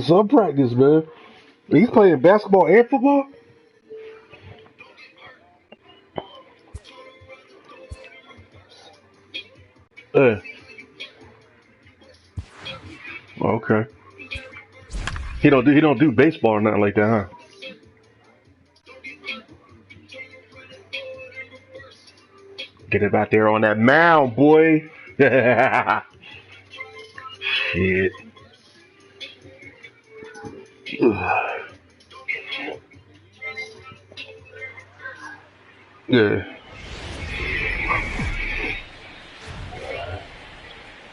Some practice, man. He's playing basketball and football. Uh, okay. He don't do baseball or nothing like that, huh? Get it out there on that mound, boy. Shit. Yeah.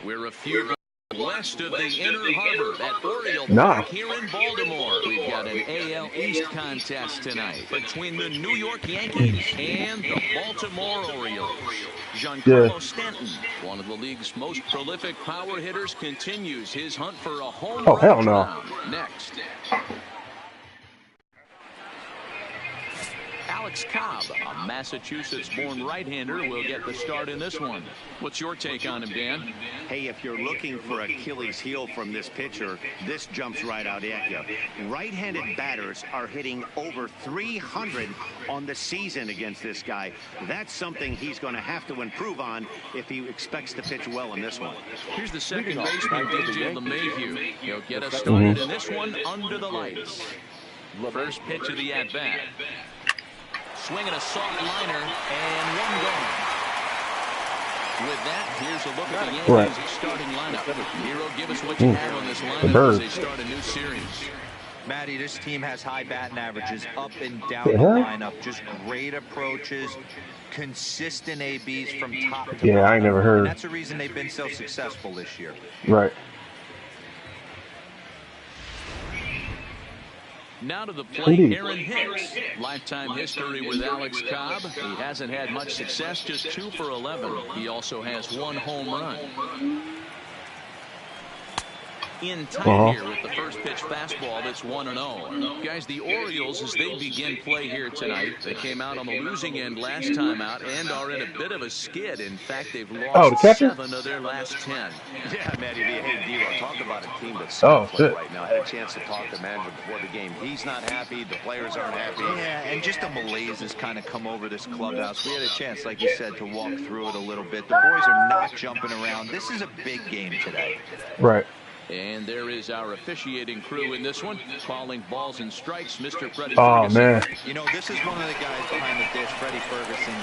We're a few west of the Inner Harbor at Oriole Nah. Park here in Baltimore. We've got an AL East contest tonight between the New York Yankees and the Baltimore Orioles. Giancarlo Stanton, one of the league's most prolific power hitters, continues his hunt for a home Oh, run hell no. crown. Next, Alex Cobb, a Massachusetts-born right-hander, will get the start in this one. What's your take on him, Dan? Hey, if you're looking for Achilles heel from this pitcher, this jumps right out at you. Right-handed batters are hitting over 300 on the season against this guy. That's something he's going to have to improve on if he expects to pitch well in this one. Here's the second baseman, DJ LeMahieu. He'll get us started in this one under the lights. First pitch of the at-bat. Swinging a soft liner, and one gone. With that, here's a look at the Yankees' starting lineup. Hero, give us what you have on this lineup as they start a new series. Matty, this team has high batting averages up and down the lineup. Just great approaches, consistent ABs from top to bottom. I ain't never heard. And that's the reason they've been so successful this year. Right. Now to the plate, Aaron Hicks. Lifetime history with Alex Cobb. He hasn't had much success, just 2 for 11. He also has 1 home run. In time here with the first pitch fastball that's 1-0. Guys, the Orioles, as they begin play here tonight, they came out on the losing end last time out and are in a bit of a skid. In fact, they've lost 7 of their last 10. Yeah, Matty, hey, D-Roll, talk about a team that's right now. I had a chance to talk to the manager before the game. He's not happy. The players aren't happy. Yeah, and just a malaise has kind of come over this clubhouse. We had a chance, like you said, to walk through it a little bit. The boys are not jumping around. This is a big game today. Right. And there is our officiating crew in this one, calling balls and strikes, Mr. Freddie Ferguson. Man. You know, this is one of the guys behind the dish, Freddie Ferguson.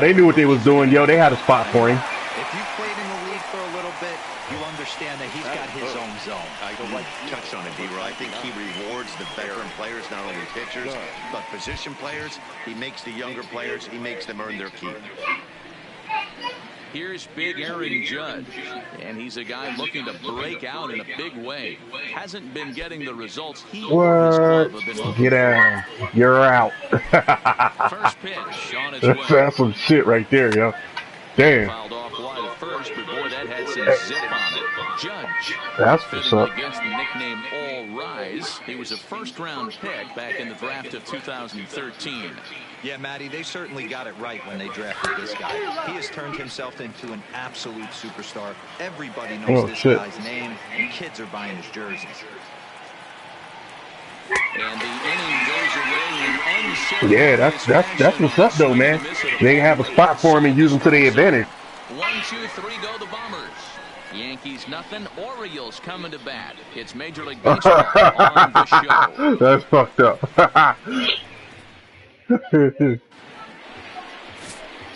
They knew what they was doing, yo. They had a spot for him. If you played in the league for a little bit, you understand that he's got his own zone. I go like touched on it, D-Roll. I think he rewards the veteran players, not only pitchers, but position players. He makes the younger players, he makes them earn their keep. Here's big Aaron Judge, and he's a guy looking to break out in a big way. Hasn't been getting the results he or his club have been looking. Get down. You're out. First pitch on its way. That's some shit right there, yo. Damn. Fouled off wide at first, but boy, that had some zip on it. Judge. That's what's up. Against the nickname All Rise. He was a first-round pick back in the draft of 2013. Yeah, Matty, they certainly got it right when they drafted this guy. He has turned himself into an absolute superstar. Everybody knows this guy's name, and kids are buying his jerseys. And the inning goes away. Yeah, that's what's up, though, man. They have a spot for him and use him to their advantage. 1, 2, 3, go the Bombers. Yankees nothing, Orioles coming to bat. It's Major League Baseball on the show. That's fucked up.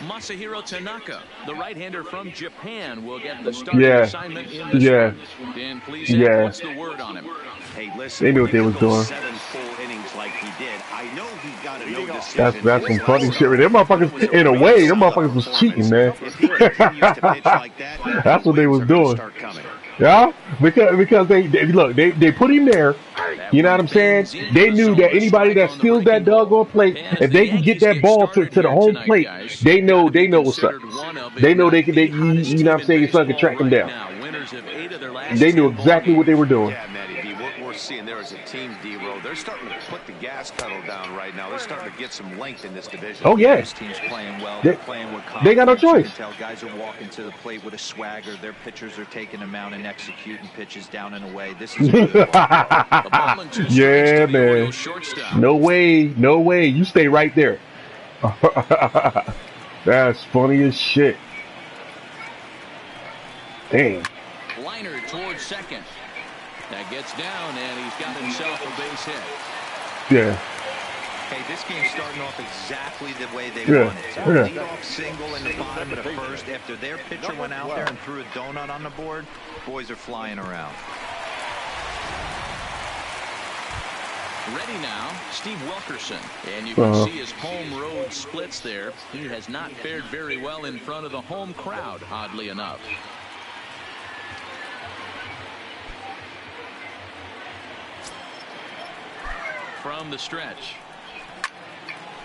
Masahiro Tanaka, the right-hander from Japan, will get the starting assignment in this one. Dan, please add, what's the word on him? Hey, listen, they knew what they was doing. 7 full innings like he did. I know he got a no decision. That's some funny shit. Them motherfuckers, in a way, them motherfuckers was cheating, man. That's what they was doing. Yeah, because they look, they put him there. You know what I'm saying? They knew that anybody that steals that doggone plate, if they can get that ball to the home plate, they know what's up. They know they you know what I'm saying? Your son can track them down. They knew exactly what they were doing. Yeah, Matty, seeing there as a team, D-Row, they're starting to put the gas pedal down right now. They're starting to get some length in this division. Oh yeah, This team's playing well. They're playing with confidence. They got no choice. You can tell guys are walking to the plate with a swagger. Their pitchers are taking them out and executing pitches down and away. This is a good ball. Yeah, man. No way, no way. You stay right there. That's funny as shit. Dang. Liner towards second. That gets down, and he's got himself a base hit. Yeah. Hey, this game's starting off exactly the way they want it. Lead-off single in the bottom of the first. After their pitcher went out there and threw a donut on the board, boys are flying around. Ready now, Steve Wilkerson. And you can see his home road splits there. He has not fared very well in front of the home crowd, oddly enough. From the stretch.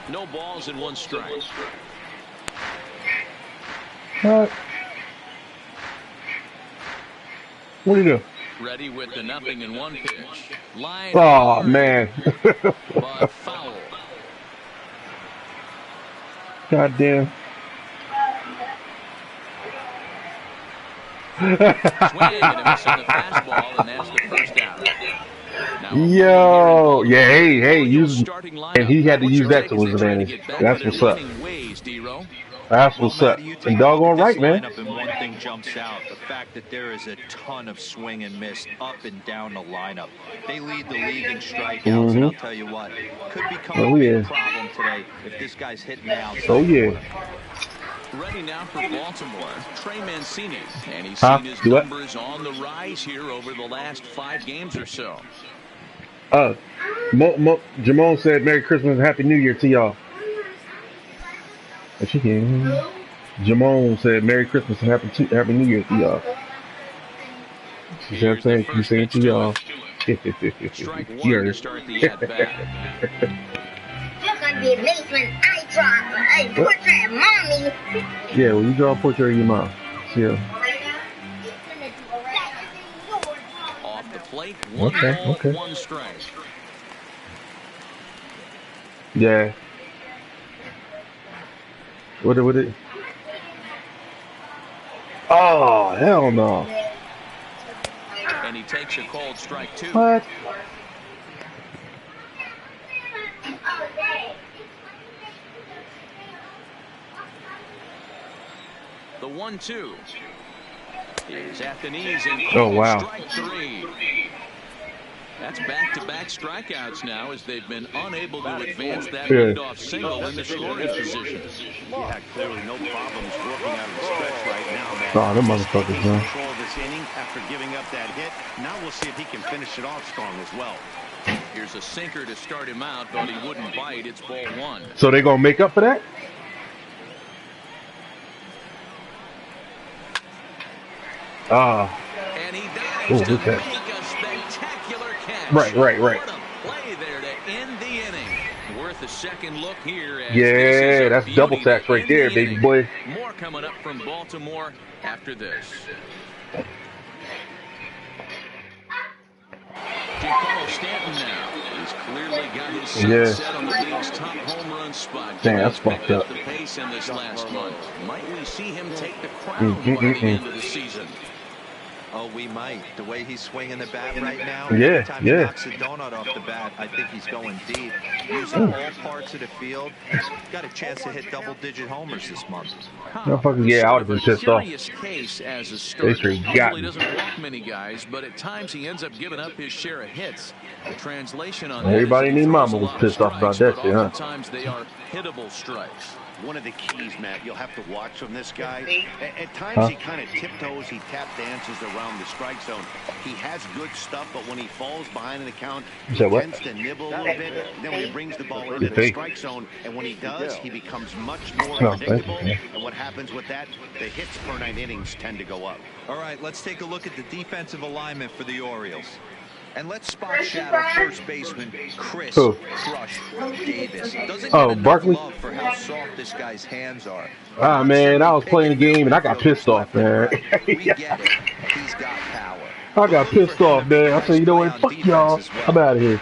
No balls and one strike. What do you do? Ready with the 0-1 pitch. Line. Oh man. But foul. God damn. Swing and a miss on the fastball, and that's the first out. Yo, yeah, hey, use, and he had to use that to his advantage. That's what's up. That's what's up. And doggone right, man. And one thing jumps out: the fact that there is a ton of swing and miss up and down the lineup. They lead the league in strikeouts, and I'll tell you what, could become a big problem today if this guy's hitting the outside. Oh yeah. Ready now for Baltimore, Trey Mancini, and he's seen his numbers on the rise here over the last 5 games or so. Jamon said Merry Christmas and Happy New Year to y'all. If she can. Jamon said Merry Christmas and Happy New Year to y'all. She said thank you, saying to y'all. Strike one to start the at-bat. You're gonna be amazed when I draw a portrait of mommy. Yeah, well, you draw a portrait of your mom. Yeah. Off the plate, one ball, one strike. Yeah. What it? Oh, hell no. And he takes a cold strike, too. What? The 1-2 is at the knees and strike 3. That's back-to-back strikeouts now as they've been unable to advance that leadoff single in the scoring position. Yeah, clearly no problems working out of the stretch right now, man. Oh, them motherfuckers, man. Control of this inning after giving up that hit. Now we'll see if he can finish it off strong as well. Here's a sinker to start him out, but he wouldn't bite. It's ball 1. So they gonna make up for that? And he dives to make a spectacular catch. Right. What a play there to end the inning. Worth a second look here. Yeah, that's double tax right there, baby boy. More coming up from Baltimore after this. Giancarlo Stanton now. He's clearly got his sights set on the league's top home run spot. Damn, that's fucked up. The pace in this last month. Might we see him take the crown by the end of the season? Oh, we might. The way he's swinging the bat right now. Yeah, every time he knocks a donut off the bat, I think he's going deep. Using all parts of the field. He's got a chance to hit double-digit homers this month. Motherfuckers, yeah, I would have been pissed off. Case as a starter. They got He doesn't walk many guys, but at times he ends up giving up his share of hits. The translation on everybody in their mama was pissed off about that shit, huh? Sometimes they are hittable strikes. One of the keys, Matt, you'll have to watch from this guy. At times he kind of tiptoes, he tap dances around the strike zone. He has good stuff, but when he falls behind in the count, he tends to nibble a little bit. Then when he brings the ball into the strike zone, and when he does, he becomes much more predictable. And what happens with that, the hits per 9 innings tend to go up. All right, let's take a look at the defensive alignment for the Orioles. And let's spot shadow first baseman Chris Crush Davis. Doesn't get Barkley. love for how soft this guy's hands are. Ah, man, I was playing the game and I got pissed off, man. We get it. He's got power. I got pissed off, man. I said, you know what? Fuck y'all. I'm out of here.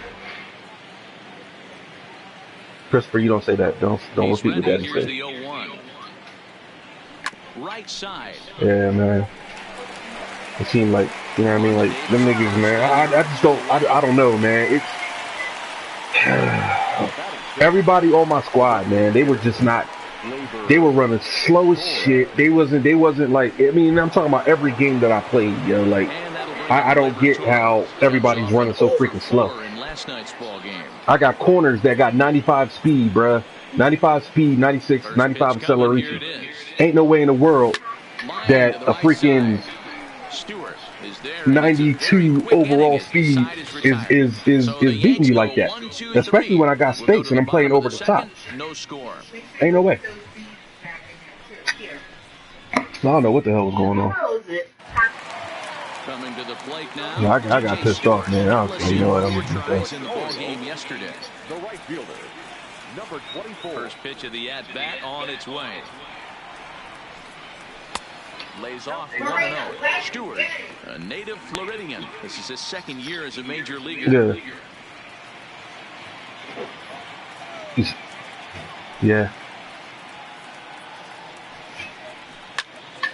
Christopher, you don't say that. Don't repeat what Daddy said. Right side. Yeah, man. It seemed like, you know what I mean? Like, them niggas, man. I just don't, I don't know, man. It's, everybody on my squad, man, they were just not, they were running slow as shit. They wasn't like, I mean, I'm talking about every game that I played, yo. Like, I don't get how everybody's running so freaking slow. I got corners that got 95 speed, bruh. 95 speed, 96, 95 acceleration. Ain't no way in the world that a freaking 92 overall speed is beating you like that. Especially when I got space and I'm playing over the top. Ain't no way. I don't know what the hell was going on. Coming to the plate now. Yeah, I got pissed off, man. I was like, you know what, I'm going to do that. In the ball game yesterday. The right fielder, number 24. First pitch of the at-bat on its way. Lays off 1-0. Stewart, a native Floridian. This is his second year as a major leaguer. Yeah.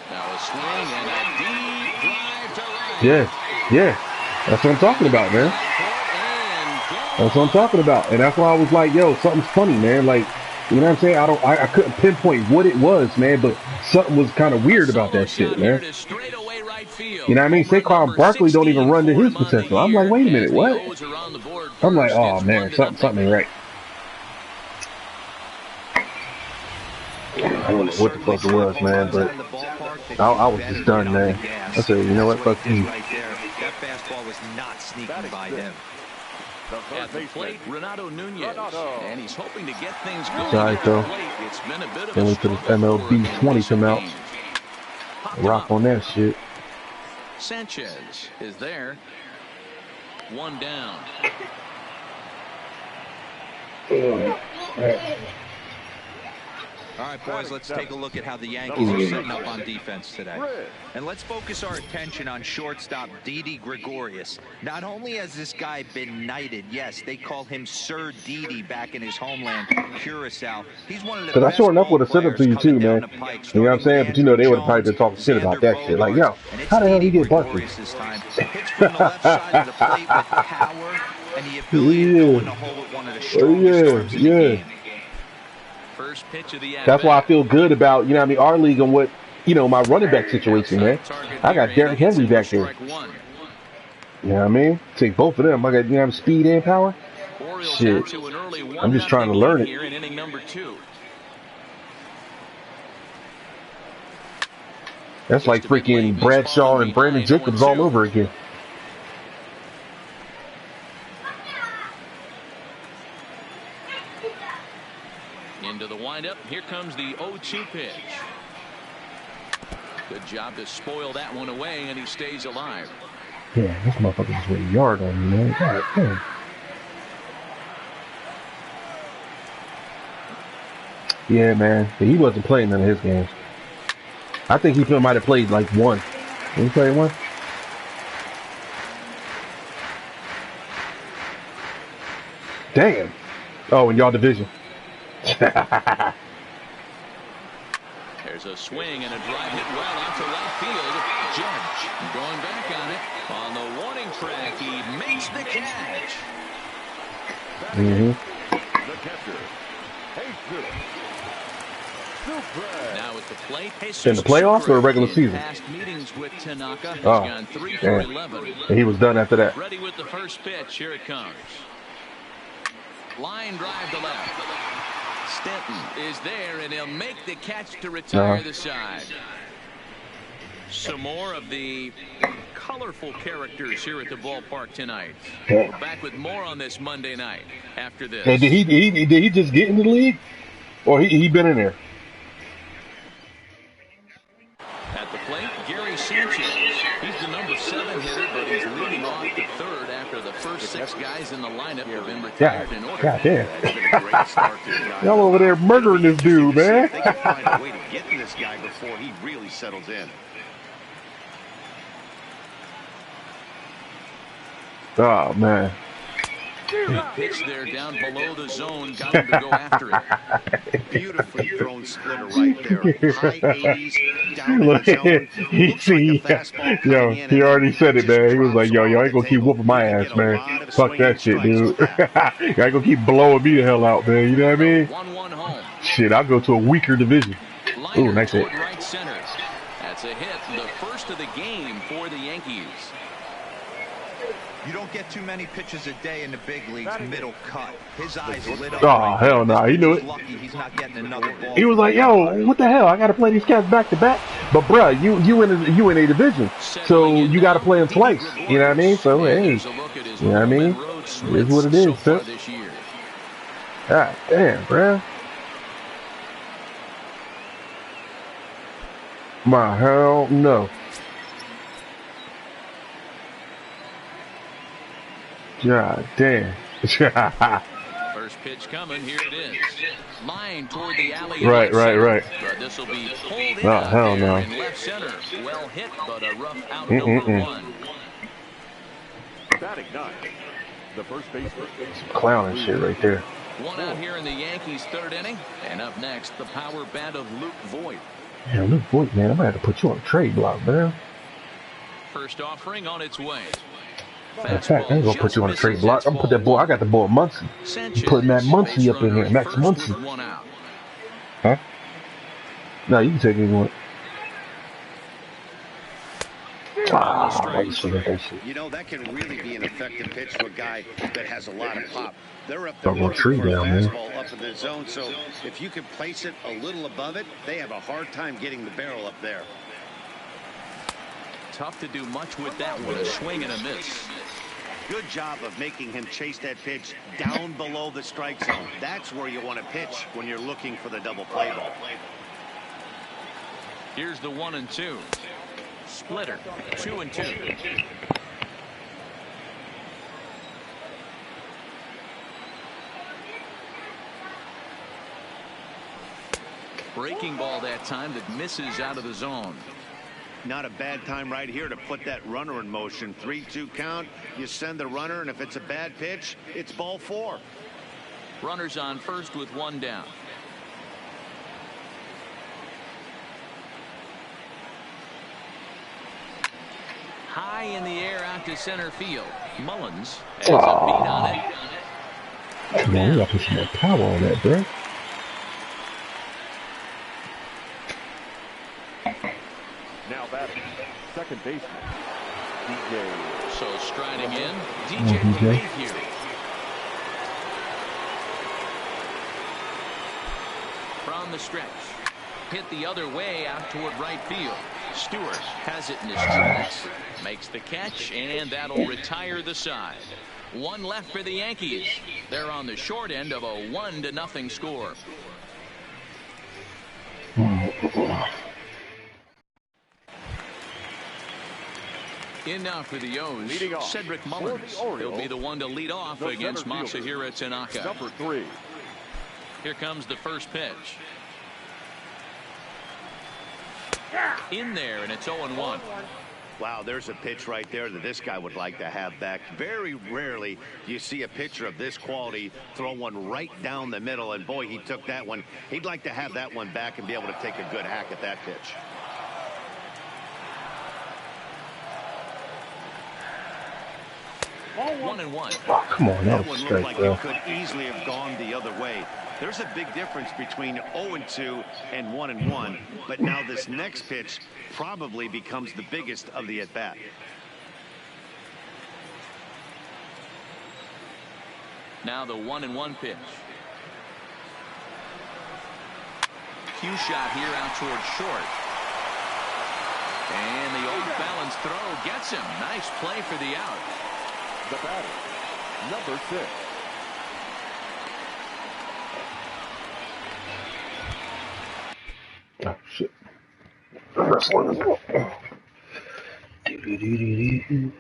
Now a swing and a deep drive to right. Yeah. That's what I'm talking about, man. That's what I'm talking about. And that's why I was like, yo, something's funny, man. Like, you know what I'm saying? I couldn't pinpoint what it was, man, but something was kind of weird about that shit, man. You know what I mean? Saquon Barkley don't even run to his potential. I'm like, wait a minute, what? I'm like, oh man, something ain't right. I don't know what the fuck it was, man, but I was just done, man. I said, you know what, fuck you. That fastball was not sneaking by him. At the plate, Renato Nunez, and he's hoping to get things going. Sorry, though. It's been a bit of Then we put this MLB 20 come out. Rock on that shit. Sanchez is there. One down. All right, boys, let's take a look at how the Yankees are setting up on defense today. And let's focus our attention on shortstop Didi Gregorius. Not only has this guy been knighted, yes, they call him Sir Didi back in his homeland, Curacao. He's one of the best. Because I sure enough would have said it to you too, man. You know what I'm saying? But you know, they would have probably been talking shit about that shit. Like, yo, how the hell did he get Barkley? Hits from the left side of the plate with power and the ability to go in the hole with one of the strongest arms in the game. First pitch of the That's why I feel good about, you know what I mean, our league and what, you know, my running back situation, man. I got Derrick Henry back there. You know what I mean? Take both of them. I got, you know, speed and power. Shit. I'm just trying to learn it. That's like freaking Bradshaw and Brandon Jacobs all over again. Into the windup. Here comes the 0-2 pitch. Good job to spoil that one away, and he stays alive. Yeah, this motherfucker just went a yard on me, man. God damn. Yeah, man. He wasn't playing none of his games. I think he might have played like one. Did he play one? Damn. Oh, in y'all division. There's a swing and a drive hit well out to right field. Judge going back on it. On the warning track, he makes the catch. The catcher. Now at the plate, in the playoffs or regular season? Meetings with Tanaka. He's Oh, gone 3 for 11. And he was done after that. Ready with the first pitch. Here it comes. Line drive to left. Stanton is there, and he'll make the catch to retire the side. Some more of the colorful characters here at the ballpark tonight. We're back with more on this Monday night after this. And did he just get in the league, or he been in there? At the plate, Gary Sanchez. He's the number 7 hitter, but he's leading off the third after the first 6 guys in the lineup have been retired in order. God damn. Y'all over there murdering this dude, man. They can find a way to get to this guy before he really settles in. Oh man. Big pitch there down below the zone. Got him to go after it. Beautifully thrown splitter right there. High 80s, down in the Look, zone. he Looks like a see, fastball yo, coming in. he And already said it, just man. He was like, drops yo, off y'all the ain't gonna keep table. whooping my You can ass, get a man. lot of Fuck swinging that shit, strikes dude. with that. Y'all ain't gonna keep blowing me the hell out, man. You know what I mean? 1-1 home. Shit, I'll go to a weaker division. Ooh, Liner nice hit. toward right center. That's a hit, the first of the game for the Yankees. You don't get too many pitches a day in the big leagues, middle cut. His eyes lit up. Oh, right there. hell no. This He knew pitcher's it. lucky he's not getting another ball. He was like, yo, what the hell? I gotta play these cats back to back. But bruh, you in a division. So you gotta play them twice. You know what I mean? So hey, you know what I mean? It is what it is, so son. God damn, bruh. My hell no. God damn. First pitch coming, here it is. Line toward the alley. Right. But this will be pulled in out hell there no. in left center. Well hit, but a rough out number one. Batting ninth, the first baseman. Clowning shit right there. One out here in the Yankees' third inning. And up next, the power bat of Luke Voigt. Yeah, Luke Voigt, man, I'm gonna have to put you on a trade block, man. First offering on its way. In fact, I ain't gonna put you on a trade block. I'm gonna put that boy. I got the boy Muncy. I'm putting that Muncy up in here. Max Muncy. Huh? No, you can take it if you want. You know, that can really be an effective pitch to a guy that has a lot of pop. They're up there Don't go looking tree for a down, man. fastball up in the zone, so if you can place it a little above it, they have a hard time getting the barrel up there. Tough to do much with that one. A swing and a miss. Good job of making him chase that pitch down below the strike zone. That's where you want to pitch when you're looking for the double play ball. Here's the 1-2. Splitter, 2-2. Breaking ball that time that misses out of the zone. Not a bad time right here to put that runner in motion. 3-2 count. You send the runner, and if it's a bad pitch, it's ball 4. Runners on first with one down. High in the air out to center field. Mullins has a beat on it. Come on, we gotta put some more power on that, bro. Now batting, second baseman, DJ. So striding in, DJ. Here. From the stretch. Hit the other way out toward right field. Stewart has it in his tracks. Makes the catch, and that'll retire the side. One left for the Yankees. They're on the short end of a 1-0 score. In now for the O's, Cedric Mullins. He'll be the one to lead off against Masahiro Tanaka. Number 3. Here comes the first pitch. In there, and it's 0-1. Wow, there's a pitch right there that this guy would like to have back. Very rarely do you see a pitcher of this quality throw one right down the middle, and boy, he took that one. He'd like to have that one back and be able to take a good hack at that pitch. One and one. Oh, come on, That that one was looked straight, like bro. it could easily have gone the other way. There's a big difference between 0-2 and 1-1, but now this next pitch probably becomes the biggest of the at-bat. Now the 1-1 pitch. Cue shot here out towards short. And the off-balance throw gets him. Nice play for the out. The batter, number 6. Oh, shit. Wrestling as well. Do-do-do-do-do.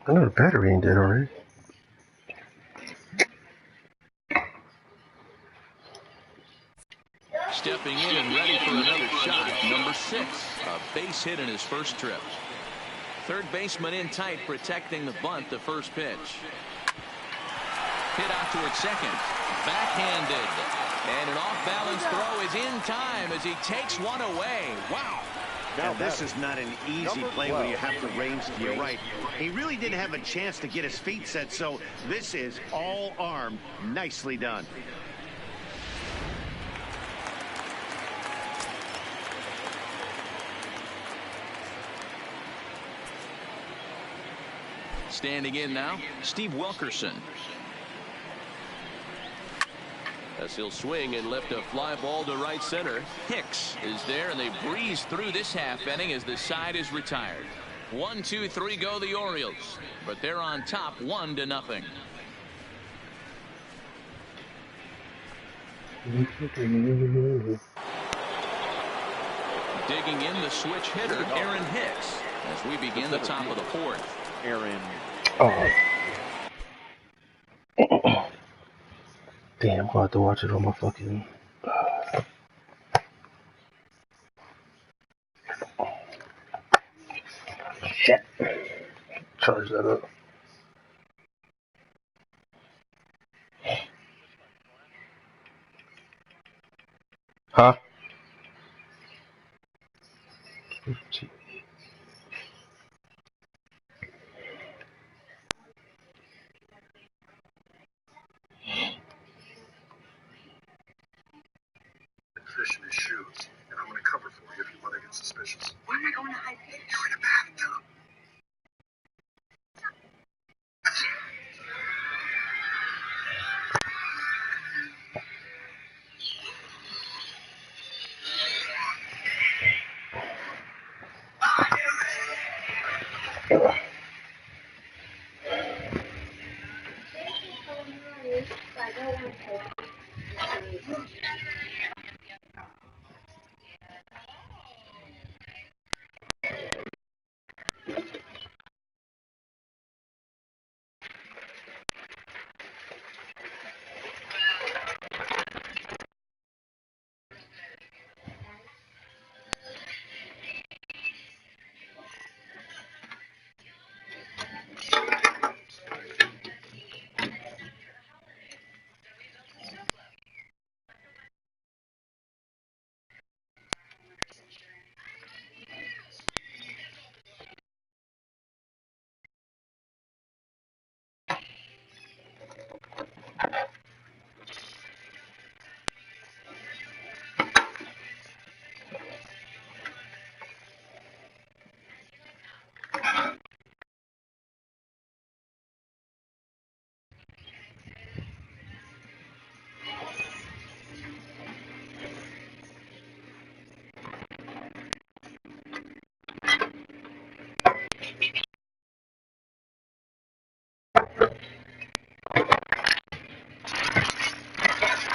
I know the battery ain't dead already. Stepping in and ready for another shot, number 6. A base hit in his first trip. Third baseman in tight, protecting the bunt, the first pitch. Hit out towards second. Backhanded. And an off-balance throw is in time as he takes one away. Wow. Now this is not an easy play where you have to range to your right. He really didn't have a chance to get his feet set, so this is all arm. Nicely done. Standing in now, Steve Wilkerson. As he'll swing and lift a fly ball to right center. Hicks is there, and they breeze through this half inning as the side is retired. 1, 2, 3 go the Orioles, but they're on top 1-0. Digging in the switch hitter, Aaron Hicks, as we begin the top of the fourth. Aaron. Oh. Damn, I'm gonna have to watch it on my fucking. Shit. Charge that up. Huh? Fish in his shoes, and I'm gonna cover for you if your mother gets suspicious. Why am I going to hide fish? You're in a bathtub.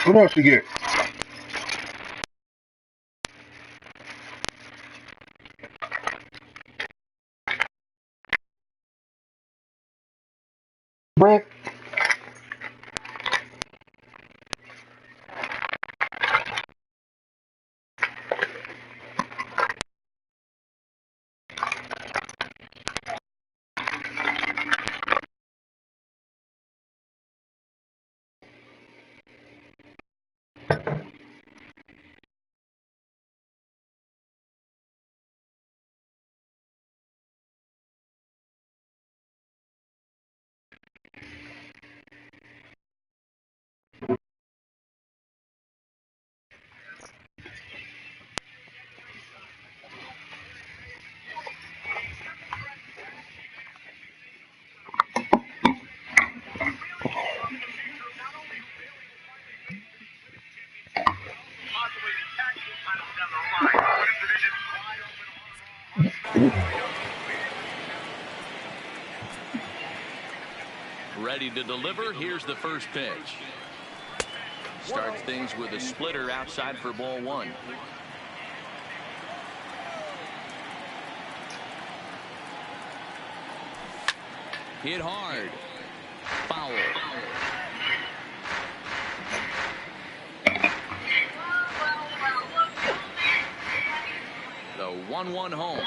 What else you get? Bread. Ready to deliver. Here's the first pitch. Starts things with a splitter outside for ball one. Hit hard. Foul. The 1-1 home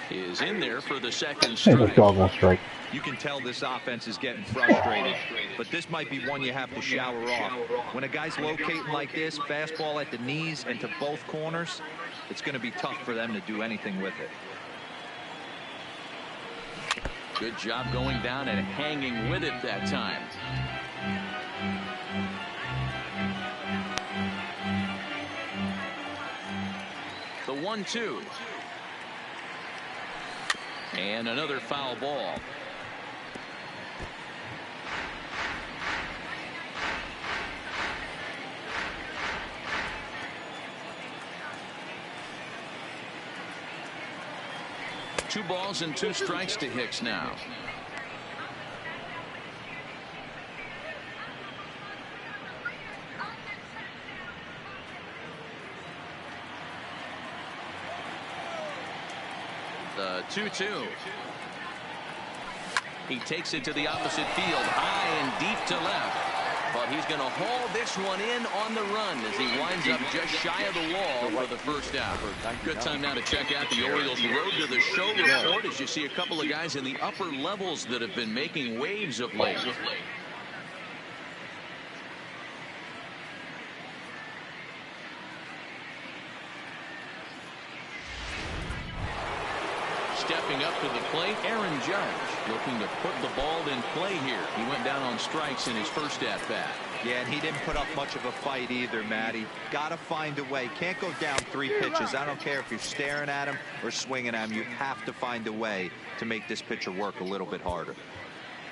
is in there for the second strike. You can tell this offense is getting frustrated, but this might be one you have to shower off. When a guy's locating like this, fastball at the knees and to both corners, it's going to be tough for them to do anything with it. Good job going down and hanging with it that time. The 1-2. And another foul ball. Two balls and two strikes to Hicks now. The 2-2. He takes it to the opposite field, high and deep to left. But he's going to haul this one in on the run as he winds up just shy of the wall for the first out. Good time now to check out the Orioles' Road to the Show report as you see a couple of guys in the upper levels that have been making waves of late. Stepping up to the plate, Aaron Judge looking to put the ball in play here. He went down on strikes in his first at-bat. Yeah, and he didn't put up much of a fight either, Matty. Got to find a way. Can't go down 3 pitches. I don't care if you're staring at him or swinging at him. You have to find a way to make this pitcher work a little bit harder.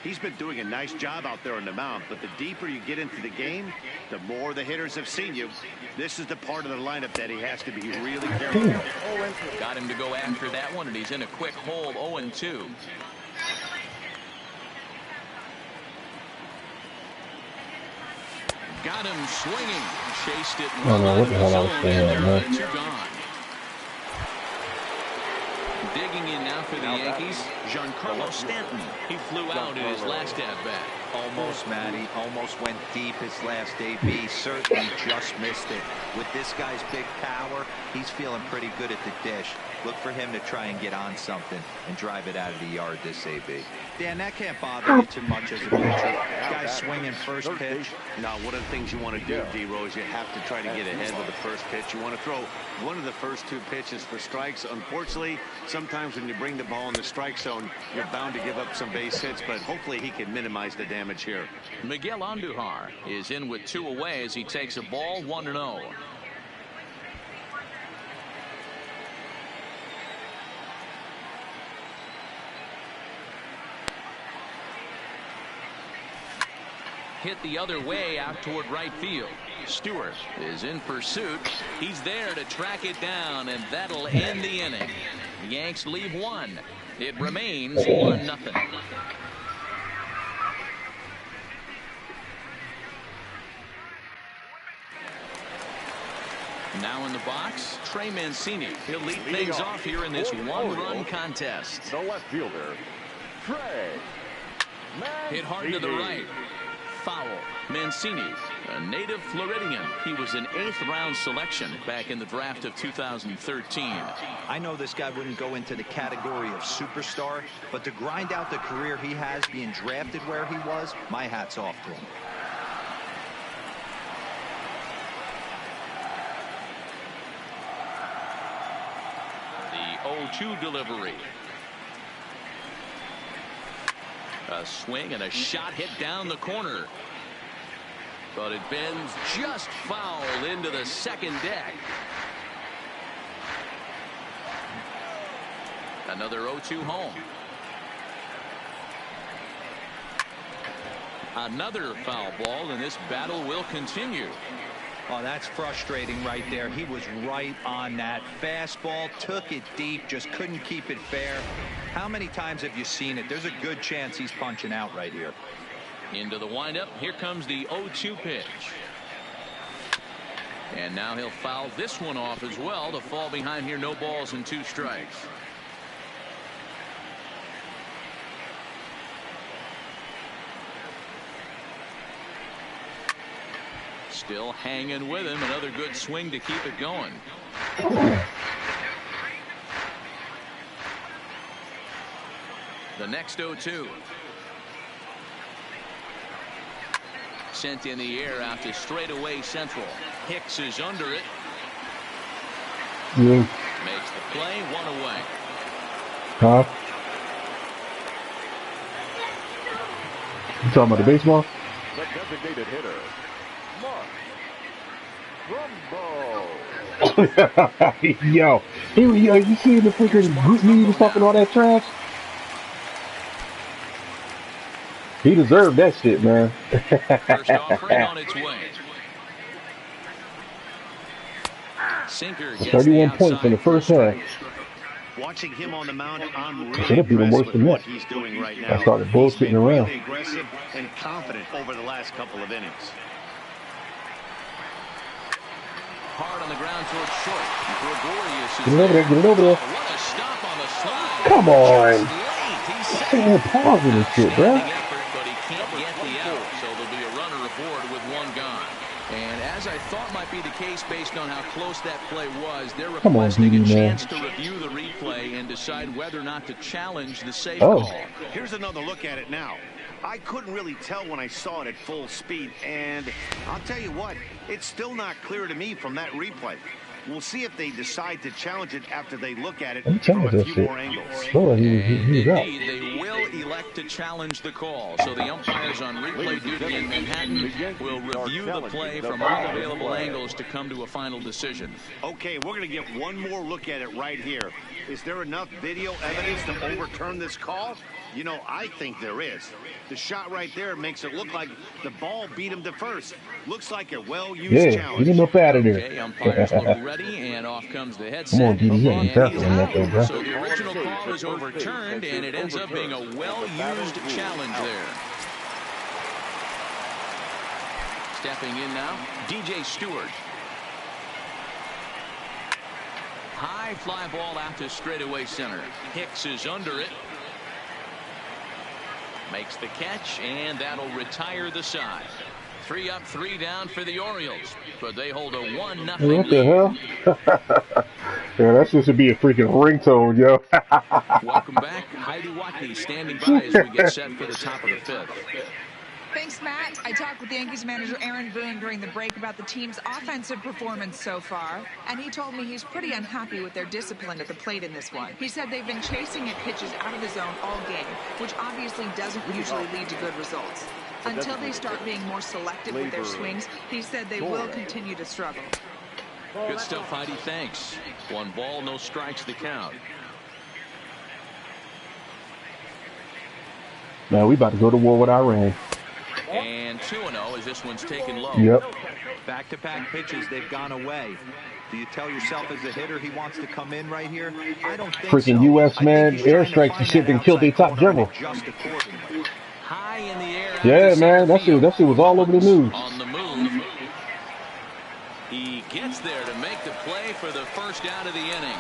He's been doing a nice job out there on the mound, but the deeper you get into the game, the more the hitters have seen you. This is the part of the lineup that he has to be really careful. Got him to go after that one, and he's in a quick hole, 0-2. Got him swinging. Chased it. I don't know what the hell I was saying, man. 2 gone. Digging in now for the Yankees, Giancarlo Stanton. He flew out in his last at-bat. Almost, Matty. Almost went deep his last AB. Certainly just missed it. With this guy's big power, he's feeling pretty good at the dish. Look for him to try and get on something and drive it out of the yard this AB. Dan, that can't bother you too much as a pitcher. Guy swinging first pitch. Now, one of the things you want to do, D-Rose, you have to try to get ahead with the first pitch. You want to throw one of the first 2 pitches for strikes. Unfortunately, sometimes when you bring the ball in the strike zone, you're bound to give up some base hits, but hopefully he can minimize the damage here. Miguel Andujar is in with 2 away as he takes a ball, 1-0. Hit the other way out toward right field. Stewart is in pursuit. He's there to track it down, and that'll end the inning. The Yanks leave 1. It remains 1-0. Now in the box, Trey Mancini. He'll lead things off here in this 1-run contest. The left fielder, Trey Mancini. Hit hard to the right. Foul. Mancini, a native Floridian. He was an 8th-round selection back in the draft of 2013. I know this guy wouldn't go into the category of superstar, but to grind out the career he has being drafted where he was, my hat's off to him. The 0-2 delivery. A swing and a shot hit down the corner. But it bends just foul into the second deck. Another 0-2 home. Another foul ball, and this battle will continue. Oh, that's frustrating right there. He was right on that fastball, took it deep, just couldn't keep it fair. How many times have you seen it? There's a good chance he's punching out right here. Into the windup. Here comes the 0-2 pitch. And now he'll foul this one off as well to fall behind here. No balls and 2 strikes. Still hanging with him. Another good swing to keep it going. The next 0-2. Sent in the air out to straightaway central. Hicks is under it. Yeah. Makes the play, 1 away. Huh? You talking about the baseball? The designated hitter, Mark Rumbo. Yo, you see the freaking group me was talking all that trash? He deserved that shit, man. First offering on its way. Sinker gets 31 points in the first half. Watching him on the mound, I'm Should really have been impressed worse with than what that. he's doing right now. I started bullshitting He's been around. really aggressive and confident over the last couple of innings. Hard on the ground towards short. Gregorius is Get it over there, get it over there. What a stop on the slide. Come on. Just late. He's Sitting here pausing and shit, bro. outstanding effort, but he can't get the out, so there'll be a runner aboard with 1 gone. And as I thought might be the case based on how close that play was, they're Come on, requesting a BD, man. chance to review the replay and decide whether or not to challenge the safe Oh. call. Here's another look at it now. I couldn't really tell when I saw it at full speed, and I'll tell you what, it's still not clear to me from that replay. We'll see if they decide to challenge it after they look at it Let me from challenge a that few shit. more angles. Oh, he was out. Indeed, they will elect to challenge the call. So the umpires on replay duty in Manhattan will review the play from all available angles to come to a final decision. Okay, we're going to get one more look at it right here. Is there enough video evidence to overturn this call? You know, I think there is. The shot right there makes it look like the ball beat him to first. Looks like a well-used Yeah, challenge. get him up out of there. Okay, umpires look ready, and off comes the headset. Come on, DD, you ain't And careful he's on that though, bro. So the original call is overturned, and it ends up being a well-used challenge there. Stepping in now, DJ Stewart. High fly ball out to straightaway center. Hicks is under it. Makes the catch, and that'll retire the side. 3 up, 3 down for the Orioles, but they hold a 1-0 What the lead. hell? Yeah, that should be a freaking ringtone, yo. Welcome back. Heidi Watney standing by as we get set for the top of the 5th. Thanks, Matt. I talked with Yankees manager Aaron Boone during the break about the team's offensive performance so far, and he told me he's pretty unhappy with their discipline at the plate in this one. He said they've been chasing at pitches out of the zone all game, which obviously doesn't usually lead to good results. Until they start being more selective with their swings, he said they will continue to struggle. Good stuff, Heidi. Thanks. 1 ball, no strikes, the count. Man, we about to go to war with Iran. And 2-0 as this one's taken low. Yep. Back-to-back pitches, they've gone away. Do you tell yourself as a hitter he wants to come in right here? I don't think Freaking so. U.S. I think man, he's trying to airstrikes and find shit that and killed their outside top corner general. and adjust accordingly. High in the air. out Yeah, to man, center that shit was all over the news. On the move. He gets there to make the play for the first out of the inning.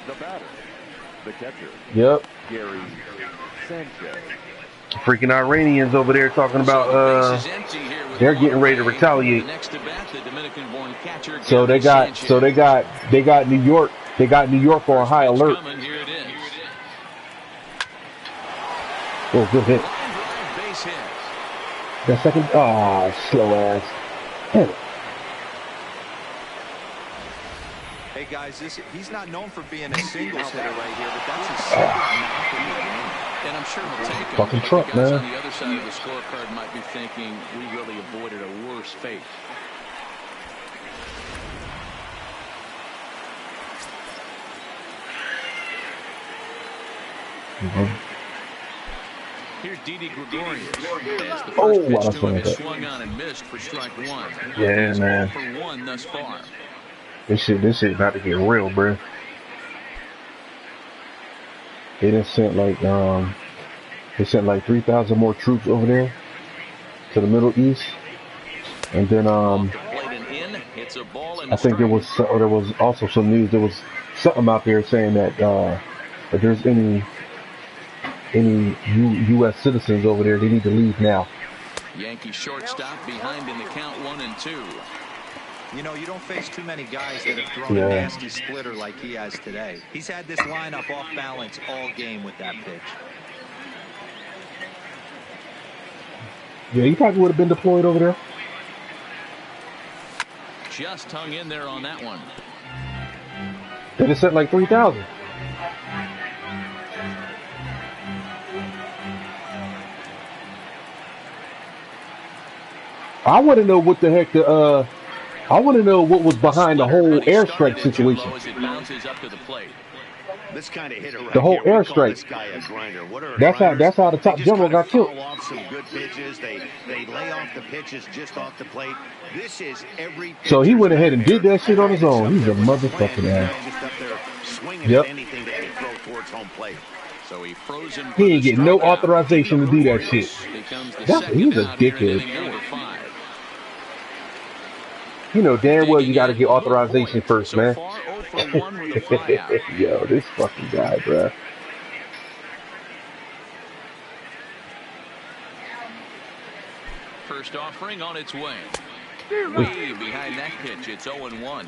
The batter, the catcher, Yep. Gary Sanchez. Freaking Iranians over there talking about So the base is empty here with they're one getting ready to away. retaliate. The next to bat, the Dominican-born catcher, So they Gary got Sanchez. they got New York. They got New York on high Pitch alert. coming, here it is. Oh, good hit. Line drive, base hit. That second, slow ass. Damn it. Hey, guys, he's not known for being a singles hitter right here, but that's his second knock in the game. And I'm sure he'll take him. Fucking but truck, the guys man. on the other side of the scorecard might be thinking we really avoided a worse fate. Here's Didi Gregorius. As the Oh, first wow, pitch that's to him like is that. swung on and missed for strike one. Yeah, He's man. 0 for 1 thus far. This shit about to get real, bro. They done sent like 3,000 more troops over there to the Middle East, and then Off the plate and in. It's a ball and I a think there was also some news. There was something out there saying that if there's any U.S. citizens over there, they need to leave now. Yankee shortstop behind in the count 1-2. You know, you don't face too many guys that have thrown a nasty splitter like he has today. He's had this lineup off balance all game with that pitch. Yeah, he probably would have been deployed over there. Just hung in there on that one. They just sent like 3,000. I want to know what the heck I want to know what was behind the whole airstrike situation. This kind of hitter right the whole here, airstrike. This guy a grinder. What are that's how the top general got killed. Off some good pitches. They lay off the pitches just off the plate. This is every. So he went ahead and did that shit on his own. He's a motherfucking ass. Just up there swinging Yep. at anything that he throw towards home plate. So he froze him. He ain't getting no authorization to do that shit. He's a dickhead. You know damn well you got to get authorization first, man. Yo, this fucking guy, bro. First offering on its way. Way behind that pitch, it's 0-1.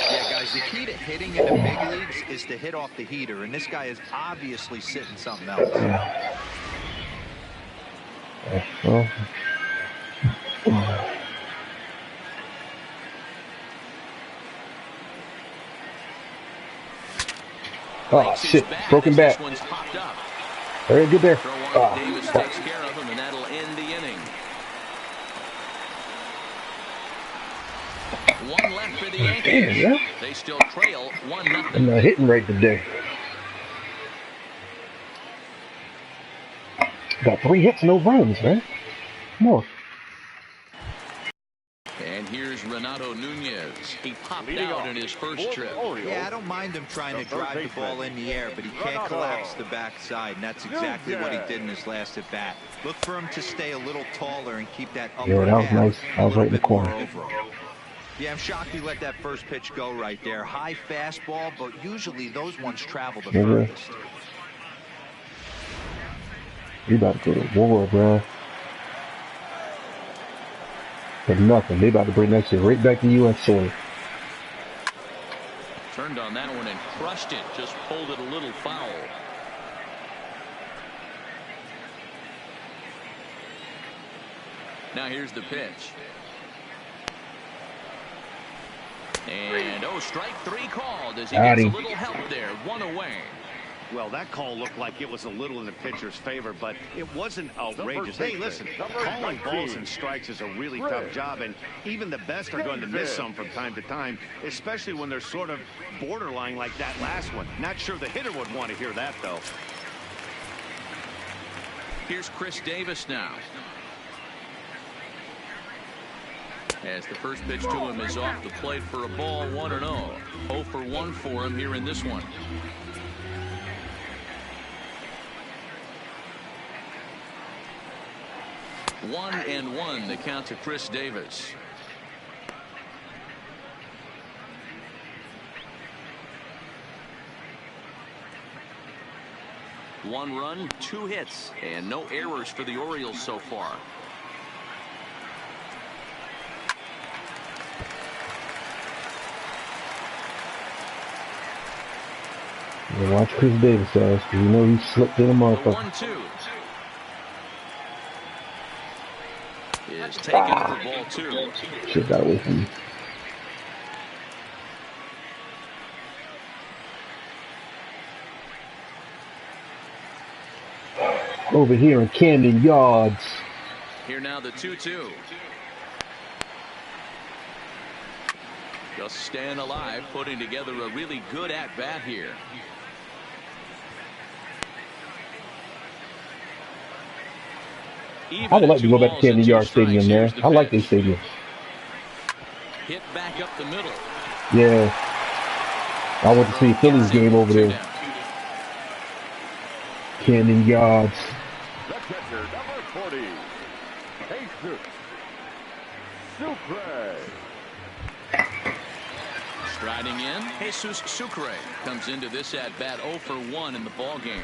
Yeah, guys, the key to hitting in the big leagues is to hit off the heater, and this guy is obviously sitting something else. Oh shit! Broken back. Very good there. Davis takes care of him, and that'll end the inning. One left for the Yankees. Yeah. They still trail 1-0. I'm not hitting right today. Got 3 hits, no runs, man. Come on. And here's Renato Nunez. He popped out in his first trip. Yeah, I don't mind him trying to drive the ball in the air, but he can't collapse the backside, and that's exactly what he did in his last at bat. Look for him to stay a little taller and keep that upper Yeah, that was half nice. I was right in the corner. Yeah, I'm shocked he let that first pitch go right there. High fastball, but usually those ones travel the furthest. You about to go to war, bro. But nothing. They about to bring that shit right back to U.S. soil. Turned on that one and crushed it. Just pulled it a little foul. Now here's the pitch. And strike 3 called as he gets a little help there. 1 away. Well, that call looked like it was a little in the pitcher's favor, but it wasn't outrageous. Hey, listen, calling balls and strikes is a really tough job, and even the best are going to miss some from time to time, especially when they're sort of borderline like that last one. Not sure the hitter would want to hear that, though. Here's Chris Davis now. As the first pitch to him is off the plate for a ball, 1-0. 0 for 1 for him here in this one. One and 1, the count to Chris Davis. One run, 2 hits, and no errors for the Orioles so far. Yeah, watch Chris Davis, guys, because you know he slipped in a motherfucker. 1-2 is taken for ball 2. Shit got away from me. Over here in Camden Yards. Here now the 2-2. Just staying alive, putting together a really good at-bat here. I would like to go back to Camden Yard Stadium, man. I like this stadium. Hit back up the middle. Yeah. I went to see a Phillies game over there. Camden Yards. The catcher, number 40, Jesus Sucre. Striding in, Jesus Sucre comes into this at-bat 0 for 1 in the ball game.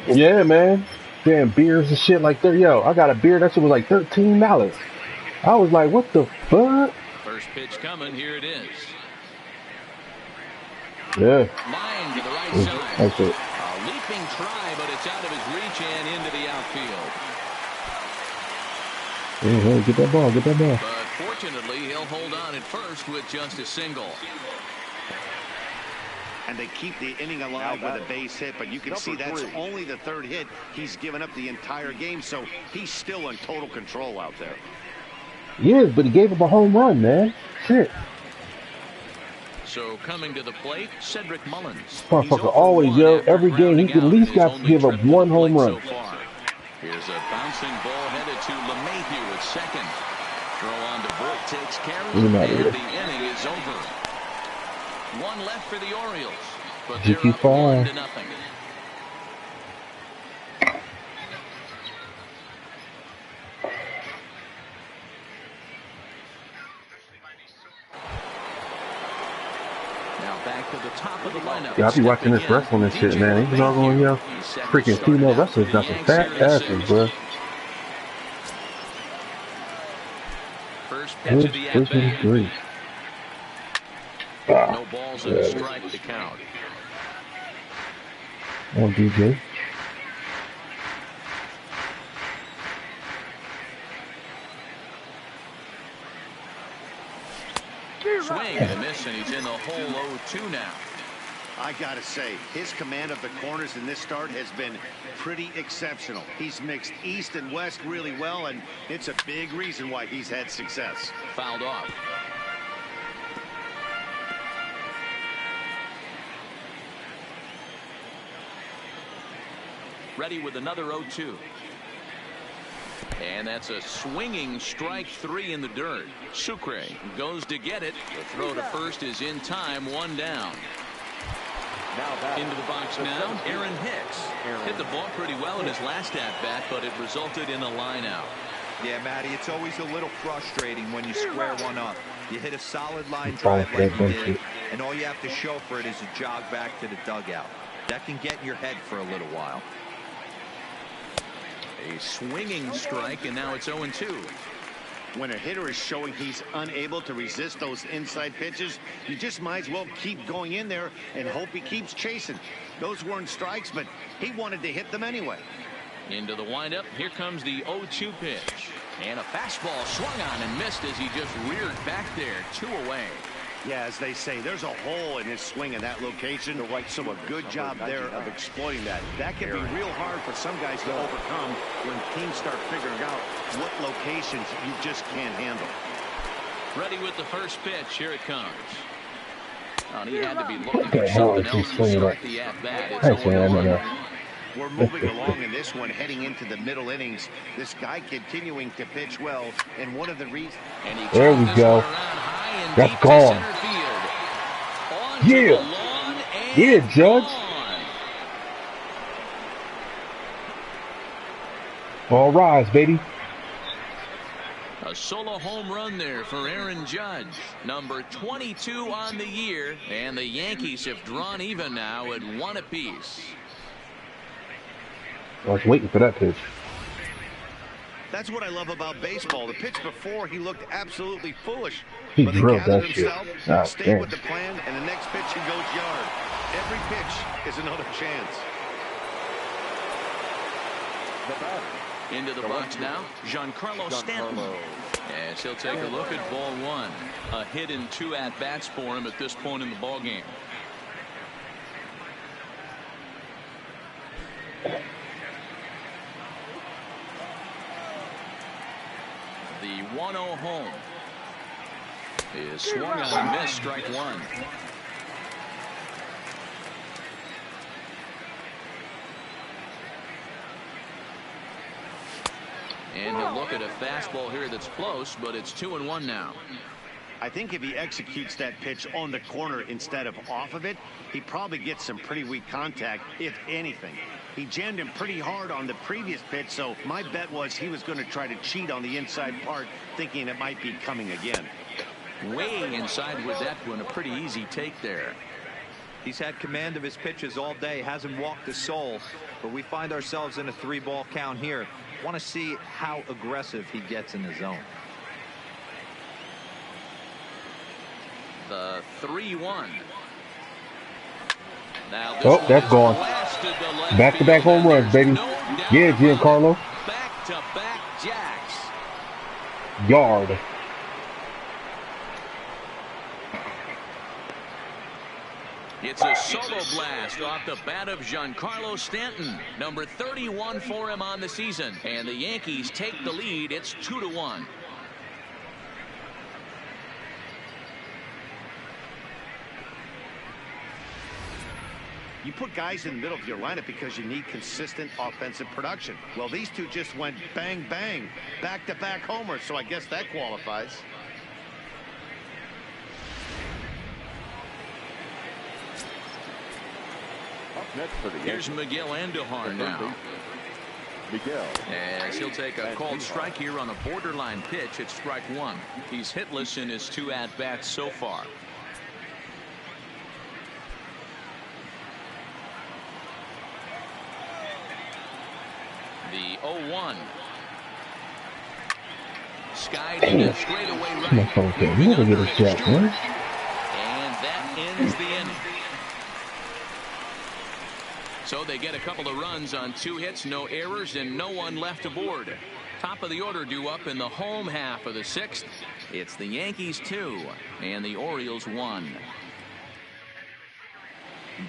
Yeah, man. Damn, beers and shit like that. Yo, I got a beer. That shit was like $13. I was like, what the fuck? First pitch coming. Here it is. Yeah. Line to the right side. That's it. A leaping try, but it's out of his reach and into the outfield. Hey, get that ball. Get that ball. But fortunately, he'll hold on at first with just a single. And they keep the inning alive with a base hit, but you can see that's only the third hit. He's given up the entire game, so he's still in total control out there. Yes, but he gave up a home run, man. Shit. So coming to the plate, Cedric Mullins. Motherfucker always, yo, every game he can at least got to give up one home run. Here's a bouncing ball headed to LeMahieu at second. Throw on to Britt, takes care of it, and the inning is over. One left for the Orioles, but they're up 1-0. Now back to the top of the lineup. Yeah, I be watching this wrestling and shit, man. He's all going, yo, freaking female wrestlers got some fat asses, bro. First pitch of the at-bat. No balls and a strike to count. On DJ. Swing and a miss, and he's in the hole 0-2 now. I gotta say, his command of the corners in this start has been pretty exceptional. He's mixed east and west really well, and it's a big reason why he's had success. Fouled off. Ready with another 0-2. And that's a swinging strike 3 in the dirt. Sucre goes to get it. The throw to first is in time, 1 down. Into the box now, Aaron Hicks. Hit the ball pretty well in his last at-bat, but it resulted in a line out. Yeah, Matty, it's always a little frustrating when you square one up. You hit a solid line drive like you did, and all you have to show for it is a jog back to the dugout. That can get in your head for a little while. A swinging strike, and now it's 0-2. When a hitter is showing he's unable to resist those inside pitches, you just might as well keep going in there and hope he keeps chasing. Those weren't strikes, but he wanted to hit them anyway. Into the windup, here comes the 0-2 pitch. And a fastball swung on and missed as he just reared back there, 2 away. Yeah, as they say, there's a hole in his swing in that location. So a good job there of exploiting that. That can be real hard for some guys to overcome when teams start figuring out what locations you just can't handle. Ready with the first pitch. Here it comes. Oh, he had to be looking for something else to start the at-bat. We're moving along in this one, heading into the middle innings. This guy continuing to pitch well, and one of the reasons. There we go. That's gone. Yeah. Yeah, Judge. All rise, baby. A solo home run there for Aaron Judge. Number 22 on the year, and the Yankees have drawn even now at 1 apiece. I was waiting for that pitch. That's what I love about baseball. The pitch before, he looked absolutely foolish. He but he drilled that himself, shit. stayed with the plan, and the next pitch he goes yard. Every pitch is another chance. Into the box now, Giancarlo Stanton. As he'll take a look at ball 1. A hit in 2 at-bats for him at this point in the ball game. The 1-0 home is swung on and missed, strike 1. And he'll look at a fastball here that's close, but it's 2-1 now. I think if he executes that pitch on the corner instead of off of it, he probably gets some pretty weak contact, if anything. He jammed him pretty hard on the previous pitch, so my bet was he was going to try to cheat on the inside part, thinking it might be coming again. Way inside with that one, a pretty easy take there. He's had command of his pitches all day, hasn't walked a soul, but we find ourselves in a 3-ball count here. Want to see how aggressive he gets in the zone. The 3-1. Now oh, that's gone. Back-to-back home runs, baby. Yeah, Giancarlo. Back-to-back jacks. Yard. It's a solo blast off the bat of Giancarlo Stanton, number 31 for him on the season. And the Yankees take the lead. It's 2-1. You put guys in the middle of your lineup because you need consistent offensive production. Well, these two just went bang, bang, back-to-back homers, so I guess that qualifies. Next for the Here's Miguel Andujar now. Miguel. As he'll take a called strike here on a borderline pitch at strike one. He's hitless in his 2 at-bats so far. The 0-1. Skied into straightaway right. And that ends the inning. So they get a couple of runs on 2 hits, no errors, and no one left aboard. Top of the order due up in the home half of the 6th. It's the Yankees 2 and the Orioles 1.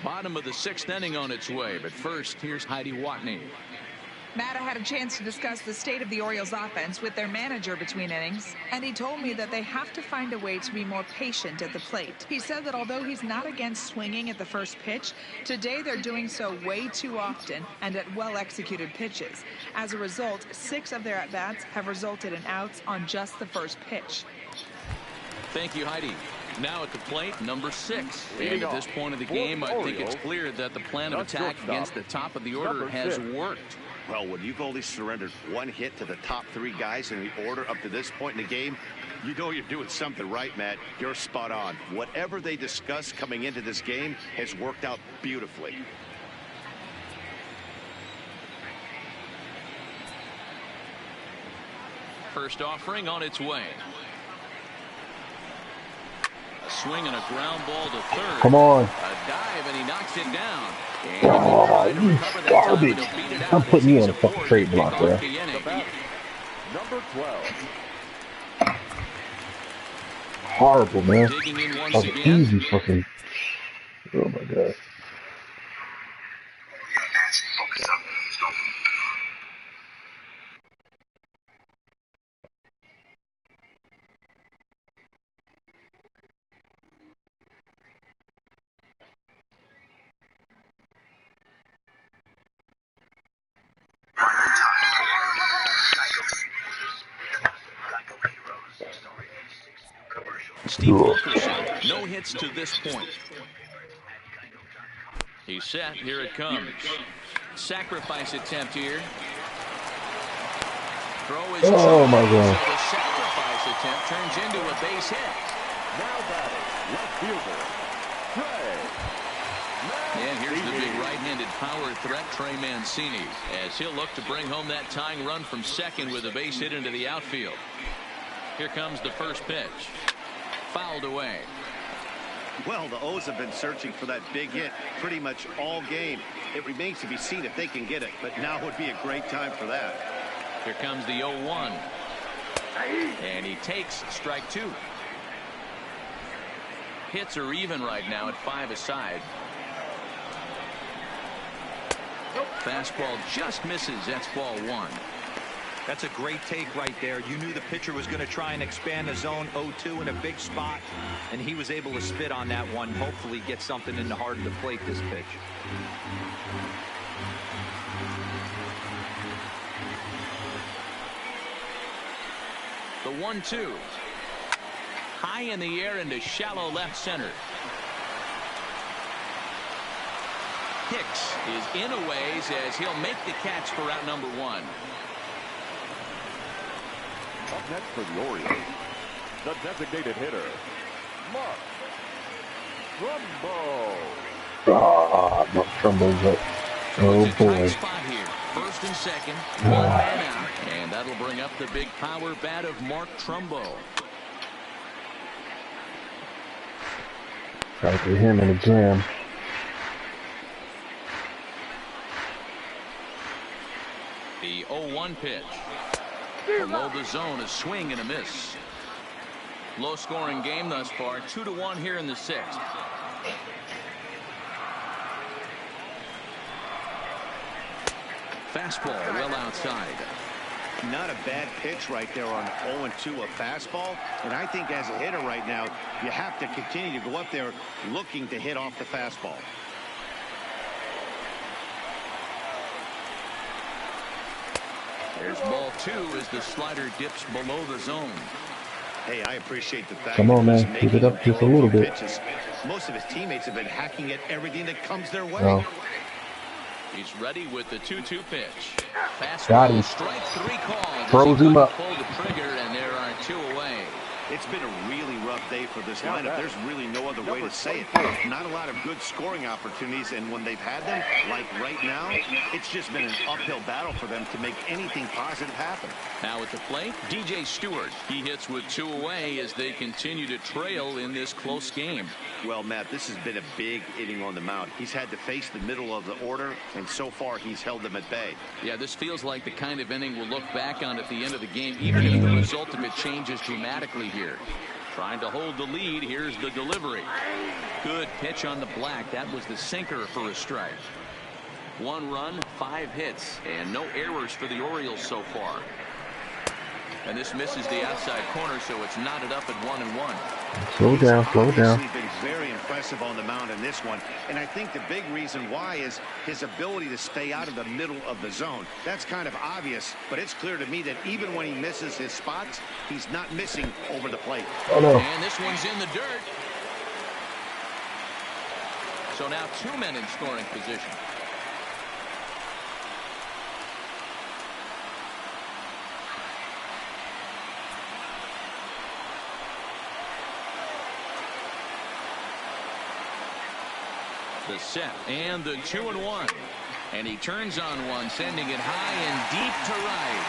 Bottom of the 6th inning on its way, but first here's Heidi Watney. Matt, I had a chance to discuss the state of the Orioles offense with their manager between innings, and he told me that they have to find a way to be more patient at the plate. He said that although he's not against swinging at the first pitch, today they're doing so way too often and at well-executed pitches. As a result, 6 of their at-bats have resulted in outs on just the first pitch. Thank you, Heidi. Now at the plate, number 6. And at this point of the game, I think it's clear that the plan of attack against the top of the order has worked. Well, when you've only surrendered 1 hit to the top 3 guys in the order up to this point in the game, you know you're doing something right, Matt. You're spot on. Whatever they discussed coming into this game has worked out beautifully. First offering on its way. A swing and a ground ball to third. Come on. A dive, and he knocks it down. Oh, you garbage. I'm putting you on a fucking trade block, bro. Number 12. Horrible, man. That was an easy fucking. Oh my god. Focus up. Let's go. Steve Wilkerson, no hits to this point. He's set. Here it comes. Sacrifice attempt here. Throw is oh my god. So the sacrifice attempt turns into a base hit. Now batting, left fielder, Trey. And here's the big right-handed power threat, Trey Mancini, as he'll look to bring home that tying run from second with a base hit into the outfield. Here comes the first pitch. Fouled away. Well, the O's have been searching for that big hit pretty much all game. It remains to be seen if they can get it, but now would be a great time for that. Here comes the 0-1. And he takes strike 2. Hits are even right now at 5 aside. Fastball just misses. That's ball 1. That's a great take right there. You knew the pitcher was going to try and expand the zone 0-2 in a big spot, and he was able to spit on that one. Hopefully get something in the heart of the plate this pitch. The 1-2. High in the air into shallow left center. Hicks is in a ways as he'll make the catch for out number 1. Up next for the Orioles, the designated hitter, Mark Trumbo. Mark Trumbo's up. Oh boy. Spot here. First and second. One man out. And that'll bring up the big power bat of Mark Trumbo. Try to get him in a jam. The 0-1 pitch. Below the zone, a swing and a miss. Low scoring game thus far. 2-1 here in the 6th. Fastball well outside. Not a bad pitch right there on 0-2, a fastball. And I think as a hitter right now, you have to continue to go up there looking to hit off the fastball. There's ball 2 as the slider dips below the zone. Hey, I appreciate the fact Come on, that man. Keep it up just a little bit. Pitches. Most of his teammates have been hacking at everything that comes their way. Oh. He's ready with the 2-2 pitch. Got him. Fastball, strike 3 called. Throws him up. Pull the trigger, and there are 2 away. It's been a really rough day for this lineup. There's really no other way to say it. Not a lot of good scoring opportunities, and when they've had them, like right now, it's just been an uphill battle for them to make anything positive happen. Now at the plate, DJ Stewart. He hits with 2 away as they continue to trail in this close game. Well, Matt, this has been a big inning on the mound. He's had to face the middle of the order, and so far he's held them at bay. Yeah, this feels like the kind of inning we'll look back on at the end of the game, even if the result of it changes dramatically here. Trying to hold the lead. Here's the delivery. Good pitch on the black. That was the sinker for a strike. 1 run, 5 hits, and no errors for the Orioles so far. And this misses the outside corner, so it's knotted up at 1-1. Slow down, slow down. He's been very impressive on the mound in this one, and I think the big reason why is his ability to stay out of the middle of the zone. That's kind of obvious, but it's clear to me that even when he misses his spots, he's not missing over the plate. Oh no. And this one's in the dirt. So now 2 men in scoring position. The set and the 2-1, and he turns on one, sending it high and deep to right.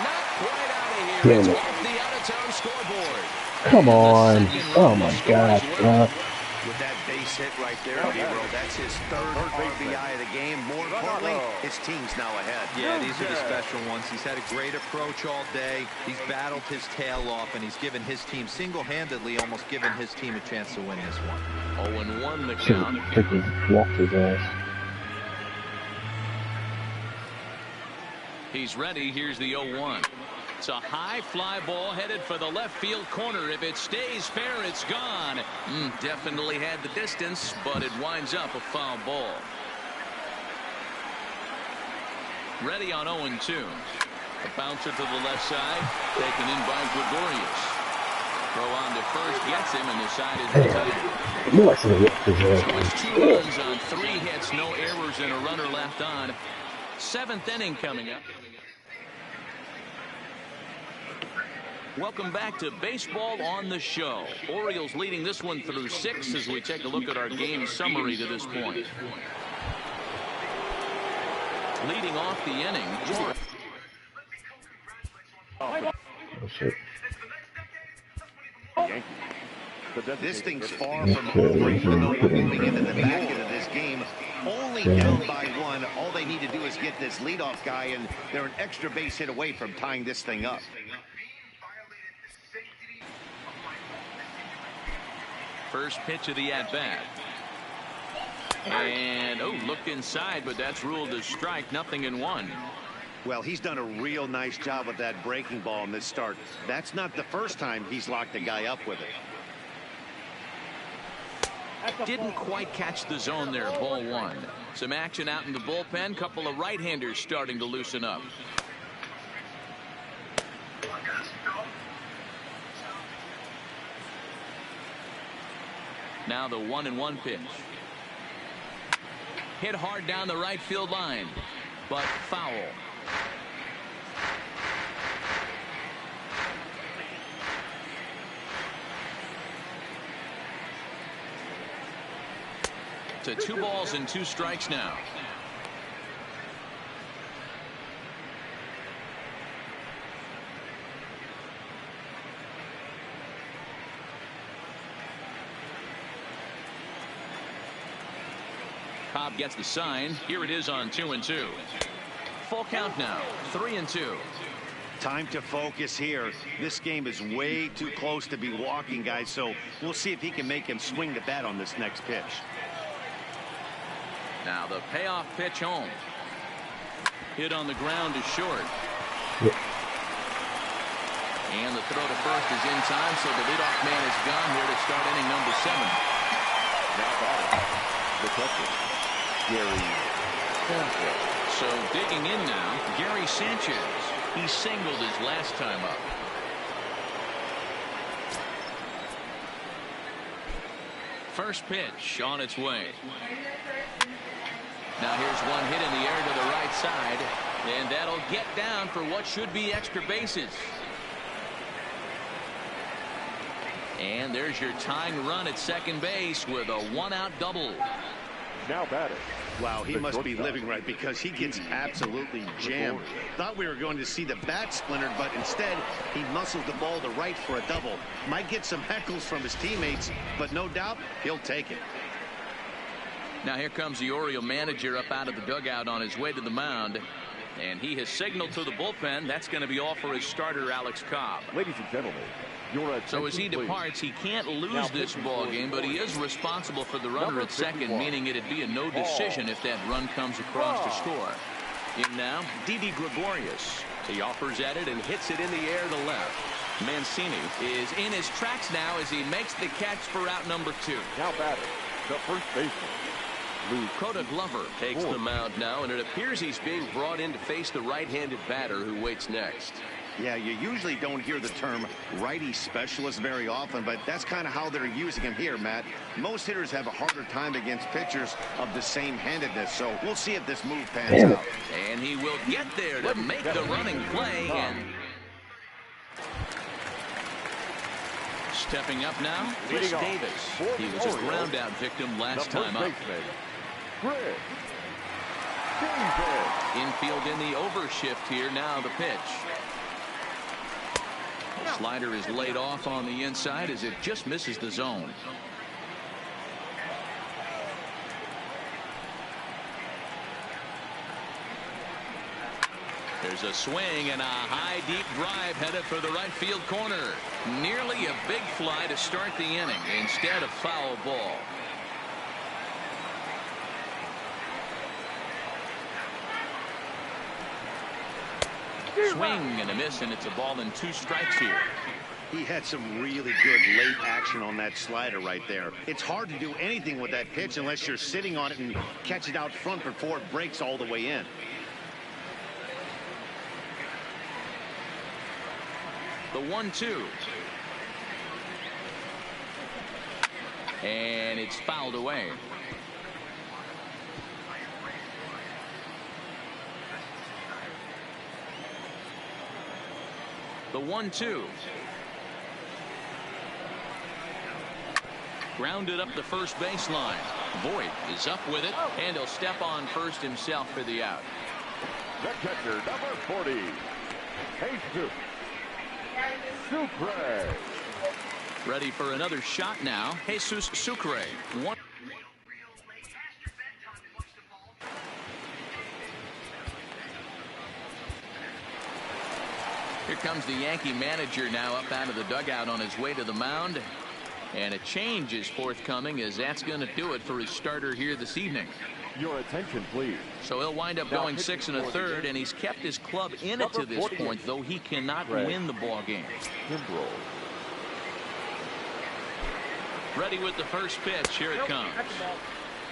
Not quite out of here. It's off the out-of-town scoreboard. Come on. Oh my God. With that base hit right there, D-Roll, that's his 3rd RBI of the game. More importantly, his team's now ahead. Yeah, these are the special ones. He's had a great approach all day. He's battled his tail off, and he's given his team single-handedly, almost given his team a chance to win this one. 0-1 the count. Walked his ass. He's ready. Here's the 0-1. It's a high fly ball headed for the left field corner. If it stays fair, it's gone. Definitely had the distance, but it winds up a foul ball. Ready on 0-2. A bouncer to the left side, taken in by Gregorius. Throw on to first, gets him, and the side is retired. So it's 2 runs on 3 hits, no errors, and a runner left on. 7th inning coming up. Welcome back to Baseball on the Show. Orioles leading this one through 6 as we take a look at our game summary to this point. Leading off the inning. Oh shit. This thing's far from over, even though we're moving into the back end of this game. Only down by 1. All they need to do is get this leadoff guy, and they're an extra base hit away from tying this thing up. First pitch of the at-bat. And, looked inside, but that's ruled a strike. 0-1. Well, he's done a real nice job with that breaking ball in this start. That's not the first time he's locked a guy up with it. Didn't quite catch the zone there, ball 1. Some action out in the bullpen. Couple of right-handers starting to loosen up. Now the 1-1 pitch. Hit hard down the right field line, but foul. To 2 balls and 2 strikes now. Cobb gets the sign. Here it is on 2-2. Full count now. 3-2. Time to focus here. This game is way too close to be walking, guys, so we'll see if he can make him swing the bat on this next pitch. Now the payoff pitch home. Hit on the ground is short. And the throw to first is in time, so the leadoff man is gone here to start inning number 7. Now batting, the catcher, Gary Sanchez. So digging in now, Gary Sanchez. He singled his last time up. First pitch on its way. Now here's one hit in the air to the right side, and that'll get down for what should be extra bases. And there's your tying run at second base with a 1-out double. Now batting. Wow, he must be living right because he gets absolutely jammed. Thought we were going to see the bat splintered, but instead he muscles the ball to right for a double. Might get some heckles from his teammates, but no doubt he'll take it. Now here comes the Oriole manager up out of the dugout on his way to the mound. And he has signaled to the bullpen. That's going to be all for his starter, Alex Cobb. Ladies and gentlemen, your attention, so as he departs, he can't lose this ball game, but he is responsible for the runner at second, meaning it'd be a no decision if that run comes across to score. In now, Didi Gregorius. He offers at it and hits it in the air to left. Mancini is in his tracks now as he makes the catch for out number 2. Now batting, the first baseman. Coda Glover takes the mound now, and it appears he's being brought in to face the right-handed batter who waits next. Yeah, you usually don't hear the term righty specialist very often, but that's kind of how they're using him here, Matt. Most hitters have a harder time against pitchers of the same handedness, so we'll see if this move pans out. And he will get there to make the running play. And stepping up now, Chris Davis. He was a ground-out victim last time up. Infield in the overshift here. Now the pitch. Slider is laid off on the inside as it just misses the zone. There's a swing and a high deep drive headed for the right field corner. Nearly a big fly to start the inning. Instead, a foul ball. Swing and a miss, and it's a ball and 2 strikes here. He had some really good late action on that slider right there. It's hard to do anything with that pitch unless you're sitting on it and catch it out front before it breaks all the way in. The 1-2. And it's fouled away. The 1-2. Grounded up the first baseline. Voit is up with it, and he'll step on first himself for the out. The catcher, number 40, Jesus Sucre. Ready for another shot now. Jesus Sucre. Here comes the Yankee manager now up out of the dugout on his way to the mound. And a change is forthcoming, as that's going to do it for his starter here this evening. Your attention, please. So he'll wind up going 6 1/3, and he's kept his club in it to this point, though he cannot win the ball game. Ready with the first pitch. Here it comes.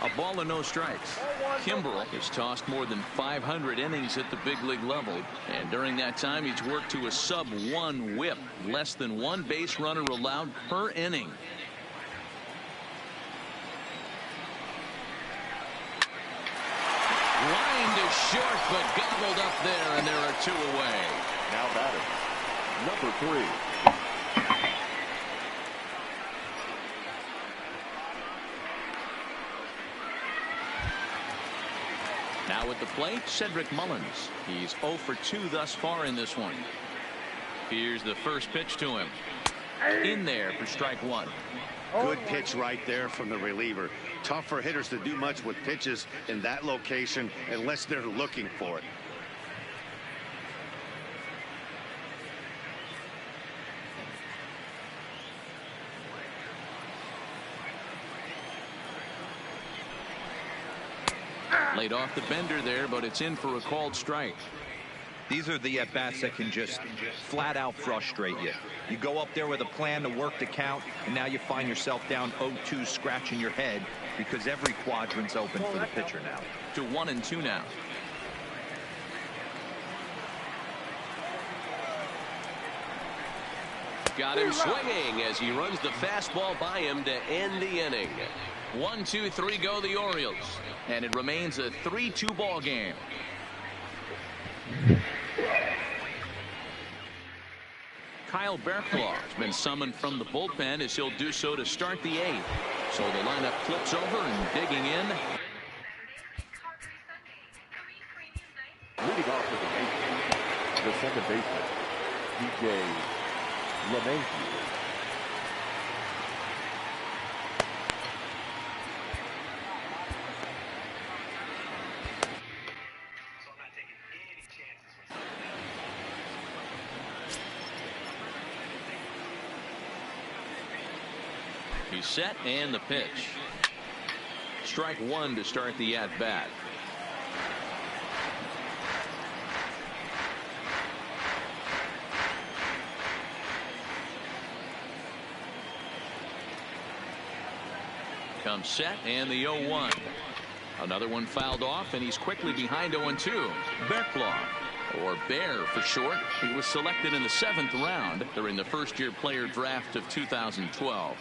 A ball and no strikes. Kimbrel has tossed more than 500 innings at the big league level, and during that time he's worked to a sub-1 whip, less than 1 base runner allowed per inning. line to short, but gobbled up there, and there are 2 away. Now batting, number 3. Now at the plate, Cedric Mullins. He's 0 for 2 thus far in this one. Here's the first pitch to him. In there for strike 1. Good pitch right there from the reliever. Tough for hitters to do much with pitches in that location unless they're looking for it. Laid off the bender there, but it's in for a called strike. These are the at-bats that can just flat out frustrate you. You go up there with a plan to work the count, and now you find yourself down 0-2 scratching your head because every quadrant's open for the pitcher now. To 1-2 now. Got him swinging as he runs the fastball by him to end the inning. 1-2-3 go the Orioles, and it remains a 3-2 ball game. Kyle Berklaw has been summoned from the bullpen as he'll do so to start the 8th. So the lineup flips over and digging in. Leading off with the 8th, the second baseman, DJ LeMahieu. He's set and the pitch. Strike 1 to start the at-bat. Comes set and the 0-1. Another one fouled off, and he's quickly behind 0-2. Berklaw, or Bear for short. He was selected in the 7th round during the first-year player draft of 2012.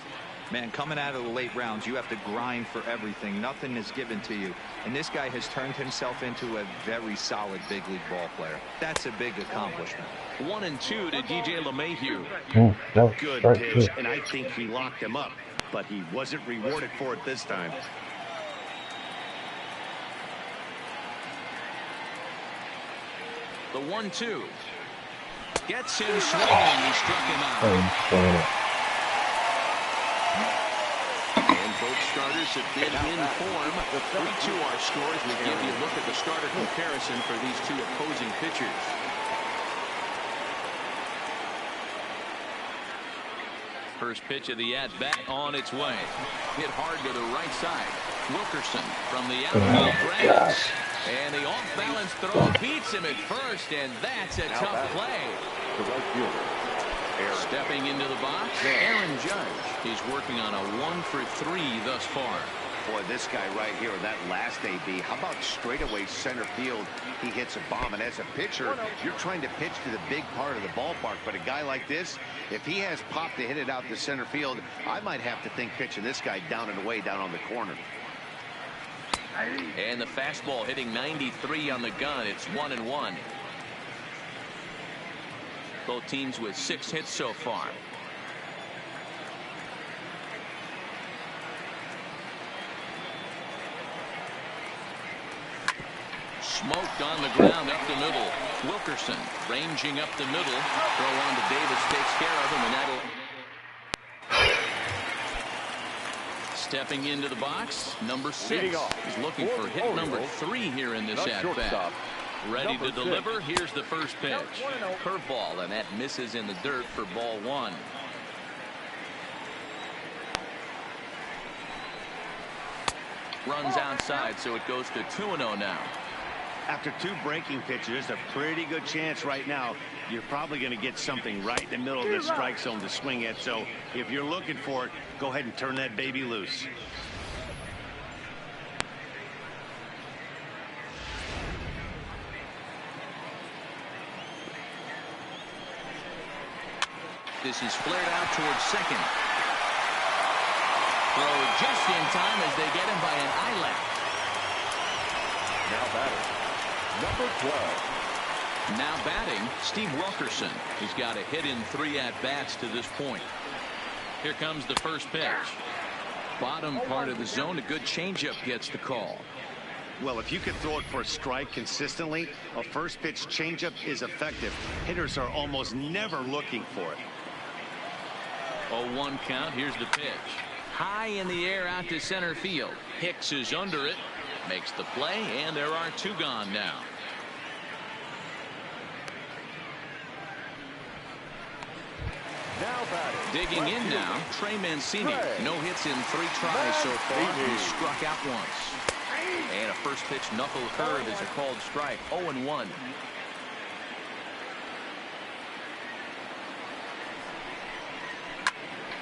Man, coming out of the late rounds, you have to grind for everything. Nothing is given to you. And this guy has turned himself into a very solid big league ball player. That's a big accomplishment. 1-2 to DJ LeMahieu. Good pitch, and I think he locked him up, but he wasn't rewarded for it this time. The 1-2 gets him swinging. He struck him out. And both starters have been in form. The 3-2 our scores. We give you a look at the starter comparison for these two opposing pitchers. First pitch of the at-bat on its way. Hit hard to the right side. Wilkerson from the outfield grabs. And the off-balance throw beats him at first, and that's a tough play. The right fielder, stepping into the box, Aaron Judge. He's working on a 1 for 3 thus far. Boy, this guy right here, that last AB, how about straightaway center field? He hits a bomb, and as a pitcher, you're trying to pitch to the big part of the ballpark, but a guy like this, if he has pop to hit it out to center field, I might have to think pitching this guy down and away down on the corner. And the fastball hitting 93 on the gun. It's 1-1. Both teams with 6 hits so far. Smoked on the ground up the middle. Wilkerson ranging up the middle. Throw on to Davis takes care of him, and that'll... Stepping into the box, number 6. He's looking for hit number 3 here in this at-bat. Ready to deliver. Here's the first pitch. Curveball, and that misses in the dirt for ball 1. Runs outside, so it goes to 2-0 now. After 2 breaking pitches, a pretty good chance right now. You're probably going to get something right in the middle of the strike zone to swing at. So if you're looking for it, go ahead and turn that baby loose. This is flared out towards second. Throw just in time as they get him by an eyelash. now batting, Number 12. Now batting, Steve Wilkerson. He's got a hit in 3 at-bats to this point. Here comes the first pitch. Bottom part of the zone, a good changeup gets the call. Well, if you can throw it for a strike consistently, a first pitch changeup is effective. Hitters are almost never looking for it. 0-1 count. Here's the pitch. High in the air out to center field. Hicks is under it. Makes the play, and there are 2 gone now. Now batting. Digging in now, Trey Mancini. No hits in 3 tries so far. He struck out once. And a first pitch knuckle curve is a called strike. 0-1.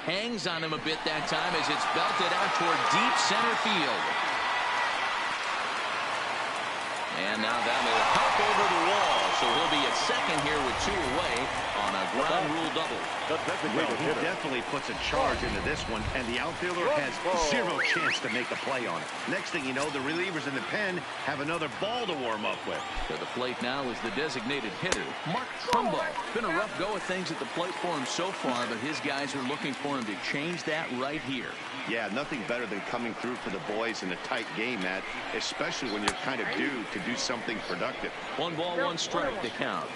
Hangs on him a bit that time as it's belted out toward deep center field. And now that'll hop over the wall. So he'll be at second here with 2 away on a ground rule double. Well, he definitely puts a charge into this one, and the outfielder has 0 chance to make a play on it. Next thing you know, the relievers in the pen have another ball to warm up with. To the plate now is the designated hitter, Mark Trumbo. Been a rough go of things at the plate for him so far, but his guys are looking for him to change that right here. Yeah, nothing better than coming through for the boys in a tight game, Matt, especially when you're kind of due to do something productive. 1 ball, 1 strike to count.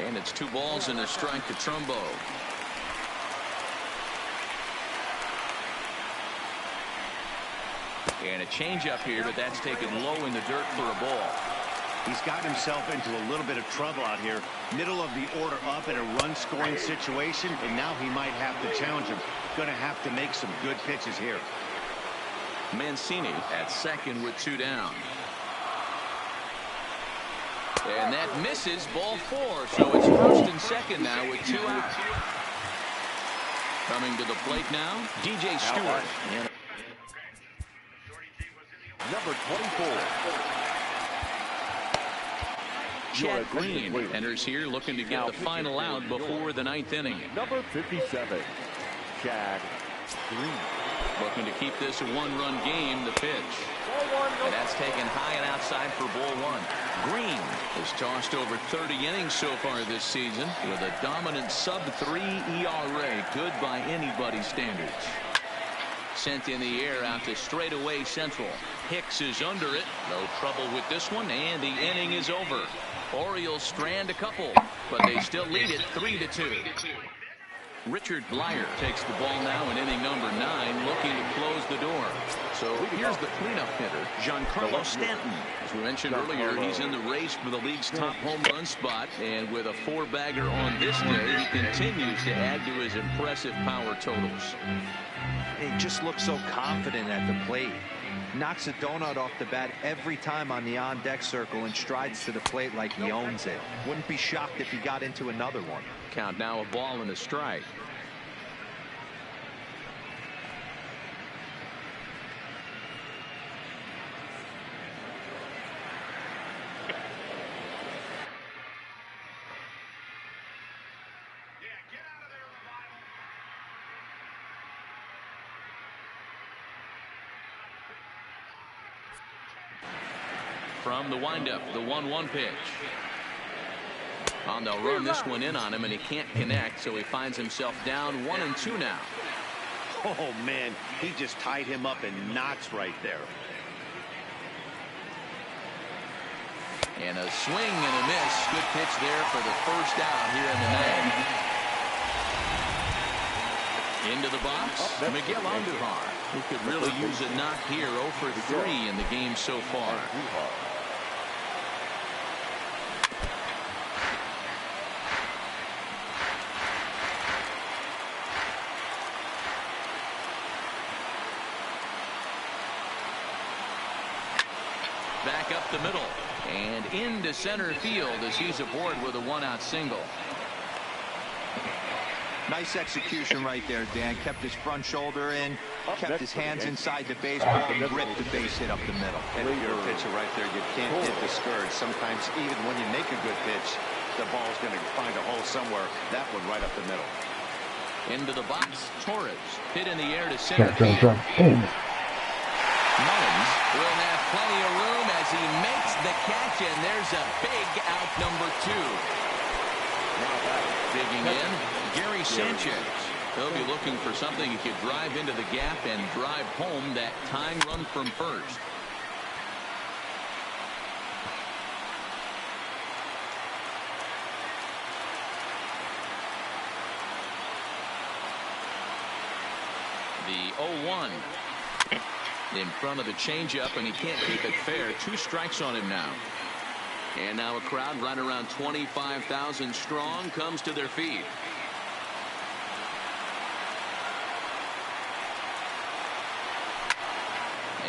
And it's 2 balls and a strike to Trumbo. And a changeup here, but that's taken low in the dirt for a ball. He's got himself into a little bit of trouble out here. Middle of the order up in a run-scoring situation, and now he might have to challenge him. Going to have to make some good pitches here. Mancini at second with 2 down. And that misses, ball 4. So it's first and second now with 2 out. Coming to the plate now, DJ Stewart. Number 24. Chad Green enters here looking to get the final out before the 9th inning. Number 57. Chad Green. Looking to keep this a 1-run game. The pitch. And that's taken high and outside for ball 1. Green has tossed over 30 innings so far this season with a dominant sub-3 ERA. Good by anybody's standards. Sent in the air out to straightaway central. Hicks is under it. No trouble with this one, and the inning is over. Orioles strand a couple, but they still lead it 3-2. Richard Blyer takes the ball now in inning number 9, looking to close the door. So here's the cleanup hitter, Giancarlo Stanton. As we mentioned earlier, he's in the race for the league's top home run spot, and with a 4-bagger on this day, he continues to add to his impressive power totals. He just looks so confident at the plate. Knocks a donut off the bat every time on the on-deck circle and strides to the plate like he owns it. Wouldn't be shocked if he got into another one. Count now a ball and a strike. From the windup, the 1-1 pitch. Oh, they'll run this one in on him, and he can't connect, so he finds himself down 1-2 now. Oh, man, he just tied him up in knots right there. And a swing and a miss. Good pitch there for the first out here in the 9th. Into the box, Miguel Andujar, who could really use a knock here. 0 for 3 in the game so far. Back up the middle and into center field as he's aboard with a 1-out single. Nice execution right there, Dan. Kept his front shoulder in, kept his hands inside the baseball, and ripped the base hit up the middle. And if you're a pitcher right there, you can't get discouraged. Sometimes even when you make a good pitch, the ball's going to find a hole somewhere. That one right up the middle. Into the box, Torres hit in the air to center field. Mullins will have plenty of room as he makes the catch, and there's a big out number 2. Digging in, Gary Sanchez. He'll be looking for something he could drive into the gap and drive home that tying run from first. The 0-1 in front of the changeup, and he can't keep it fair. 2 strikes on him now. And now a crowd right around 25,000 strong comes to their feet.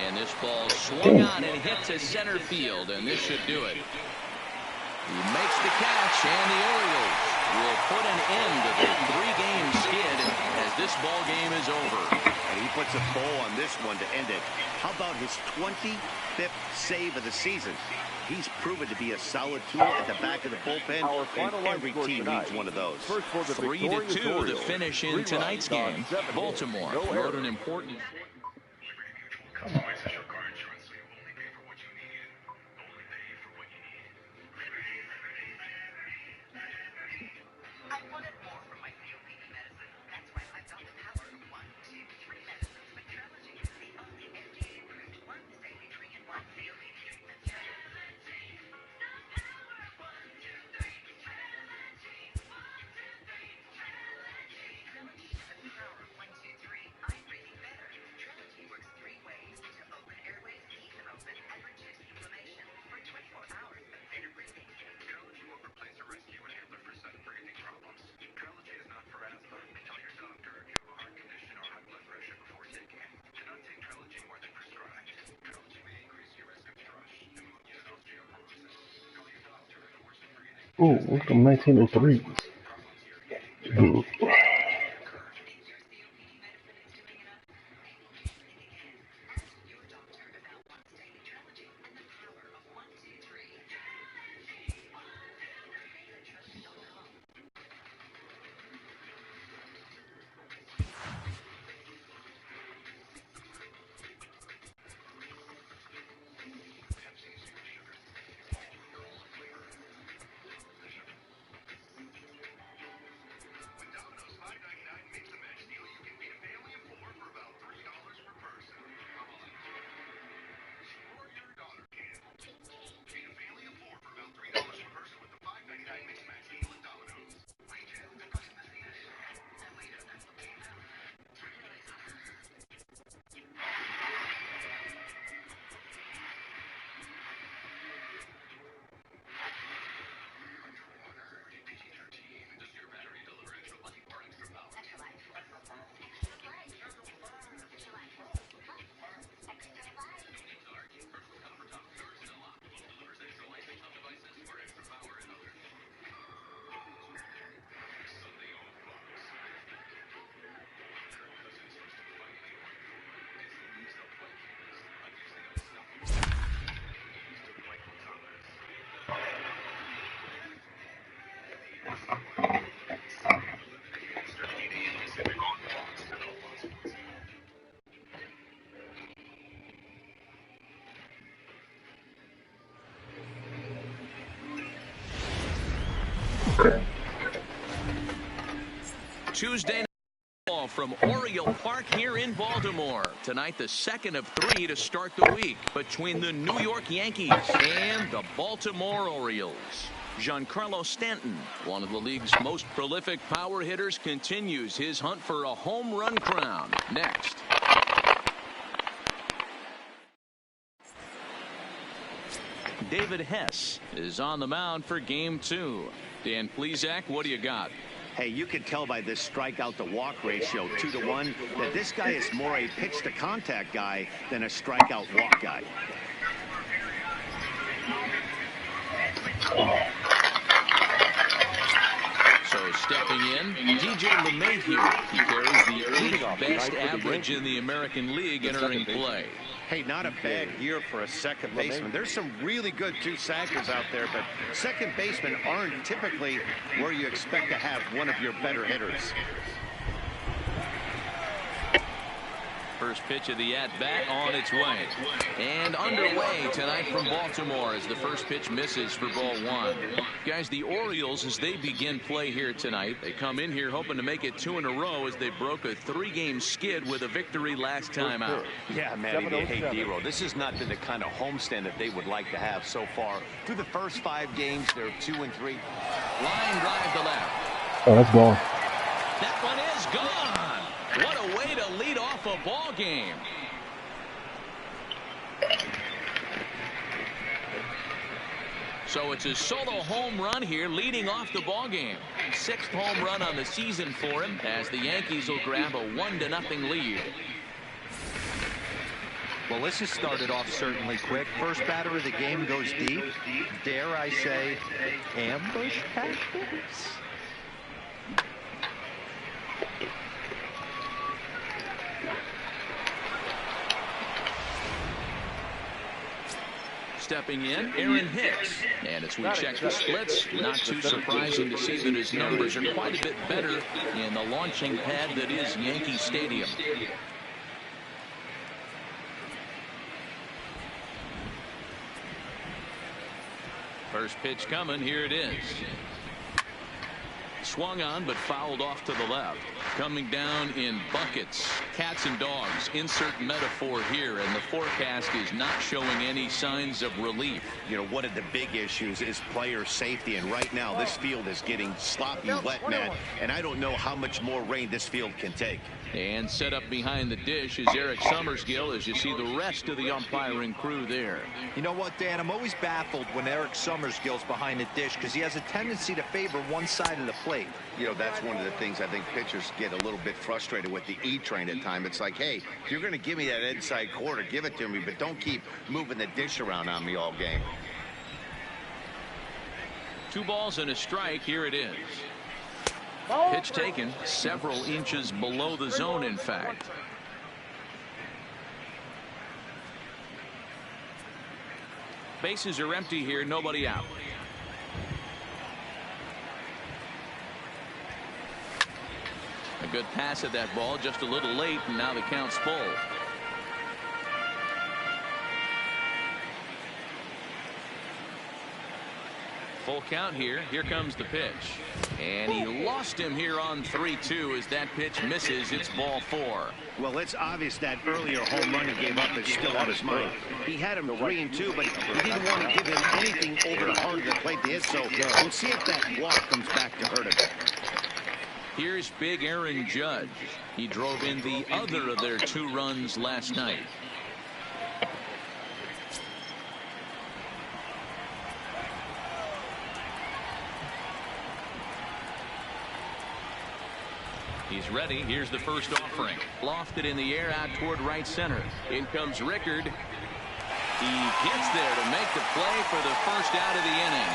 And this ball swung on and hit to center field, and this should do it. He makes the catch, and the Orioles will put an end to their 3-game skid as this ball game is over. And he puts a bow on this one to end it. How about his 25th save of the season? He's proven to be a solid tool at the back of the bullpen, and every team needs one of those. 3-2 the finish in tonight's game. Baltimore wrote an important... Ooh, look at 1903. Ooh. Tuesday night ball from Oriole Park here in Baltimore. Tonight, the second of 3 to start the week between the New York Yankees and the Baltimore Orioles. Giancarlo Stanton, one of the league's most prolific power hitters, continues his hunt for a home run crown. Next. David Hess is on the mound for Game 2. Dan Plesac, what do you got? Hey, you can tell by this strikeout to walk ratio 2-to-1 that this guy is more a pitch to contact guy than a strikeout walk guy. So stepping in, DJ LeMahieu. He carries the 8th best average in the American League entering play. Hey, not a bad year for a second baseman. There's some really good two-sackers out there, but second basemen aren't typically where you expect to have one of your better hitters. First pitch of the at-bat on its way. And underway tonight from Baltimore as the first pitch misses for ball one. Guys, the Orioles, as they begin play here tonight, they come in here hoping to make it 2 in a row as they broke a 3-game skid with a victory last time out. Yeah, Matty, hey, D-Row, this is not the kind of homestand that they would like to have so far. Through the first 5 games, they're 2-3. Line drive to left. Oh, that's gone. That one is gone. What a way to lead off a ball game. So it's a solo home run here leading off the ball game. 6th home run on the season for him as the Yankees will grab a 1-0 lead. Well, this has started off certainly quick. First batter of the game goes deep. Dare I say, ambush tactics? Stepping in, Aaron Hicks. And as we check the splits, not too surprising to see that his numbers are quite a bit better in the launching pad that is Yankee Stadium. First pitch coming, here it is. Swung on but fouled off to the left. Coming down in buckets, cats and dogs, insert metaphor here, and the forecast is not showing any signs of relief. You know, one of the big issues is player safety, and right now this field is getting sloppy wet, Matt, and I don't know how much more rain this field can take. And set up behind the dish is Eric Summersgill as you see the rest of the umpiring crew there. You know what, Dan? I'm always baffled when Eric Summersgill's behind the dish because he has a tendency to favor one side of the plate. You know, that's one of the things I think pitchers get a little bit frustrated with the E-train at times. It's like, hey, if you're going to give me that inside quarter, give it to me, but don't keep moving the dish around on me all game. 2 balls and a strike. Here it is. Pitch taken several inches below the zone, in fact. Bases are empty here, nobody out. A good pass at that ball, just a little late, and now the count's full. Full count here. Here comes the pitch. And he lost him here on 3-2 as that pitch misses. It's ball 4. Well, it's obvious that earlier home run he gave up is still on his mind. He had him 3-2, but he didn't want to give him anything over the heart of the plate to hit, so we'll see if that walk comes back to hurt him. Here's big Aaron Judge. He drove in the other of their 2 runs last night. He's ready. Here's the first offering. Lofted in the air out toward right center. In comes Rickard. He gets there to make the play for the first out of the inning.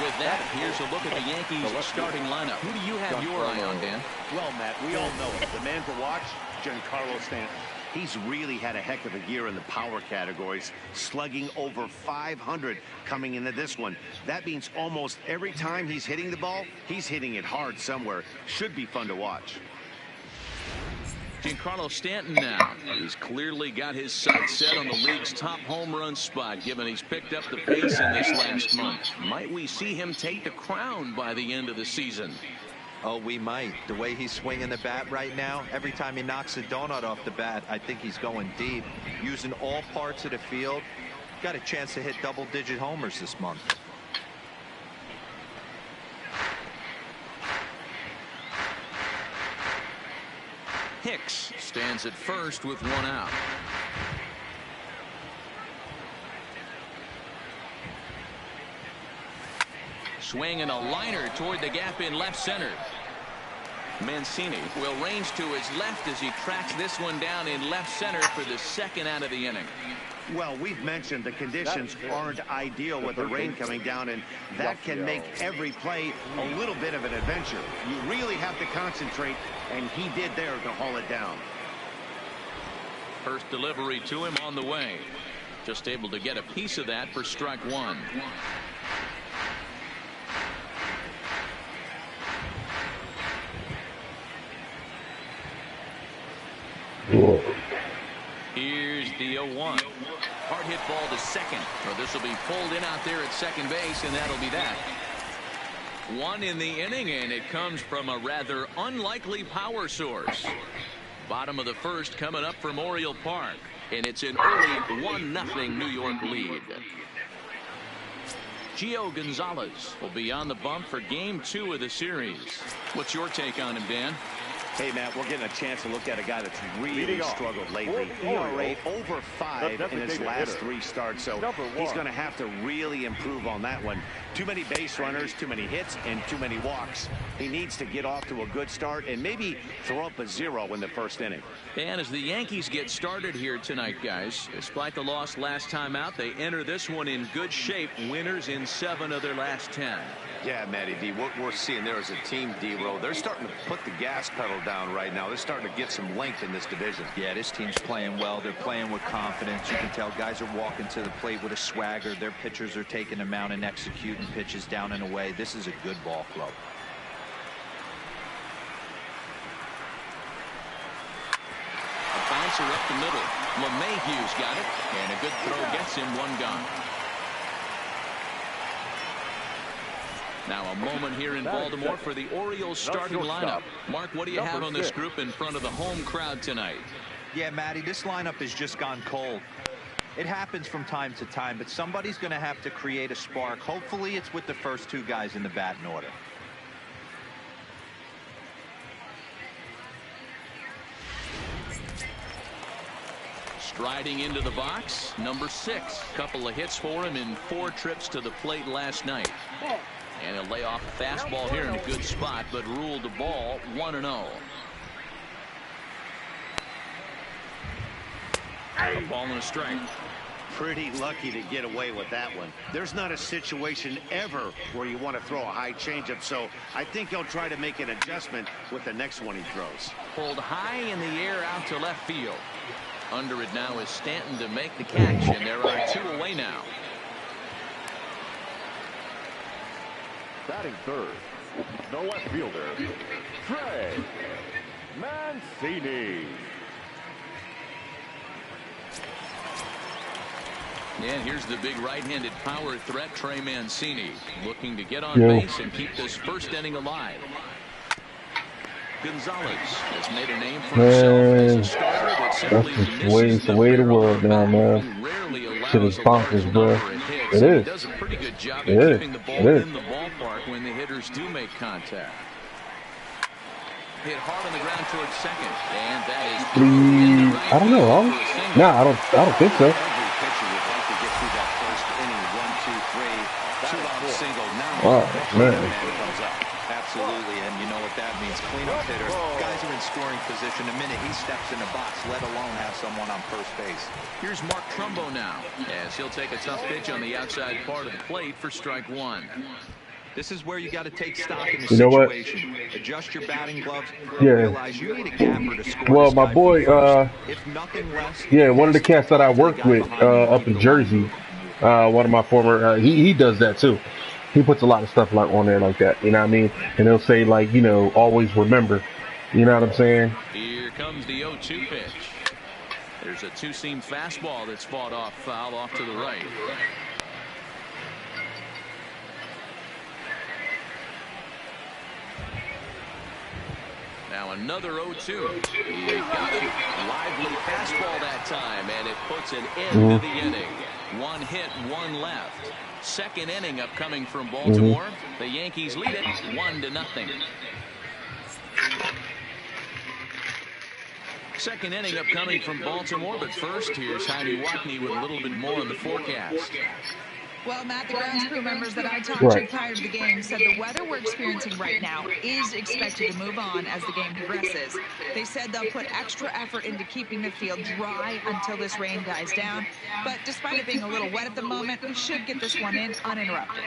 With that, here's a look at the Yankees starting lineup. Who do you have your eye on, Dan? Well, Matt, we all know it. The man to watch, Giancarlo Stanton. He's really had a heck of a year in the power categories, slugging over 500 coming into this one. That means almost every time he's hitting the ball, he's hitting it hard somewhere. Should be fun to watch. Giancarlo Stanton now. He's clearly got his sights set on the league's top home run spot, given he's picked up the pace in this last month. Might we see him take the crown by the end of the season? Oh, we might. The way he's swinging the bat right now, every time he knocks a donut off the bat, I think he's going deep. Using all parts of the field. Got a chance to hit double-digit homers this month. Hicks stands at first with 1 out. Swing and a liner toward the gap in left center. Mancini will range to his left as he tracks this one down in left center for the 2nd out of the inning. Well, we've mentioned the conditions aren't ideal with the rain coming down, and that can make every play a little bit of an adventure. You really have to concentrate, and he did there to haul it down. First delivery to him on the way. Just able to get a piece of that for strike 1. Here's the 0-1. Hard hit ball to second. So this will be pulled in out there at second base, and that'll be that. One in the inning, and it comes from a rather unlikely power source. Bottom of the first coming up from Oriole Park, and it's an early 1-0 New York lead. Gio Gonzalez will be on the bump for game 2 of the series. What's your take on him, Dan? Hey, Matt, we're getting a chance to look at a guy that's really struggled lately. ERA over 5 in his last 3 starts, so he's going to have to really improve on that one. Too many base runners, too many hits, and too many walks. He needs to get off to a good start and maybe throw up a 0 in the first inning. And as the Yankees get started here tonight, guys, despite the loss last time out, they enter this one in good shape, winners in 7 of their last 10. Yeah, Matty D, what we're seeing there is a team, D-Row. They're starting to put the gas pedal down right now. They're starting to get some length in this division. Yeah, this team's playing well. They're playing with confidence. You can tell guys are walking to the plate with a swagger. Their pitchers are taking them out and executing pitches down and away. This is a good ball club. A bouncer up the middle. LeMahieu's got it, and a good throw gets him 1 gone. Now a moment here in Baltimore for the Orioles starting lineup. Mark, what do you have on this group in front of the home crowd tonight? Yeah, Matty, this lineup has just gone cold. It happens from time to time, but somebody's going to have to create a spark. Hopefully it's with the first 2 guys in the batting order. Striding into the box, number 6. Couple of hits for him in 4 trips to the plate last night. And he'll lay off a fastball here in a good spot, but ruled the ball 1-0. A ball and a strike. Pretty lucky to get away with that one. There's not a situation ever where you want to throw a high changeup, so I think he'll try to make an adjustment with the next one he throws. Pulled high in the air out to left field. Under it now is Stanton to make the catch, and there are 2 away now. Batting third, the left fielder, Trey Mancini. And here's the big right-handed power threat, Trey Mancini, looking to get on base and keep this first inning alive. Gonzalez has made a name for himself as a starter that simply misses the way the world now, man. Shit is bonkers, bro. It is. He does a pretty good job of keeping the ball in the ballpark when the hitters do make contact. Hit hard on the ground towards second, and that is I don't know. I don't think so. Every pitcher would like to get through that first inning. 1, 2, 3, 2-out single. Now man comes up. Absolutely, and you know what that means. Cleanup hitter. Guys are in scoring position the minute he steps in the box, let alone have someone on first base. Here's Mark Trumbo now, as he'll take a tough pitch on the outside part of the plate for strike 1. This is where you got to take stock in the situation. Adjust your batting gloves. Yeah. Realize you need a gapper to score. Well, my boy, if nothing less, one of the cats that I worked with up in Jersey, one of my former, he does that too. He puts a lot of stuff like on there like that, you know what I mean? And he'll say like, you know, always remember. You know what I'm saying? Here comes the 0-2 pitch. There's a 2-seam fastball that's fought off foul off to the right. Now another 0-2. He got it. Lively fastball that time, and it puts an end to the inning. 1 hit, 1 left. Second inning upcoming from Baltimore. The Yankees lead it 1-0. Second inning upcoming from Baltimore, but first here's Heidi Watney with a little bit more on the forecast. Well, Matt, the grounds crew members that I talked to prior to the game said the weather we're experiencing right now is expected to move on as the game progresses. They said they'll put extra effort into keeping the field dry until this rain dies down. But despite it being a little wet at the moment, we should get this one in uninterrupted.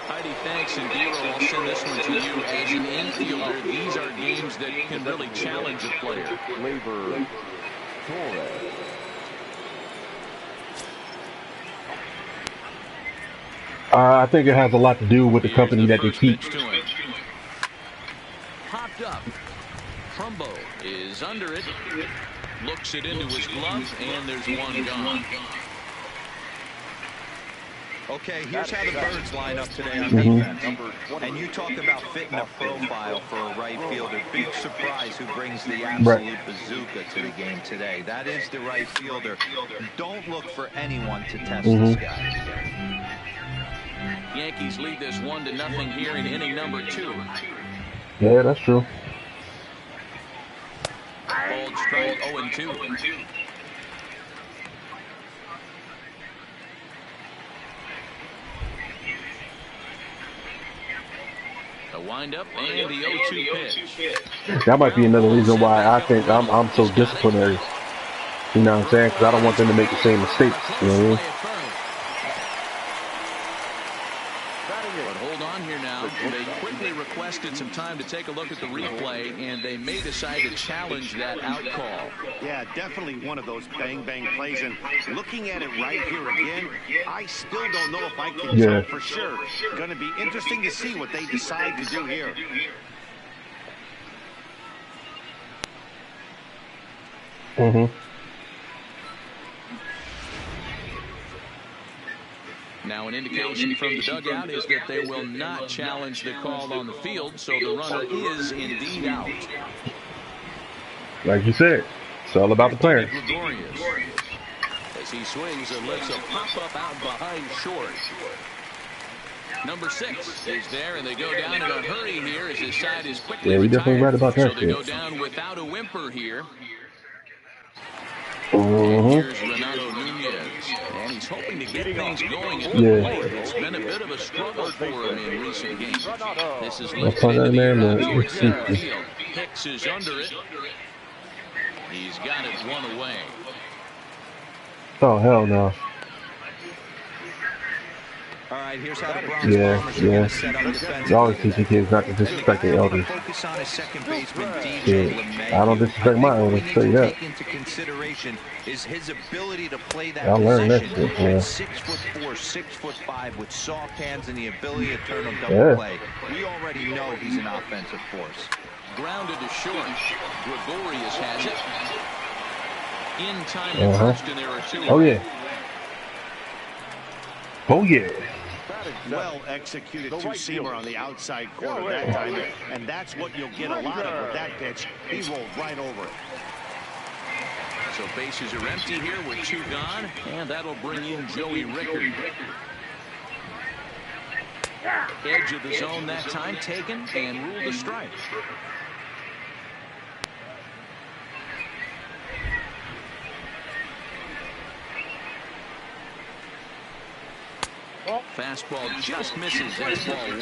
Heidi, thanks, and Dero, I'll send this one to you. As an infielder, these are games that can really challenge a player. Labor Torres. I think it has a lot to do with the company that they keep. Popped up. Trumbo is under it. Looks it into his glove, and there's one gone. Okay, here's how the Birds line up today on defense. And you talk about fitting a profile for a right fielder. Big surprise who brings the absolute bazooka to the game today. That is the right fielder. Don't look for anyone to test this guy. Yankees lead this 1-0 here in inning number 2. Yeah, that's true. Bald strike 0-2. A windup and the 0-2 pitch. That might be another reason why I think I'm so disciplinary. You know what I'm saying? Because I don't want them to make the same mistakes. You know what I mean? But hold on here now. They quickly requested some time to take a look at the replay, and they may decide to challenge that out call. Yeah, definitely one of those bang-bang plays. And looking at it right here again, I still don't know if I can tell for sure. Going to be interesting to see what they decide to do here. Now an indication from the dugout is that they will not challenge the call on the field, so the runner is indeed out. Like you said, it's all about the players. As he swings and lets a pop-up out behind short. Number 6 is there, and they go down in a hurry here as his side is quickly we definitely right about that. So they go down without a whimper here. Mm-hmm. Here's Renato Nunez, and he's hoping to get things going at the plate. It's been a bit of a struggle for him in recent games. This is lifted into the air towards center field. Hicks is under it. He's got it one away. Oh, hell no. All right, here's how the Bronx Bombers are going to set up defense. You always teach your kids not to disrespect their elders. Focus on his second baseman, DJ LeMay. I don't disrespect my elders, I'll tell you that. Take into consideration is his ability to play that I'll learn that position. shit, yeah. 6'4", 6'5", with soft hands and the ability to turn them double play. We already know he's an offensive force. Grounded to short. Gregorius has it. In time to first, and there are 2. Oh, yeah. Oh, yeah. Well executed two-seamer on the outside corner that time, and that's what you'll get a lot of with that pitch. He rolled right over it. So bases are empty here with 2 gone, and that'll bring in Joey Rickard. Edge of the zone that time taken and ruled a strike. Fastball just misses. That's ball 1.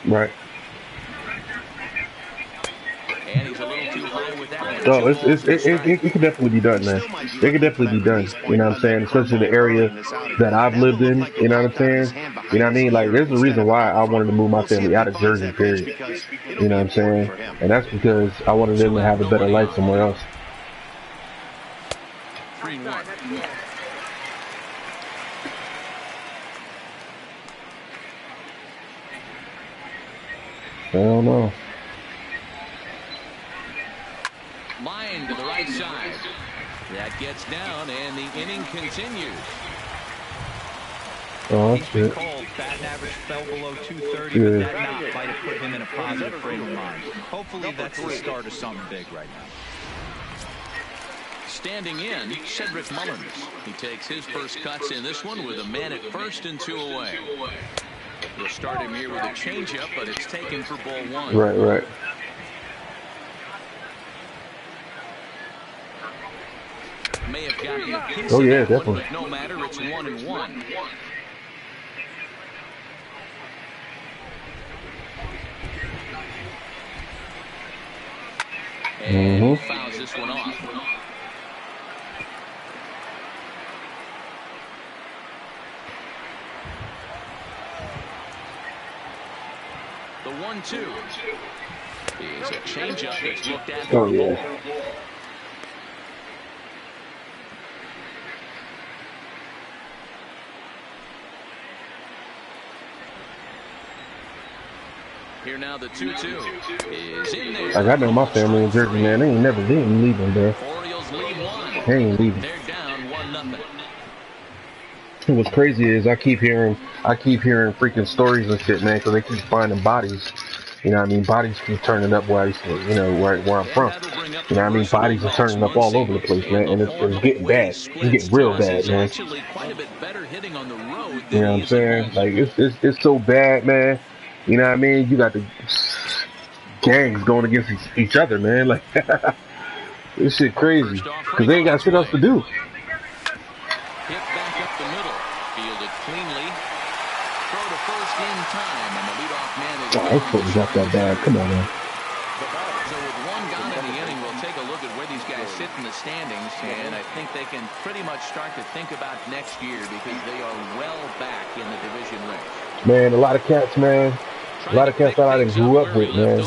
Right. And he's a little too high with that. Oh, it can definitely be done, man. It can definitely be done. You know what I'm saying? Especially the area that I've lived in. You know what I'm saying? You know what I mean? Like, there's a reason why I wanted to move my family out of Jersey, period. You know what I'm saying? And that's because I wanted them to have a better life somewhere else. 3-1. I don't know. Line to the right side. That gets down, and the inning continues. Oh, he's been called. Batting average fell below 230, but that knock might have put him in a positive frame of mind. Hopefully that's the start of something big right now. Standing in, Cedric Mullins. He takes his first cuts in this one with a man at first and 2 away. We'll start him here with a changeup, but it's taken for ball 1. Right. May have gotten a piece oh, of yeah, that definitely. one, but no matter, it's 1-1. And he fouls this one off. The 1-2 is a changeup that's looked at. Oh, yeah. Here now the 2-2 is in there. Like, I know my family in Jersey, man. They ain't never leaving, bro. Orioles lead one. They ain't leaving. They're down 1-0. What's crazy is I keep hearing freaking stories and shit, man, because they keep finding bodies. You know what I mean? Bodies keep turning up where where I'm from. You know what I mean? Bodies are turning up all over the place, man, and it's getting bad. It's getting real bad, man. You know what I'm saying? Like it's so bad, man. You know what I mean? You got the gangs going against each other, man. Like this shit crazy because they ain't got shit else to do. Hit back up the middle, fielded cleanly. Throw to first in time, and the leadoff man is. Oh, his foot was up that bad. Come on, man. So with one gone in the inning, we'll take a look at where these guys sit in the standings, and I think they can pretty much start to think about next year because they are well back in the division race. Man, a lot of cats, man. A lot of cats that I done grew up with, man.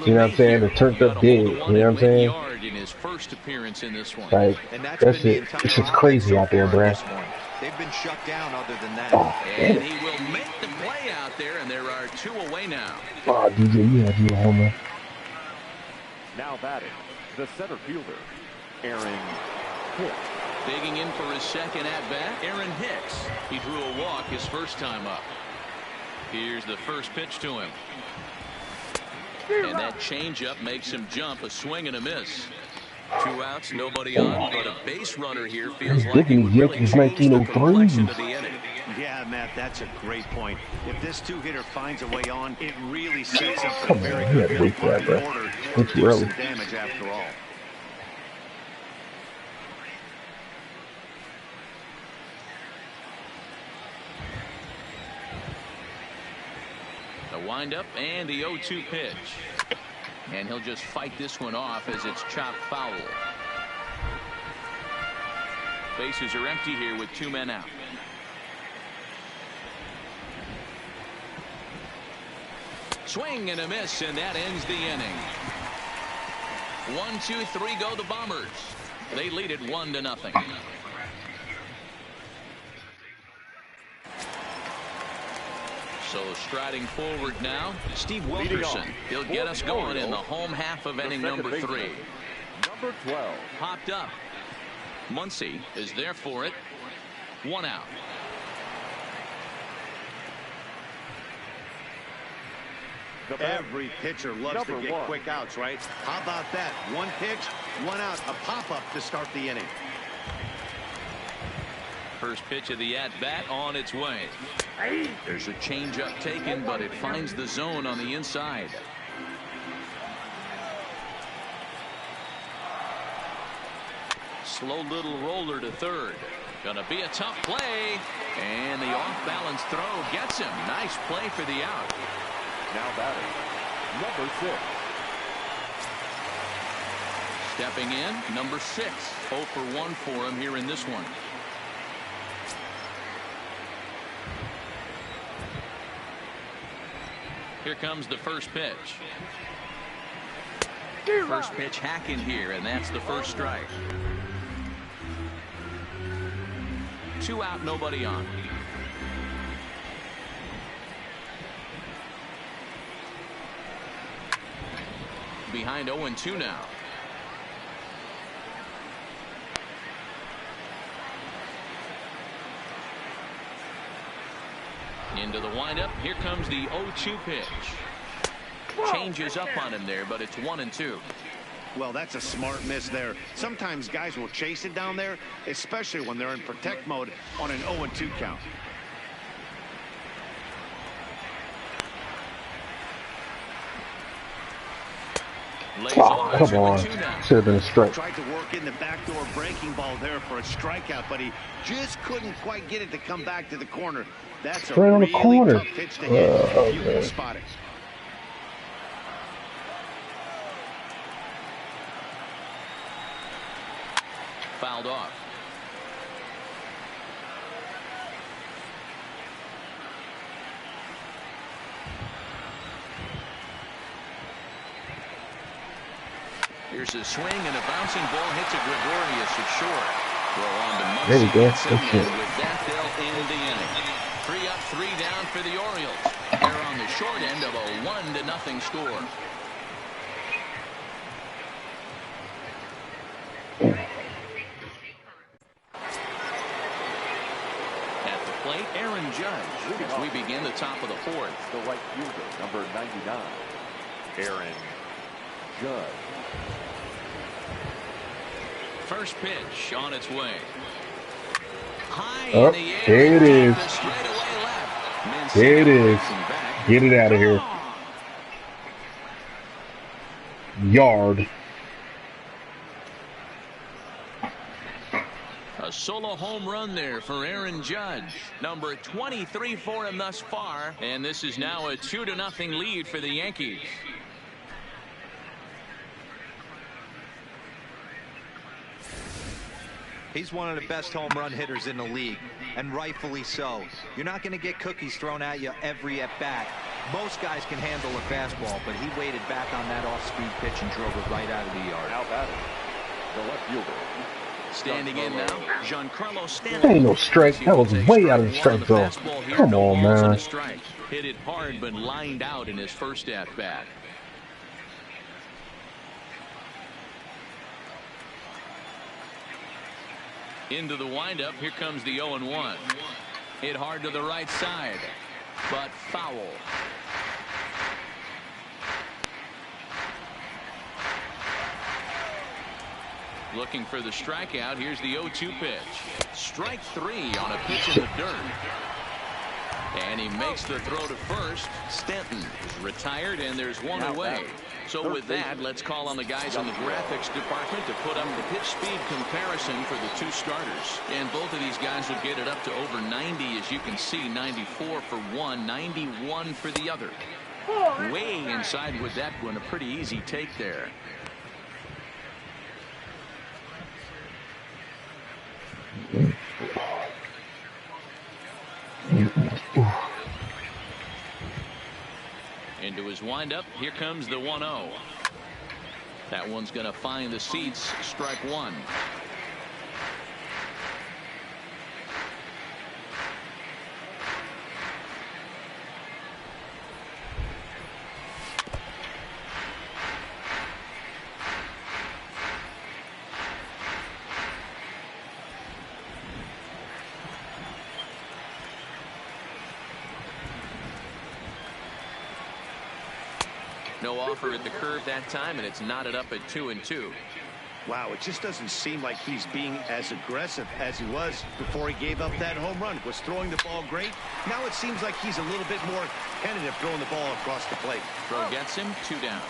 You know what I'm saying? They turned up dead. You know what I'm saying? In his first appearance in this one. Like, that shit, it's just crazy out there, bruh. They've been shut down other than that. Oh, and he will make the play out there, and there are 2 away now. Oh, DJ, you had your homer. Now batting, the center fielder, Aaron Hicks. Digging in for his second at-bat, Aaron Hicks. He drew a walk his first time up. Here's the first pitch to him. And that changeup makes him jump, a swing and a miss. 2 outs, nobody on, but a base runner here feels like he would really change the complexion of the inning. Yeah, Matt, that's a great point. If this 2-hitter finds a way on, it really sets up a very good part of the order to do some damage after all. The windup and the 0-2 pitch. And he'll just fight this one off as it's chopped foul. Bases are empty here with 2 men out. Swing and a miss, and that ends the inning. 1, 2, 3 go the Bombers. They lead it 1-0. So striding forward now, Steve Wilkerson. He'll get us going in the home half of inning number 3. Number 12. Popped up. Muncy is there for it. 1 out. Every pitcher loves to get quick outs, right? How about that? 1 pitch, 1 out, a pop-up to start the inning. First pitch of the at-bat on its way. There's a changeup taken, but it finds the zone on the inside. Slow little roller to third. Gonna be a tough play. And the off-balance throw gets him. Nice play for the out. Now batting, number 6. Stepping in, number 6. 0 for 1 for him here in this one. Here comes the first pitch. First pitch hacking here, and that's the first strike. 2 out, nobody on. Behind 0-2 now. Into the windup. Here comes the 0-2 pitch. Changes up on him there, but it's 1-2. Well, that's a smart miss there. Sometimes guys will chase it down there, especially when they're in protect mode on an 0-2 count. Oh, come on. Should have been a strike. Tried to work in the backdoor breaking ball there for a strikeout, but he just couldn't quite get it to come back to the corner. That's a really tough pitch to hit if you can spot it. Fouled off. Here's a swing, and a bouncing ball hits a Gregorius at short. Well, on to Muncy. There you go. And with that, they'll end the inning. 3 up, 3 down for the Orioles. They're on the short end of a 1-0 score. At the plate, Aaron Judge, as we begin the top of the 4th. The right fielder, number 99, Aaron Judge. First pitch on its way. High Oh, in the air. there it is. There it is. Get it out of here. Yard. A solo home run there for Aaron Judge. Number 23 for him thus far. And this is now a 2-0 lead for the Yankees. He's one of the best home run hitters in the league, and rightfully so. You're not going to get cookies thrown at you every at-bat. Most guys can handle a fastball, but he waited back on that off-speed pitch and drove it right out of the yard. Now batting, the left fielder. Standing in now, Giancarlo Stanton. That ain't no strike. That was way out of the strike zone. Come on, man. Hit it hard, but lined out in his first at-bat. Into the windup. Here comes the 0-1. Hit hard to the right side, but foul. Looking for the strikeout. Here's the 0-2 pitch. Strike 3 on a pitch in the dirt. And he makes the throw to first. Stanton is retired, and there's one away. So with that, let's call on the guys in the graphics department to put up the pitch speed comparison for the two starters. And both of these guys will get it up to over 90, as you can see. 94 for one, 91 for the other. Way inside with that one. A pretty easy take there. Into his windup. Here comes the 1-0. That one's going to find the seats. Strike 1. No offer at the curve that time, and it's knotted up at 2-2. Wow, it just doesn't seem like he's being as aggressive as he was before he gave up that home run. Was throwing the ball great. Now it seems like he's a little bit more tentative throwing the ball across the plate. Throw gets him. 2 down.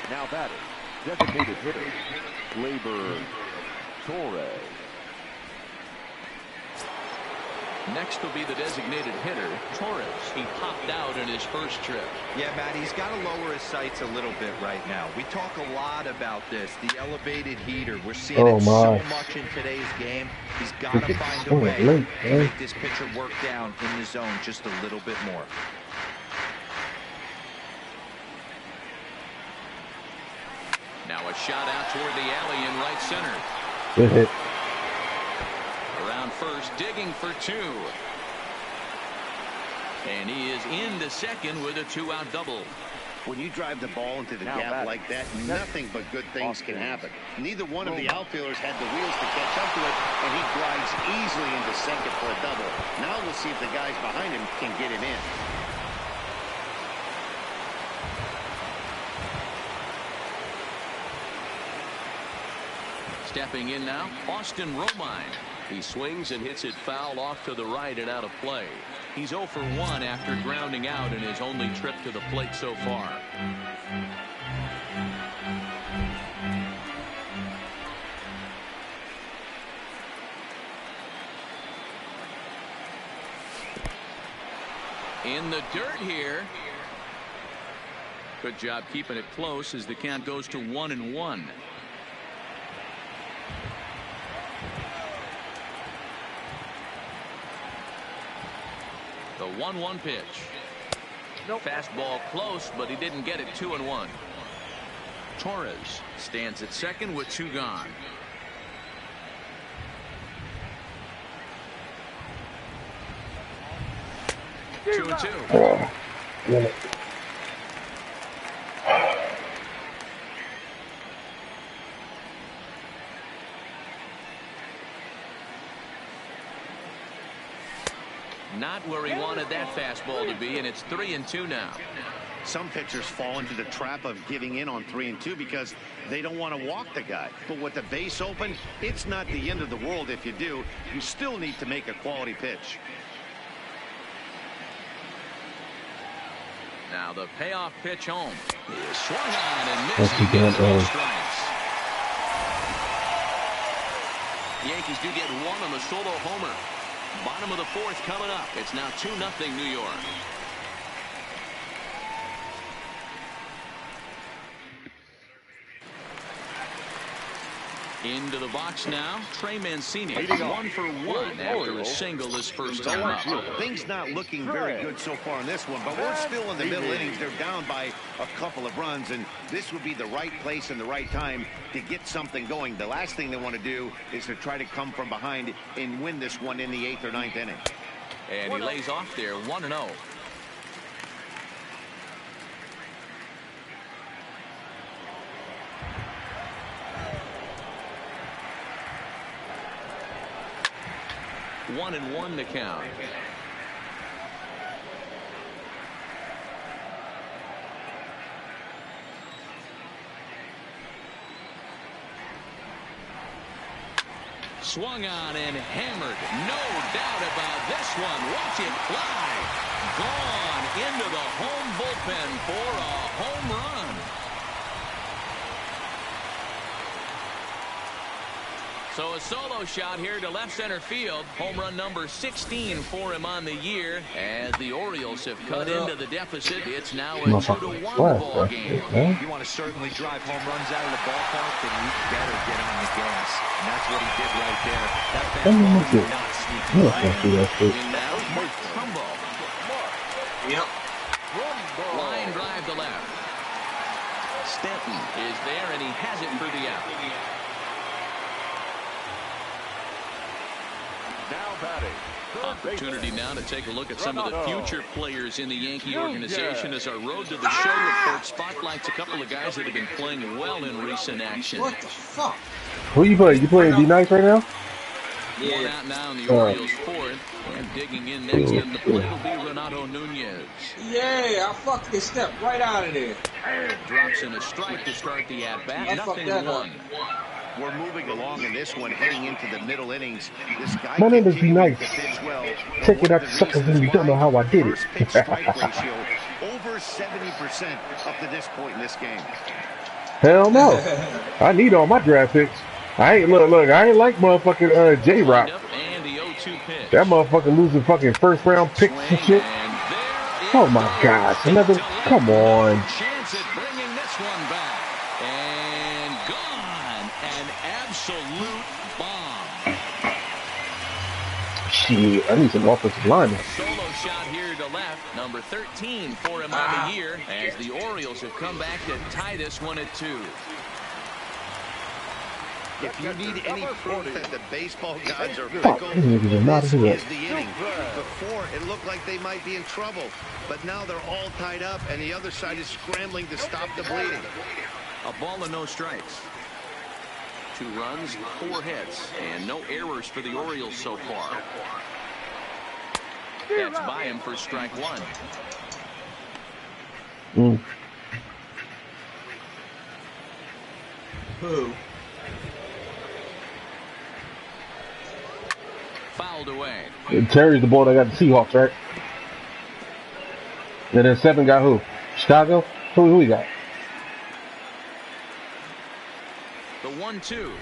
Now batting, designated hitter, Gleyber Torres. Next will be the designated hitter, Torres. He popped out in his first trip. Yeah, Matt, he's got to lower his sights a little bit right now. We talk a lot about this, the elevated heater. We're seeing it so much in today's game. He's got to find a way to make this pitcher work down in the zone just a little bit more. Now a shot out toward the alley in right center. Good hit. Around first, digging for 2. And he is into second with a 2-out double. When you drive the ball into the gap like that, nothing but good things can happen. Neither one of the outfielders had the wheels to catch up to it, and he glides easily into second for a double. Now we'll see if the guys behind him can get it in. Stepping in now, Austin Romine. He swings and hits it foul off to the right and out of play. He's 0 for 1 after grounding out in his only trip to the plate so far. In the dirt here. Good job keeping it close as the count goes to 1-1. The 1-1 pitch. Fastball close, but he didn't get it. 2-1. Torres stands at second with 2 gone. 2-2. Oh, damn it. Not where he wanted that fastball to be, and it's 3-2 now. Some pitchers fall into the trap of giving in on 3-2 because they don't want to walk the guy. But with the base open, it's not the end of the world if you do. You still need to make a quality pitch. Now the payoff pitch home. He is swung on and missed. He gets 2 strikes. The Yankees do get 1 on the solo homer. Bottom of the 4th coming up. It's now 2-0 New York. Into the box now, Trey Mancini. 1 for 1 after a single his first time up. Things not looking very good so far in this one, but we're still in the middle innings. They're down by a couple of runs, and this would be the right place and the right time to get something going. The last thing they want to do is to try to come from behind and win this one in the 8th or 9th inning. And he lays off there, 1-0. One and 1 to count. Swung on and hammered. No doubt about this one. Watch it fly. Gone into the home bullpen for a home run. So a solo shot here to left center field. Home run number 16 for him on the year. As the Orioles have cut into the deficit, it's now a 2-1 ball game. You want to certainly drive home runs out of the ballpark, then you better get on the gas. And that's what he did right there. That fastball did not sneak in. And now Mark Trumbo. Yep. Line drive to left. Stanton is there, and he has it for the out. Opportunity now to take a look at some of the future players in the Yankee organization as our Road to the Show report spotlights a couple of guys that have been playing well in recent action. What the fuck? Who you playing? You playing D-Nice right now? Yeah. One out now in the Orioles 4th. And digging in next in the plate will be Renato Nunez. Yeah, I fucking stepped right out of there. Drops in a strike to start the at-bat. 0-1. We're moving along in this one, heading into the middle innings. This guy my name is D-Nice. Check it out, suckers, and you don't know how I did it. ratio over 70% up to this point in this game. Hell no. I need all my draft picks. I ain't look. I ain't like motherfucking J-Rock. That motherfucker losing fucking first round picks and shit. Oh my gosh, another. Come on. Chance at bringing this one back. And gone. An absolute bomb. Shit, I need some offensive linemen. Solo shot here to left. Number 13 for him on the year. As the Orioles have come back to tie this one at 2. If you need any proof that the baseball gods are fickle, this is the inning. Before, it looked like they might be in trouble, but now they're all tied up, and the other side is scrambling to stop the bleeding. A ball and no strikes. 2 runs, 4 hits, and no errors for the Orioles so far. That's by him for strike 1. Who? Fouled away. Terry's the boy that got the Seahawks, right? And then 7 got who? Chicago? Who we got? The 1-2.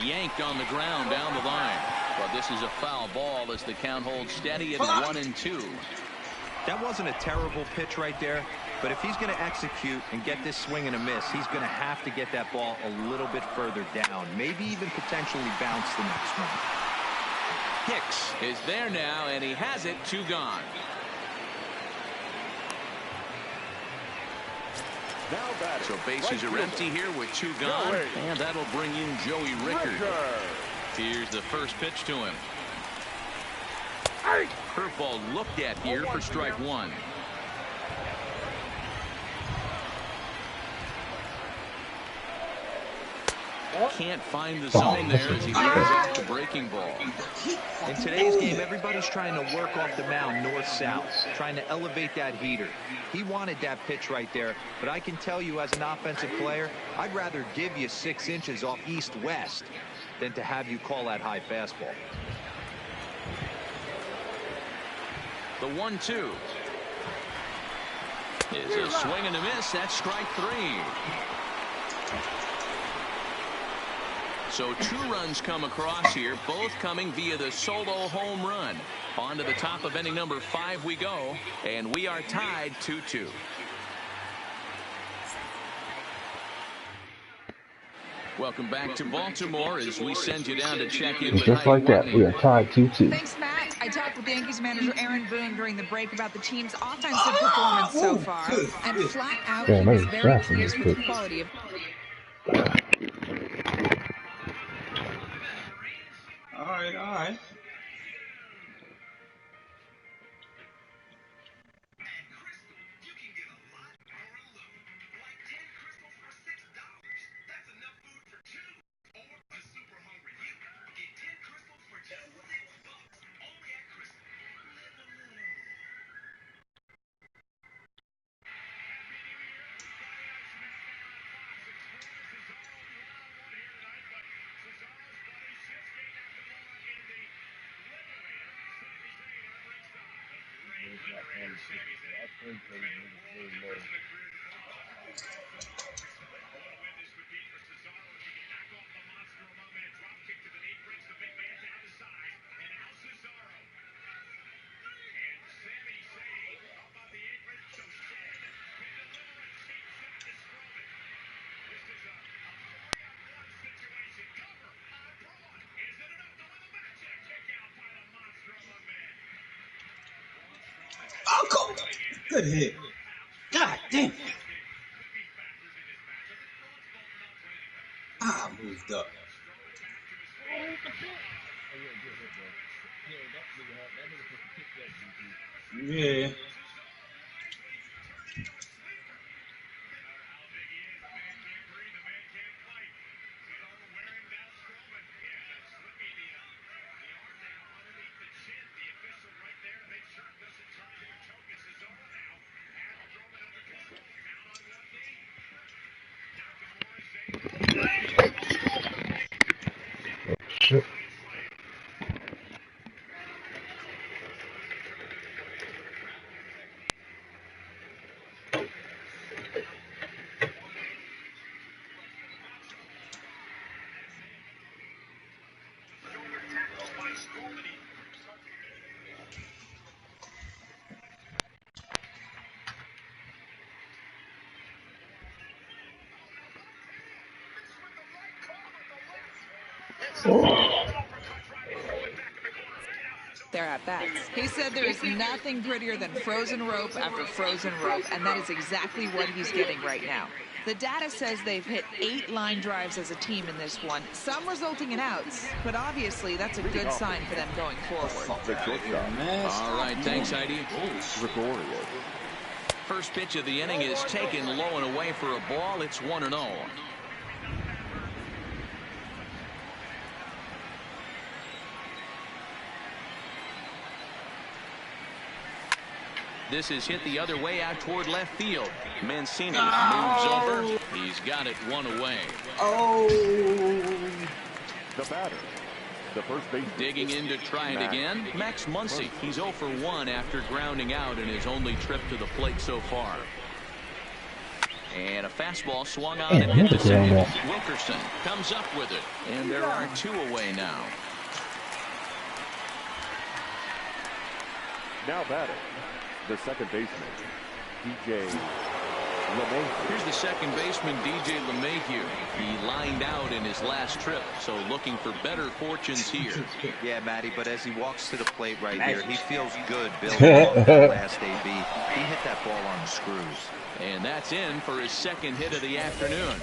Yanked on the ground down the line. But this is a foul ball as the count holds steady at 1-2. That wasn't a terrible pitch right there, but if he's going to execute and get this swing and a miss, he's going to have to get that ball a little bit further down, maybe even potentially bounce the next one. Hicks is there now, and he has it. 2 gone. So bases are empty here with 2 gone, and that'll bring in Joey Rickard. Here's the first pitch to him. Curveball looked at here for strike one. Can't find the zone there as he lays off the breaking ball. In today's game, everybody's trying to work off the mound north-south, trying to elevate that heater. He wanted that pitch right there, but I can tell you as an offensive player, I'd rather give you 6 inches off east-west than to have you call that high fastball. The 1-2 is a swing and a miss. That's strike 3. So 2 runs come across here, both coming via the solo home run. On to the top of inning number 5 we go, and we are tied 2-2. Welcome back to Baltimore as we send you down to check in with just like that. We are tied 2-2. Thanks, Matt. I talked with Yankees manager Aaron Boone during the break about the team's offensive performance so far, and flat out he was very pleased with the quality of. All right. Oh, good hit. God damn. Moved up. Yeah. Shit. Their at-bats. He said there is nothing prettier than frozen rope after frozen rope, and that is exactly what he's getting right now. The data says they've hit 8 line drives as a team in this one, some resulting in outs, but obviously that's a good sign for them going forward. All right, thanks, Heidi. First pitch of the inning is taken low and away for a ball. It's 1-0. This is hit the other way out toward left field. Mancini moves over. He's got it 1 away. The batter, the first base. Digging in to try it again. Max Muncy. He's 0 for 1 after grounding out in his only trip to the plate so far. And a fastball swung on and hit the second. Wilkerson comes up with it. And there are 2 away now. Now batting, the second baseman, DJ LeMahieu. Here's the second baseman, DJ LeMahieu. He lined out in his last trip, so looking for better fortunes here. Yeah, Matty, but as he walks to the plate right here, he feels good building off that last AB. He hit that ball on the screws. And that's in for his second hit of the afternoon.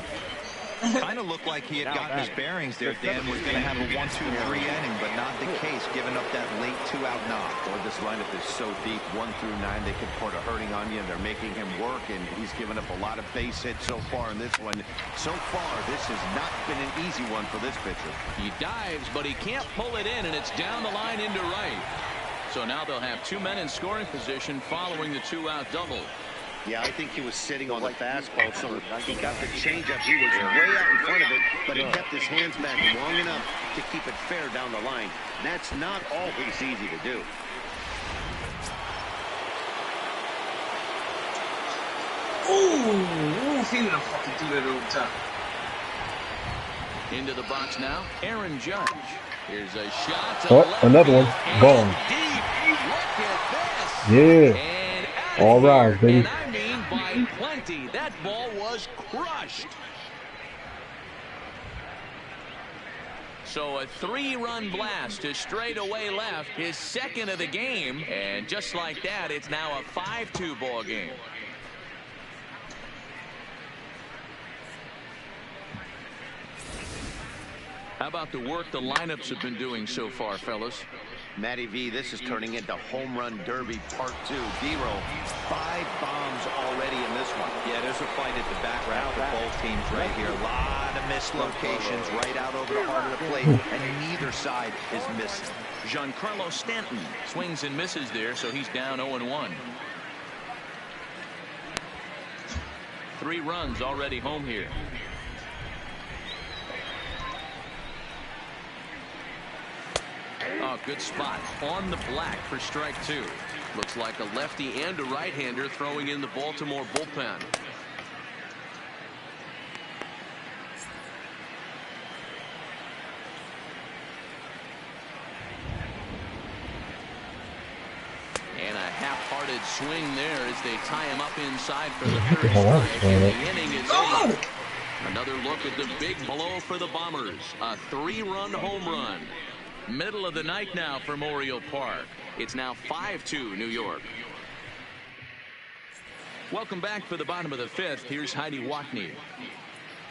Kind of looked like he had gotten his bearings there. Dan was going to have a 1-2-3 inning, but not the case, giving up that late 2-out knock. Well, this lineup is so deep, 1 through 9, they can put a hurting on you, and they're making him work, and he's given up a lot of base hits so far in this one. So far, this has not been an easy one for this pitcher. He dives, but he can't pull it in, and it's down the line into right. So now they'll have 2 men in scoring position following the 2-out double. Yeah, I think he was sitting on the fastball, so he got the changeup. He was way out in front of it, but he kept his hands back long enough to keep it fair down the line. That's not always easy to do. Ooh, he didn't fucking do that over time. Into the box now, Aaron Judge. Here's a shot to oh, another one. Gone. Look at this. Yeah. And all right, baby. And I mean by plenty. That ball was crushed. So a 3-run blast to straightaway left, his second of the game. And just like that, it's now a 5-2 ball game. How about the work the lineups have been doing so far, fellas? Matty V, this is turning into home run derby part 2. D-Roll, 5 bombs already in this one. Yeah, there's a fight at the bat route for both teams right here. A lot of missed locations right out over the heart of the plate, and neither side is missing. Giancarlo Stanton swings and misses there, so he's down 0-1. 3 runs already home here. Oh, good spot on the black for strike 2. Looks like a lefty and a right-hander throwing in the Baltimore bullpen. And a half-hearted swing there as they tie him up inside for the 3rd strike. And the inning is over. Another look at the big blow for the Bombers. A 3-run home run. Middle of the night now for Memorial Park. It's now 5-2 New York. Welcome back for the bottom of the 5th. Here's Heidi Watney.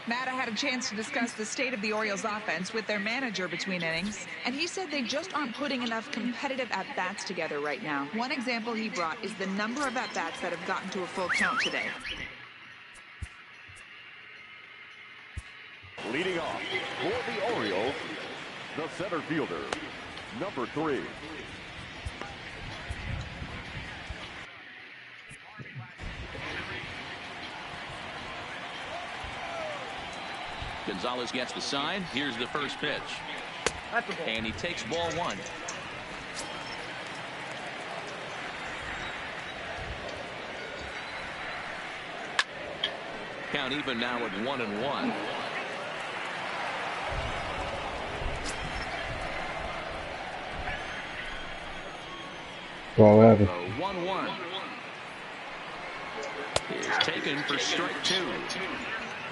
Matt, I had a chance to discuss the state of the Orioles offense with their manager between innings, and he said they just aren't putting enough competitive at-bats together right now. One example he brought is the number of at-bats that have gotten to a full count today. Leading off for the Orioles, the center fielder, number 3. Gonzalez gets the sign. Here's the first pitch. And he takes ball 1. Count even now at 1-1. Well, what happened? 1-1 is taken for strike 2.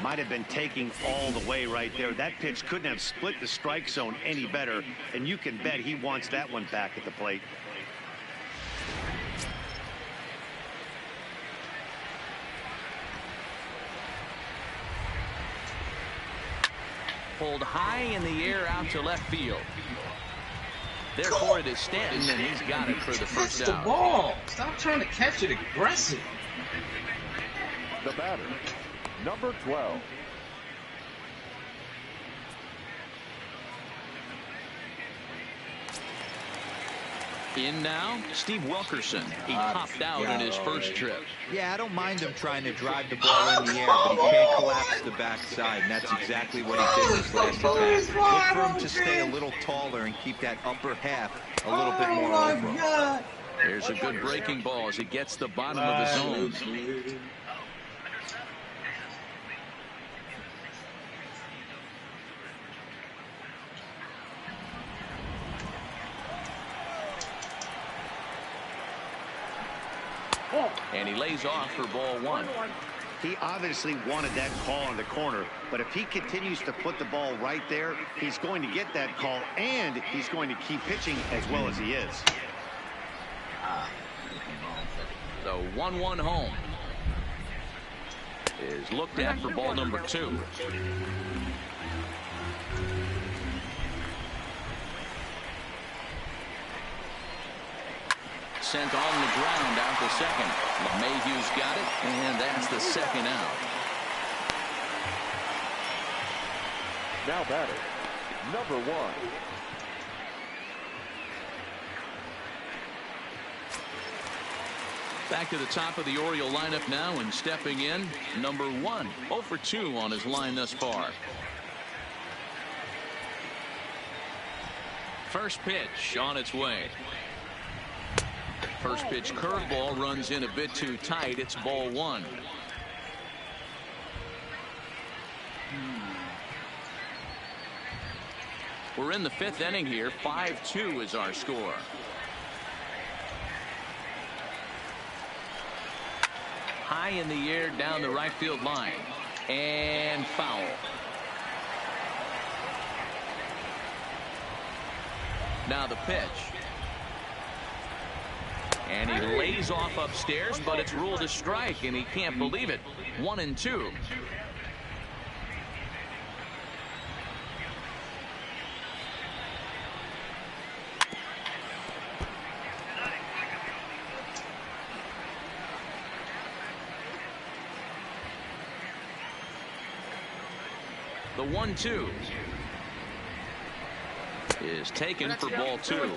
Might have been taking all the way right there. That pitch couldn't have split the strike zone any better, and you can bet he wants that one back at the plate. Pulled high in the air out to left field. Therefore, it is Stanton, and he's got it for the first out. Catch the ball. Stop trying to catch it aggressive. The batter, number 12. In now, Steve Wilkerson. He popped out in his first trip. Yeah, I don't mind him trying to drive the ball in the air, but he can't collapse the backside, and that's exactly what he did this last at bat. Look for him to stay a little taller and keep that upper half a little bit more over. There's a good breaking ball as he gets the bottom of the zone. And he lays off for ball 1. He obviously wanted that call in the corner, but if he continues to put the ball right there, he's going to get that call, and he's going to keep pitching as well as he is. The 1-1 home is looked at for ball number 2. Sent on the ground out to second. LeMahieu's got it, and that's the second out. Now batter, number 1. Back to the top of the Oriole lineup now, and stepping in, number 1. 0 for 2 on his line thus far. First pitch on its way. First pitch curveball runs in a bit too tight. It's ball 1. We're in the 5th inning here. 5-2 is our score. High in the air down the right field line. And foul. Now the pitch. And he lays off upstairs, but it's ruled a strike, and he can't believe it. 1-2. The 1-2 is taken for ball 2.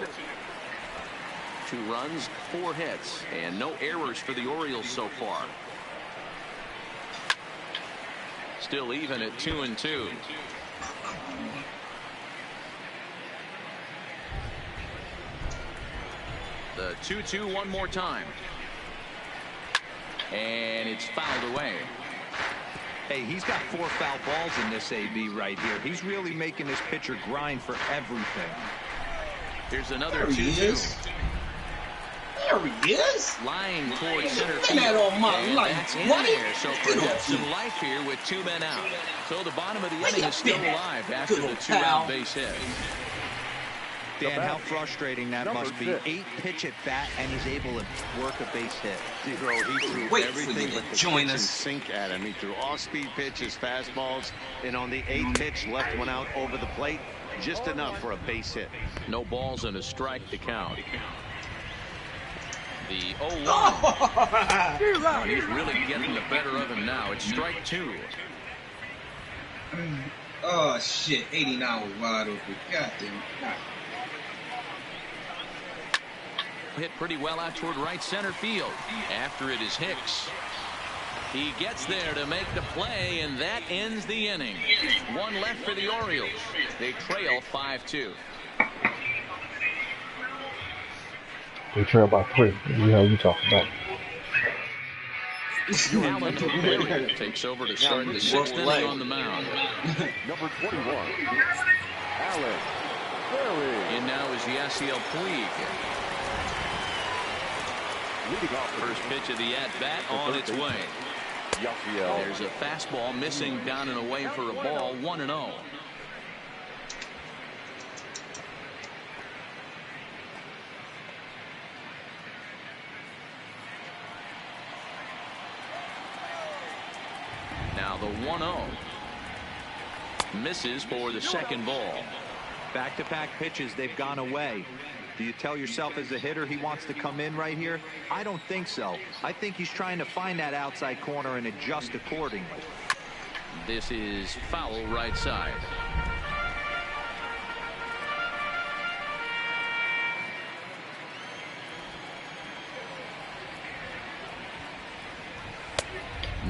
2 runs, 4 hits, and no errors for the Orioles so far. Still even at 2-2. The 2-2 one more time. And it's fouled away. Hey, he's got 4 foul balls in this AB right here. He's really making this pitcher grind for everything. Here's another 2-2. There he is. Lying towards center field. That on my and life. that's in What? there. So perhaps some life here with 2 men out. So the bottom of the inning is still alive after the 2-out base hit. Dan, how frustrating that must be. 8 pitch at bat, and he's able to work a base hit. He threw Wait everything for you but to the join pitch and us. sink at him. He threw off-speed pitches, fastballs, and on the 8th pitch, left one out over the plate, just enough for a base hit. No balls and a strike to count. The 0-1. He's really getting the better of him now. It's strike 2. Oh shit! 89 was wide open. God damn it. Hit pretty well out toward right center field. After it is Hicks. He gets there to make the play, and that ends the inning. 1 left for the Orioles. They trail 5-2. They trail by 3. You know you talking about. Alan Berry takes over to start the 6th inning on the mound. Number 21, Alan Berry. And now is Yasiel Puig. Leading off First pitch of the at-bat on its way. Yasiel. There's a fastball missing down and away for a ball. 1-0. Now the 1-0 misses for the second ball. Back-to-back pitches, they've gone away. Do you tell yourself as a hitter he wants to come in right here? I don't think so. I think he's trying to find that outside corner and adjust accordingly. This is foul right side.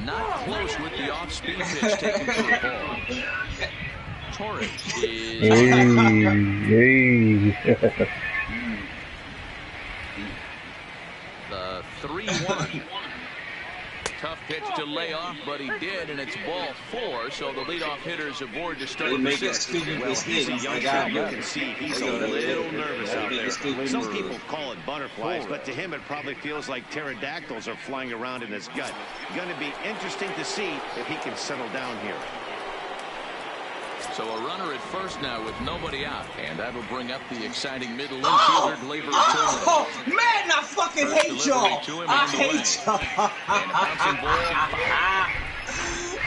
Not close with the off-speed pitch taken for the ball. Torres is... Hey. The 3-1. Tough pitch to lay off, but he did, and it's ball 4, so the leadoff hitter's aboard to start the 6th. Well, he's a young shot. You can see he's a little nervous out there. Some people call it butterflies, but to him it probably feels like pterodactyls are flying around in his gut. Going to be interesting to see if he can settle down here. So a runner at first now with nobody out, and that'll bring up the exciting middle infielder, Gleyber Torres. Oh, man, I fucking hate y'all. I hate y'all. And a bouncing ball.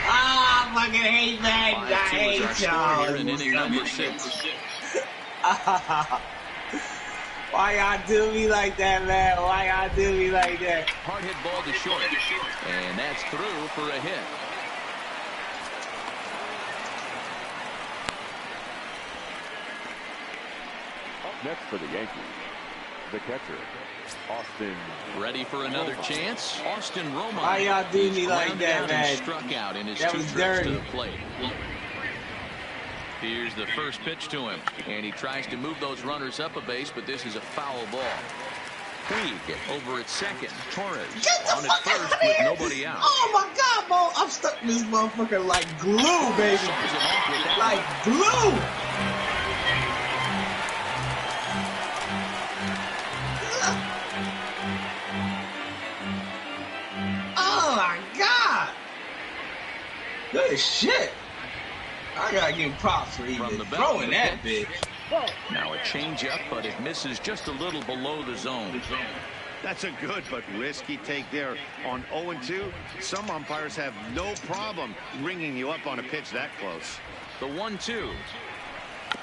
I fucking hate that. I hate y'all. Here in inning number 6. Why y'all do me like that, man? Why y'all do me like that? Hard hit ball to short. And that's through for a hit. Up next for the Yankees, the catcher, Austin. Ready for another chance? Austin Romine. Why y'all do me like that, man? Struck out in his that 2 was trips dirty. to the plate. Here's the first pitch to him, and he tries to move those runners up a base, but this is a foul ball. Puig over at second. Torres on at first with nobody out. Oh my God, bro! I'm stuck in this motherfucker like glue, baby. Like glue. Oh my God! Good shit. I gotta give props for even throwing that bitch. Now a changeup, but it misses just a little below the zone. That's a good but risky take there. On 0-2, some umpires have no problem ringing you up on a pitch that close. The 1-2.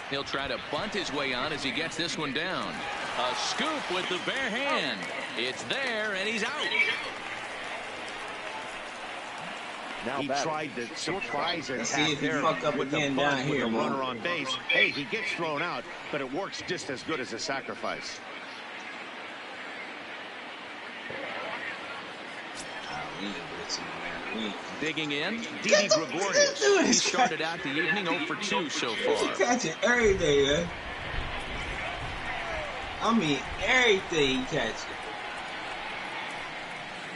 He'll try to bunt his way on as he gets this one down. A scoop with the bare hand. It's there, and he's out. Now he tried to surprise it see if he fuck up with again the down bunt with here, the bro. runner on base. Hey, he gets thrown out, but it works just as good as a sacrifice. Digging in, Didi Gregorius. He started out the evening 0 for 2 so far. He catching everything, man. I mean, everything he catching.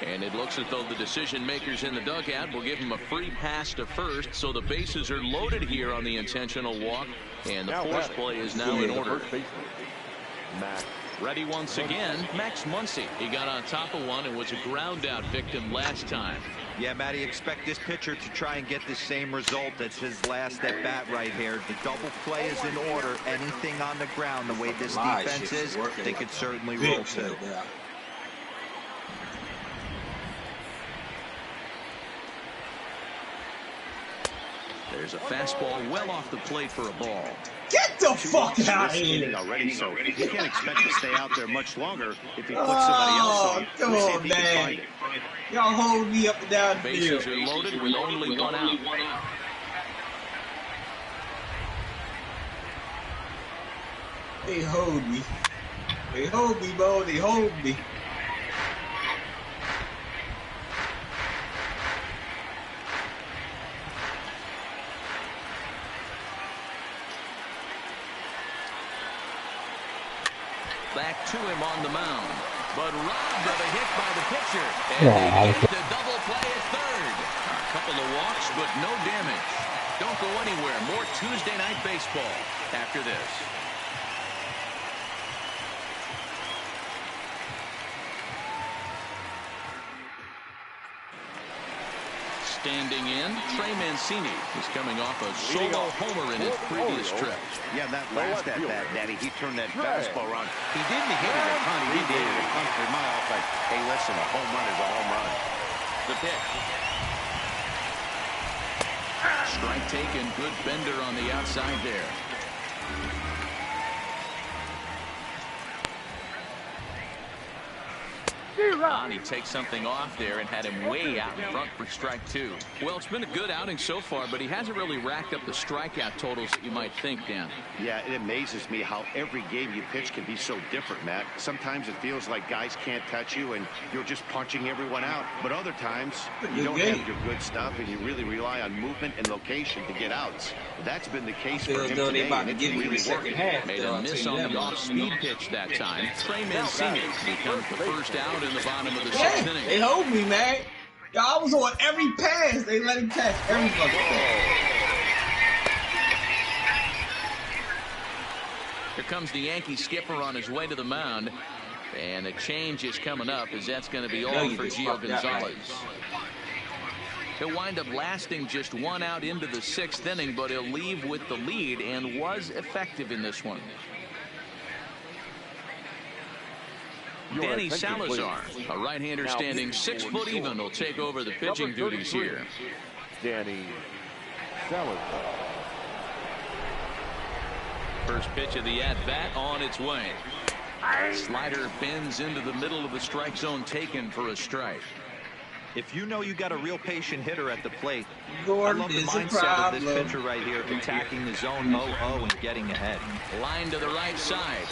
And it looks as though the decision makers in the dugout will give him a free pass to first, so the bases are loaded here on the intentional walk, and the force play is now in order. Ready once again, Max Muncy. He got on top of one and was a ground out victim last time. Yeah, Matty, expect this pitcher to try and get the same result as his last at bat right here. The double play is in order. Anything on the ground, the way this defense is, they could certainly roll too. There's a fastball well off the plate for a ball. Get the fuck out of here! Already, so he can't expect to stay out there much longer if he puts somebody else on. Come on, man. Y'all hold me up and down the field. Bases are loaded with only one out. They hold me. They hold me, bro. They hold me. Back to him on the mound, but robbed of a hit by the pitcher. And they get the double play at third. A couple of walks, but no damage. Don't go anywhere. More Tuesday night baseball after this. Standing in, Trey Mancini is coming off a solo homer in his previous trip. Yeah, that last at bat, Daddy, he turned that fastball around. He didn't hit it a ton. He did it a country mile, but hey, listen, a home run is a home run. The pitch. Strike taken, good bender on the outside there. He takes something off there and had him way out in front for strike 2. Well, it's been a good outing so far, but he hasn't really racked up the strikeout totals that you might think, Dan. Yeah, it amazes me how every game you pitch can be so different, Matt. Sometimes it feels like guys can't touch you and you're just punching everyone out. But other times you don't have your good stuff and you really rely on movement and location to get outs. That's been the case for him today, and it's really working. Made a miss on the off-speed pitch that time. Trey Mancini becomes the first out in the bottom of the 6th inning. They hold me, man. Y'all was on every pass. They let him catch every fucking pass. Here comes the Yankee skipper on his way to the mound. And a change is coming up as that's going to be all for Gio Gonzalez. He'll wind up lasting just one out into the 6th inning, but he'll leave with the lead and was effective in this one. Danny Salazar, a right-hander standing 6 foot even, will take over the pitching duties here. Danny Salazar. First pitch of the at-bat on its way. Slider bends into the middle of the strike zone, taken for a strike. If you know you got a real patient hitter at the plate, Gordon I love the is a mindset of this problem. pitcher right here, attacking the zone 0-0 and getting ahead. Line to the right side.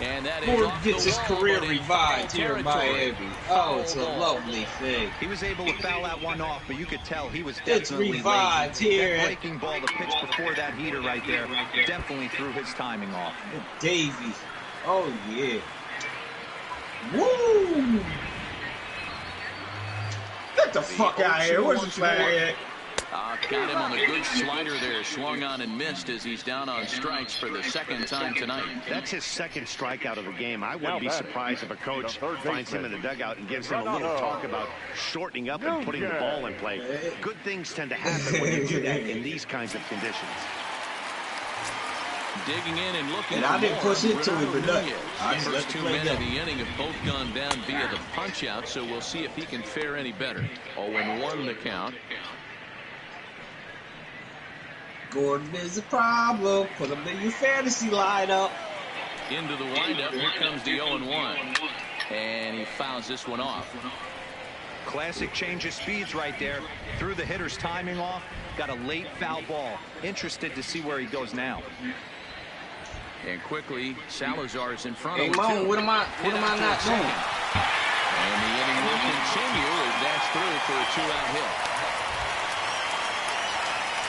And that is Gordon off gets the his wall, career but in revived foul here in territory. Miami. Oh, it's a lovely thing. He was able to foul that one off, but you could tell he was It's definitely revived lazy. here. That breaking ball, the pitch before that heater right there, definitely threw his timing off. Davey. Oh, yeah. Woo! Get the fuck out of here. Where's the flag at? Got him on the good slider there. Swung on and missed as he's down on strikes for the second time tonight. That's his second strikeout of the game. I wouldn't be surprised if a coach finds him in the dugout and gives him a little talk about shortening up and putting the ball in play. Good things tend to happen when you do that in these kinds of conditions. Digging in and looking. And I didn't push into it, but nothing. I just let First the two play men go. of the inning have both gone down via the punch out, so we'll see if he can fare any better. 0-1 the count. Gordon is a problem. Put him in your fantasy lineup. Into the windup. Here comes the 0-1. And he fouls this one off. Classic change of speeds right there. Threw the hitter's timing off. Got a late foul ball. Interested to see where he goes now. And quickly, Salazar's in front Hey, of Moan, what am I not doing? And the inning will continue as that's through for a two-out hit.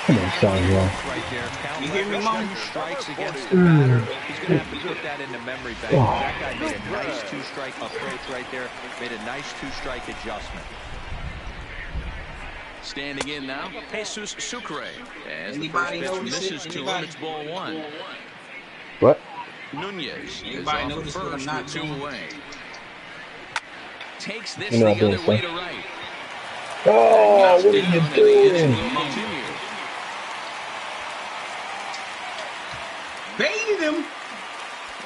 Come on, Salazar. Right there. Count You hear me, leverage, Mom? strikes against the batter. He's going to have to put that in the memory bank. That guy made a nice two-strike approach right there. Made a nice two-strike adjustment. Standing in now, Jesus Sucre. As the Anybody first pitch notice it? misses to him, Anybody? it's ball one. What? Nunez is Anybody off the notice what I'm first not with two doing? away. Takes this You're not the doing other way to something. right. Oh, what are you Down, and the inning doing? will continue. Baited him.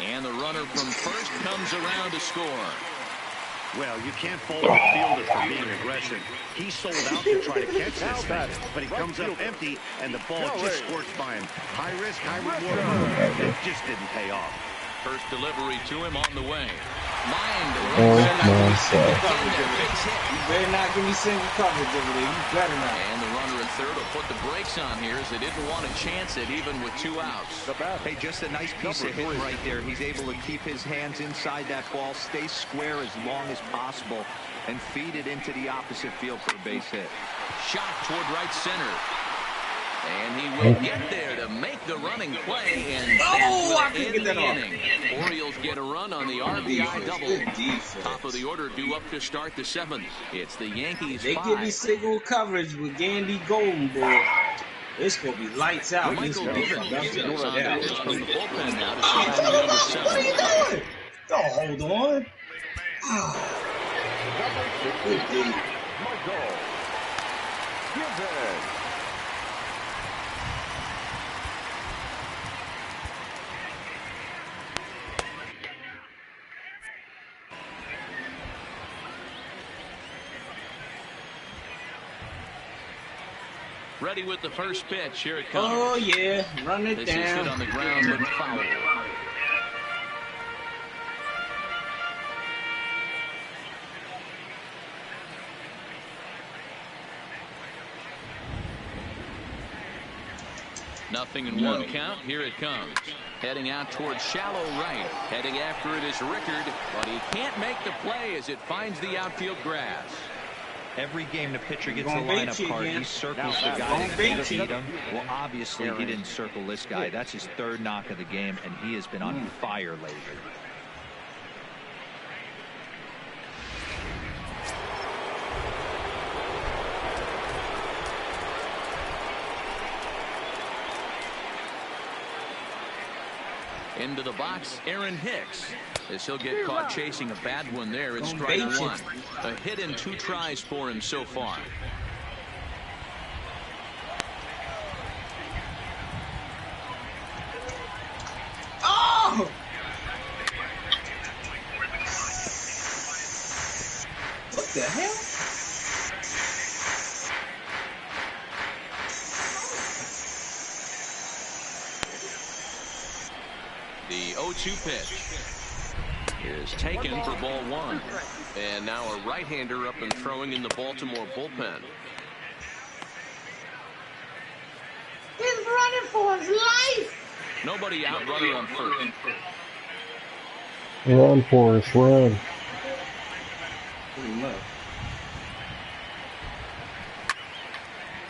And the runner from first comes around to score. Well, you can't fault the fielder for being aggressive. He sold out to try to catch this thing, but he comes up empty, and the ball just squirts by him. High risk, high reward. It just didn't pay off. First delivery to him on the way. Lined. Oh, You You better not give me single coverage over there. You better not. And the runner at third will put the brakes on here as they didn't want to chance it even with two outs. Hey, just a nice piece of hitting right there. He's able to keep his hands inside that ball, stay square as long as possible, and feed it into the opposite field for a base hit. Shot toward right center. And he will get there to make the running play, and I that's couldn't in get that the off. inning. Orioles get a run on the RBI double. Good defense. Top of the order due up to start the seventh. It's the Yankees They 5. give me single coverage with Gandy Golden, boy. It's gonna be lights out. This Michael motherfucker. Givens is on the pitch from the bullpen now to Oh, start number what are you 7. doing? Don't hold on. Good D. Michael Givens. Ready with the first pitch. Here it comes. Oh yeah, run it This is hit on down. the ground but foul. Nothing in one count. Here it comes. Heading out towards shallow right. Heading after it is Rickard, but he can't make the play as it finds the outfield grass. Every game the pitcher gets the Gonna bait lineup you card, again. he circles the Gonna guy that bait can you. beat him. Well, obviously he didn't circle this guy. That's his third knock of the game, and he has been on fire lately. Into the box, Aaron Hicks. As he'll get caught chasing a bad one there, it's strike one. A hit in 2 tries for him so far. Oh! What the hell? 0-2 pitch is taken for ball one. And now a right-hander up and throwing in the Baltimore bullpen. He's running for his life. Nobody out, runner on first. Run, Forrest, run.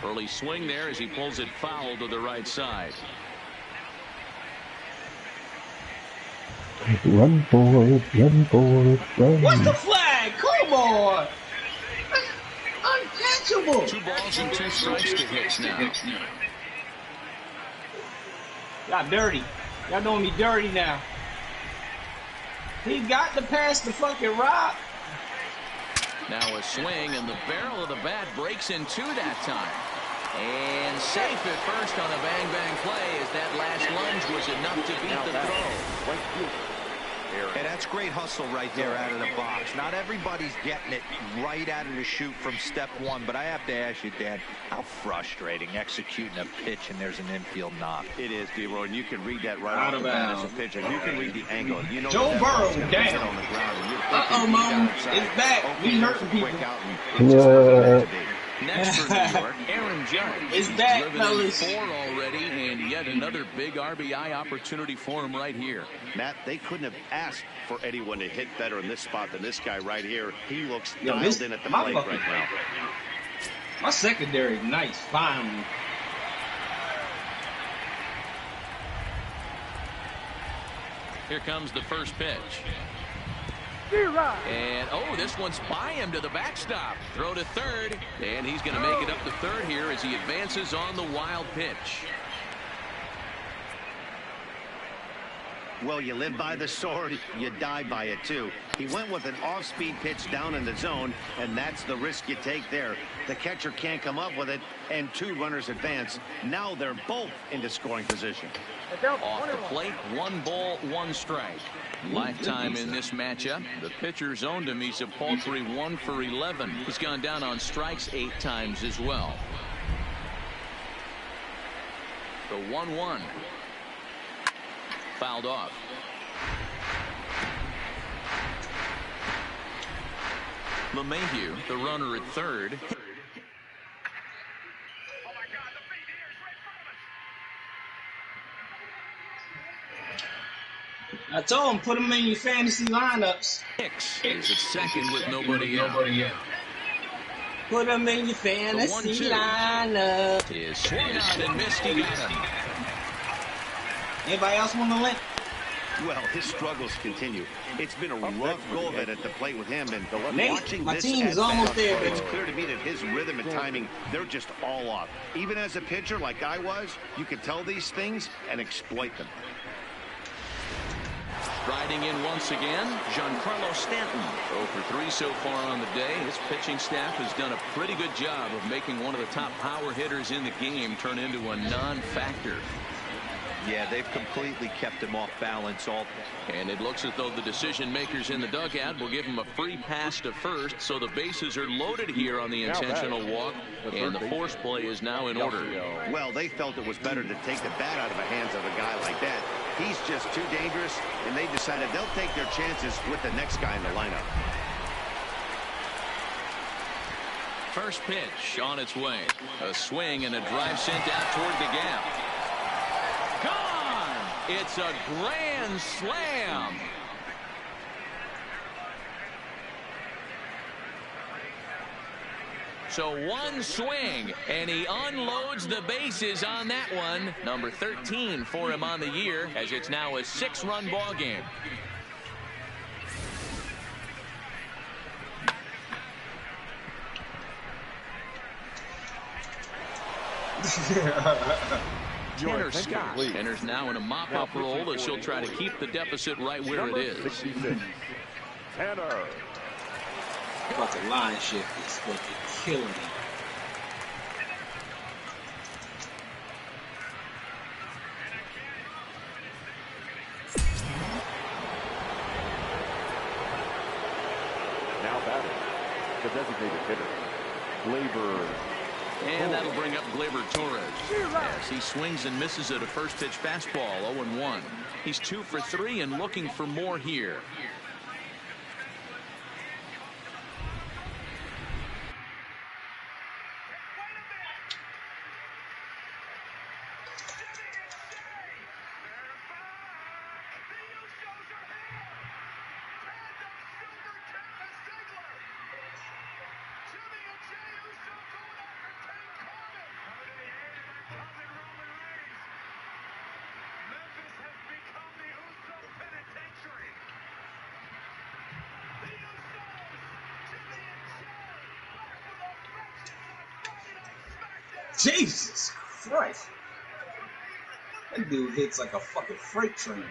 Early swing there as he pulls it foul to the right side. Run, Forrest, run, Forrest, run. What's the flag? Come on. Uncatchable. 2 balls and 2 strikes to Hicks now. Y'all dirty. Y'all doing me dirty now. He got to pass the fucking rock. Now a swing, and the barrel of the bat breaks in 2 that time. And safe at first on a bang-bang play as that last lunge was enough to beat the throw. And that's great hustle right there out of the box. Not everybody's getting it right out of the chute from step one, but I have to ask you, Dan, how frustrating executing a pitch and there's an infield knock. It is, D-Roy, and you can read that right off the bat as a pitcher. You can read the angle. You know Joe Burrow down. On the ground, Uh-oh, Mom. It's back. We hurting people. Next for New York, Aaron Judge. It's back, driven fellas. 4 already, and yet another big RBI opportunity for him right here. Matt, they couldn't have asked for anyone to hit better in this spot than this guy right here. He looks dialed in at the plate right now. My secondary, nice, fine. Here comes the first pitch. And, oh, this one's by him to the backstop. Throw to third, and he's going to make it up to third here as he advances on the wild pitch. Well, you live by the sword, you die by it, too. He went with an off-speed pitch down in the zone, and that's the risk you take there. The catcher can't come up with it, and 2 runners advance. Now they're both into scoring position. Off the plate, 1 ball, 1 strike. Lifetime in this matchup. The pitcher's owned him. He's a paltry 1 for 11. He's gone down on strikes 8 times as well. The 1-1. Fouled off. LeMahieu, the runner at third. I told him, put him in your fantasy lineups. Hicks is at second with nobody out. Put him in your fantasy lineup. Is swung out and missed. He got him. Anybody else want to link? Well, his struggles continue. It's been a rough go of it at the plate with him, and watching my this team is almost there, it's baby. clear to me that his rhythm and timing, they're just all off. Even as a pitcher like I was, you could tell these things and exploit them. Riding in once again, Giancarlo Stanton. 0 for 3 so far on the day. His pitching staff has done a pretty good job of making one of the top power hitters in the game turn into a non-factor. Yeah, they've completely kept him off balance all. And it looks as though the decision makers in the dugout will give him a free pass to first, so the bases are loaded here on the intentional walk, and the force play is now in order. Well, they felt it was better to take the bat out of the hands of a guy like that. He's just too dangerous, and they decided they'll take their chances with the next guy in the lineup. First pitch on its way. A swing and a drive sent out toward the gap. Gone! It's a grand slam. So 1 swing, and he unloads the bases on that one. Number 13 for him on the year, as it's now a 6-run ball game. Tanner Scott enters now in a mop-up role as she'll try to keep the deficit right where it is. 66. Tanner. Fucking line shift is fucking killing me. Now batting, the designated hitter, Labor And that'll bring up Gleyber Torres. As he swings and misses at a first pitch fastball, 0-1. He's 2 for 3 and looking for more here. Jesus Christ. That dude hits like a fucking freight train.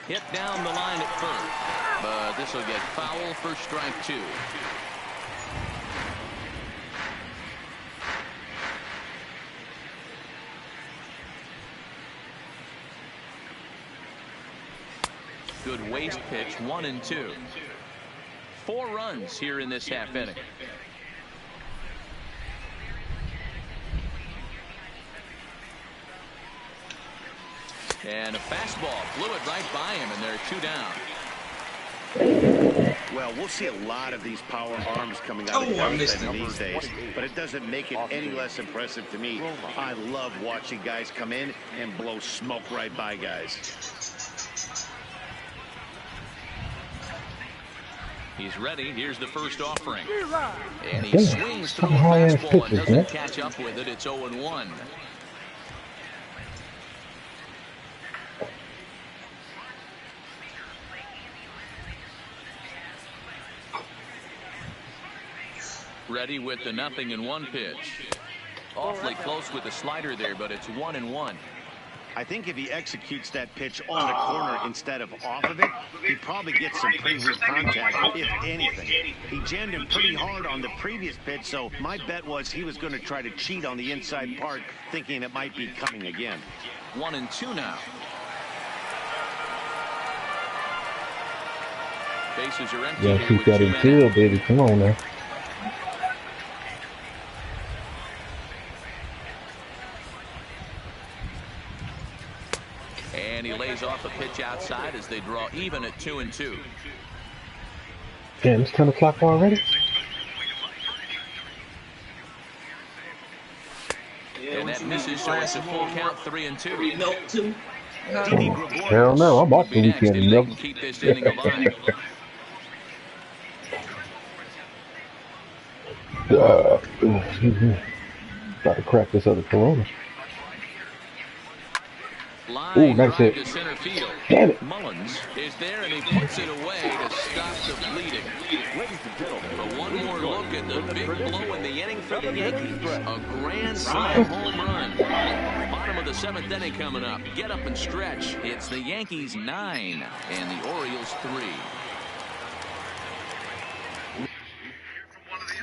Hit down the line at first, but this will get foul for strike 2. Good waste pitch, 1-2. 4 runs here in this half inning. And a fastball blew it right by him, and they're 2 down. Well, we'll see a lot of these power arms coming out of the these days, but it doesn't make it any less impressive to me. I love watching guys come in and blow smoke right by guys. He's ready. Here's the first offering. And he swings through a fastball and doesn't catch up with it. It's 0-1. Ready with the 0-1 pitch. Awfully close with the slider there, but it's 1-1. I think if he executes that pitch on the corner instead of off of it, he probably gets some pretty weak contact, if anything. He jammed him pretty hard on the previous pitch, so my bet was he was going to try to cheat on the inside part, thinking it might be coming again. 1-2 now. Bases are empty. Yeah, keep that infield, baby. Come on now. And he lays off a pitch outside as they draw even at 2-2. Damn, it's 10 o'clock already? And that misses, so it's a full count, 3-2. Milk too. Hell no, I'm off the weekend. Milk. Keep this inning alive. Excuse me. About to crack this other Corona. Ooh, nice hit. Damn it. Mullins is there and he puts it away to stop the bleeding. But one more look at the big blow in the inning for the Yankees. A grand slam home run. Bottom of the 7th inning coming up. Get up and stretch. It's the Yankees 9 and the Orioles 3.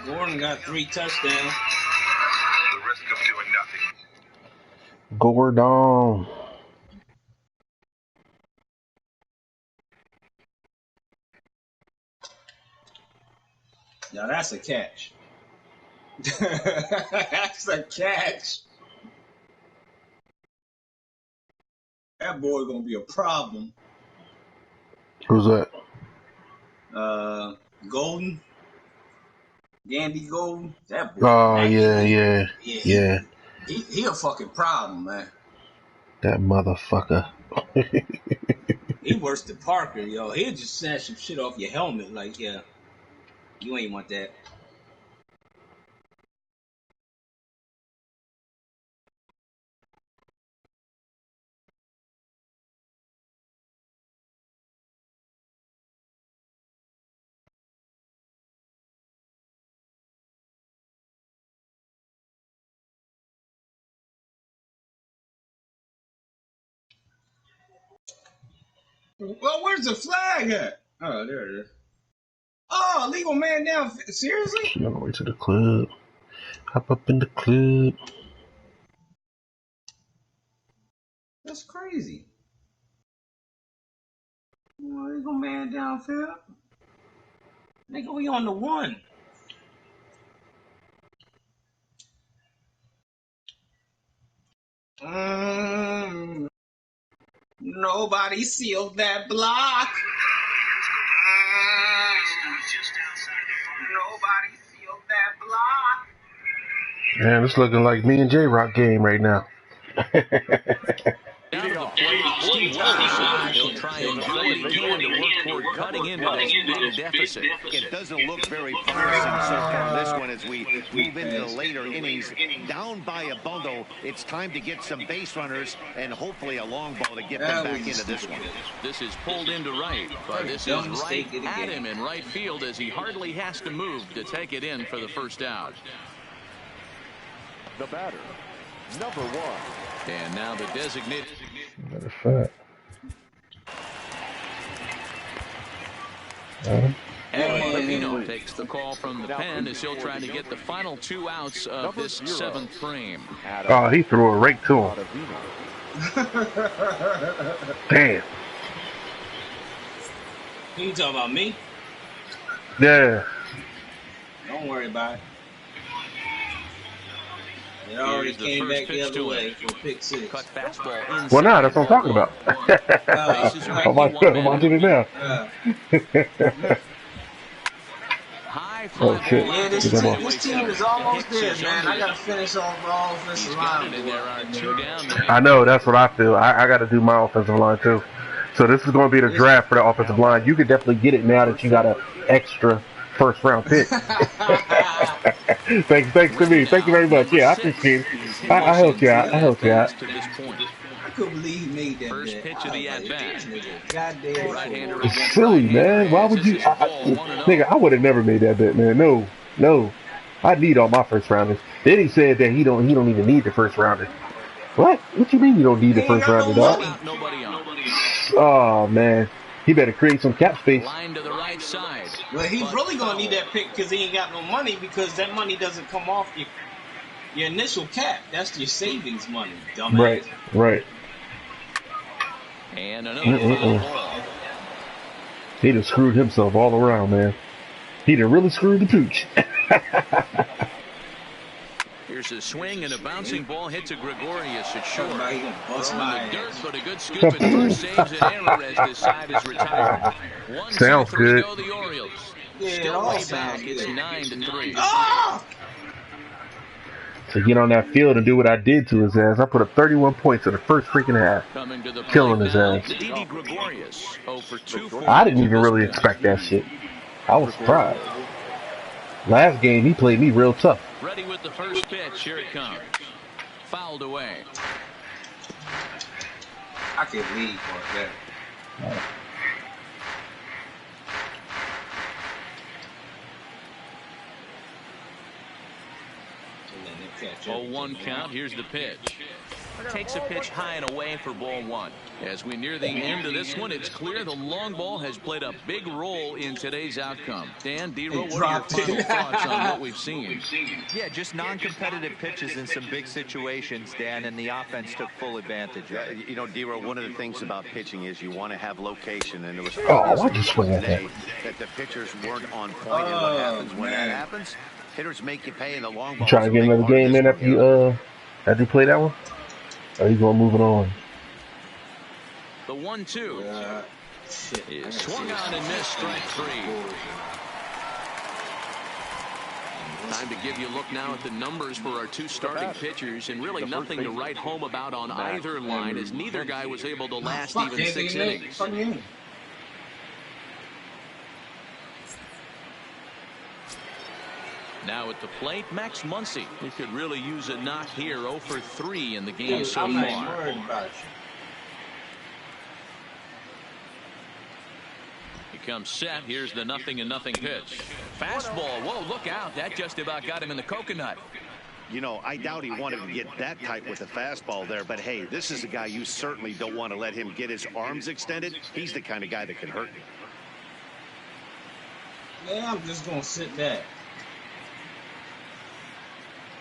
Gordon got 3 touchdowns. The risk of doing nothing. Gordon. Now that's a catch. That's a catch. That boy gonna be a problem. Who's that? Golden. Gandy Golden. That boy. Oh, yeah. He a fucking problem, man. That motherfucker. He worse than Parker, yo. He'll just snatch some shit off your helmet like, yeah. You ain't want that. Well, where's the flag at? Oh, there it is. Oh, legal man down. Seriously? I'm on the way to the club. Hop up in the club. That's crazy. Oh, legal man downfield. Nigga, we on the one. Nobody sealed that block. Nobody sealed that block. Man, it's looking like me and J-Rock game right now. Out of the plate, Steve Wilson. He'll try and do what he can to work toward cutting into this big deficit. It doesn't look very promising so far this one as we move into the later innings. Down by a bundle, it's time to get some base runners and hopefully a long ball to get them back into this one. This is pulled into right, but this is right at him in right field as he hardly has to move to take it in for the first out. The batter, number 1. And now the designated. Matter of fact. And Levino takes the call from the pen as he'll try to get the final 2 outs of this 7th frame. Oh, he threw it right to him. Damn. You talking about me? Yeah. Don't worry about it. It already came back the other way for pick 6. Cut fastball Well, nah, that's what I'm talking about. I'm watching it now. Oh, shit. Yeah, this team is almost there, man. I got to finish off the offensive line. I know, that's what I feel. I got to do my offensive line, too. So this is going to be the draft for the offensive line. You could definitely get it now that you got an extra first-round pick. thanks to me. Thank you very much. Yeah, I appreciate it. I helped you out. I couldn't believe he made that. First pitch of the at-bat. Goddamn. It's silly, man. Why would you? Nigga, I would have never made that bet, man. No. I need all my first rounders. Then he said that he don't even need the first rounder. What? What you mean you don't need the first rounder, dog? Oh, man. He better create some cap space. Line to the right side. Well, he's really going to need that pick because he ain't got no money because that money doesn't come off your initial cap. That's your savings money, dumbass. Right. And another ball. He done screwed himself all around, man. He done really screwed the pooch. Here's a swing and a bouncing ball hit to Gregorius at short. Throwing the dirt, but a good scoop and first saves an error as this side is retired. Sounds good. Go the Orioles. Still way back. It's 9-3. To get on that field and do what I did to his ass, I put up 31 points in the first freaking half, killing his ass. I didn't even really expect that shit. I was surprised. Last game, he played me real tough. Ready with the first pitch. Here it comes. Fouled away. I can leave for that. 0-1 count. Here's the pitch. Takes a pitch high and away for ball 1. As we near the end of this one, it's clear the long ball has played a big role in today's outcome. Dan, D-Row, what are your final thoughts on what we've seen? Yeah, just non-competitive pitches in some big situations, Dan, and the offense took full advantage of it. You know, D-Row, one of the things about pitching is you want to have location, and it was I just swing at today that the pitchers weren't on point. And what happens when that happens? Hitters make you pay in the long ball. Trying to get another game in after you play that one? Or you gonna move it on? The 1-2 is swung on and missed. Strike 3. Time to give you a look now at the numbers for our 2 starting pitchers, and really nothing to write home about on either line, as neither guy was able to last even 6 innings. Now at the plate, Max Muncy. He could really use a knock here. 0 for 3 in the game so far. He comes set. Here's the 0-0 pitch. Fastball. Whoa, look out. That just about got him in the coconut. You know, I doubt he wanted to get that tight with the fastball there, but hey, this is a guy you certainly don't want to let him get his arms extended. He's the kind of guy that can hurt you. Yeah, I'm just going to sit back.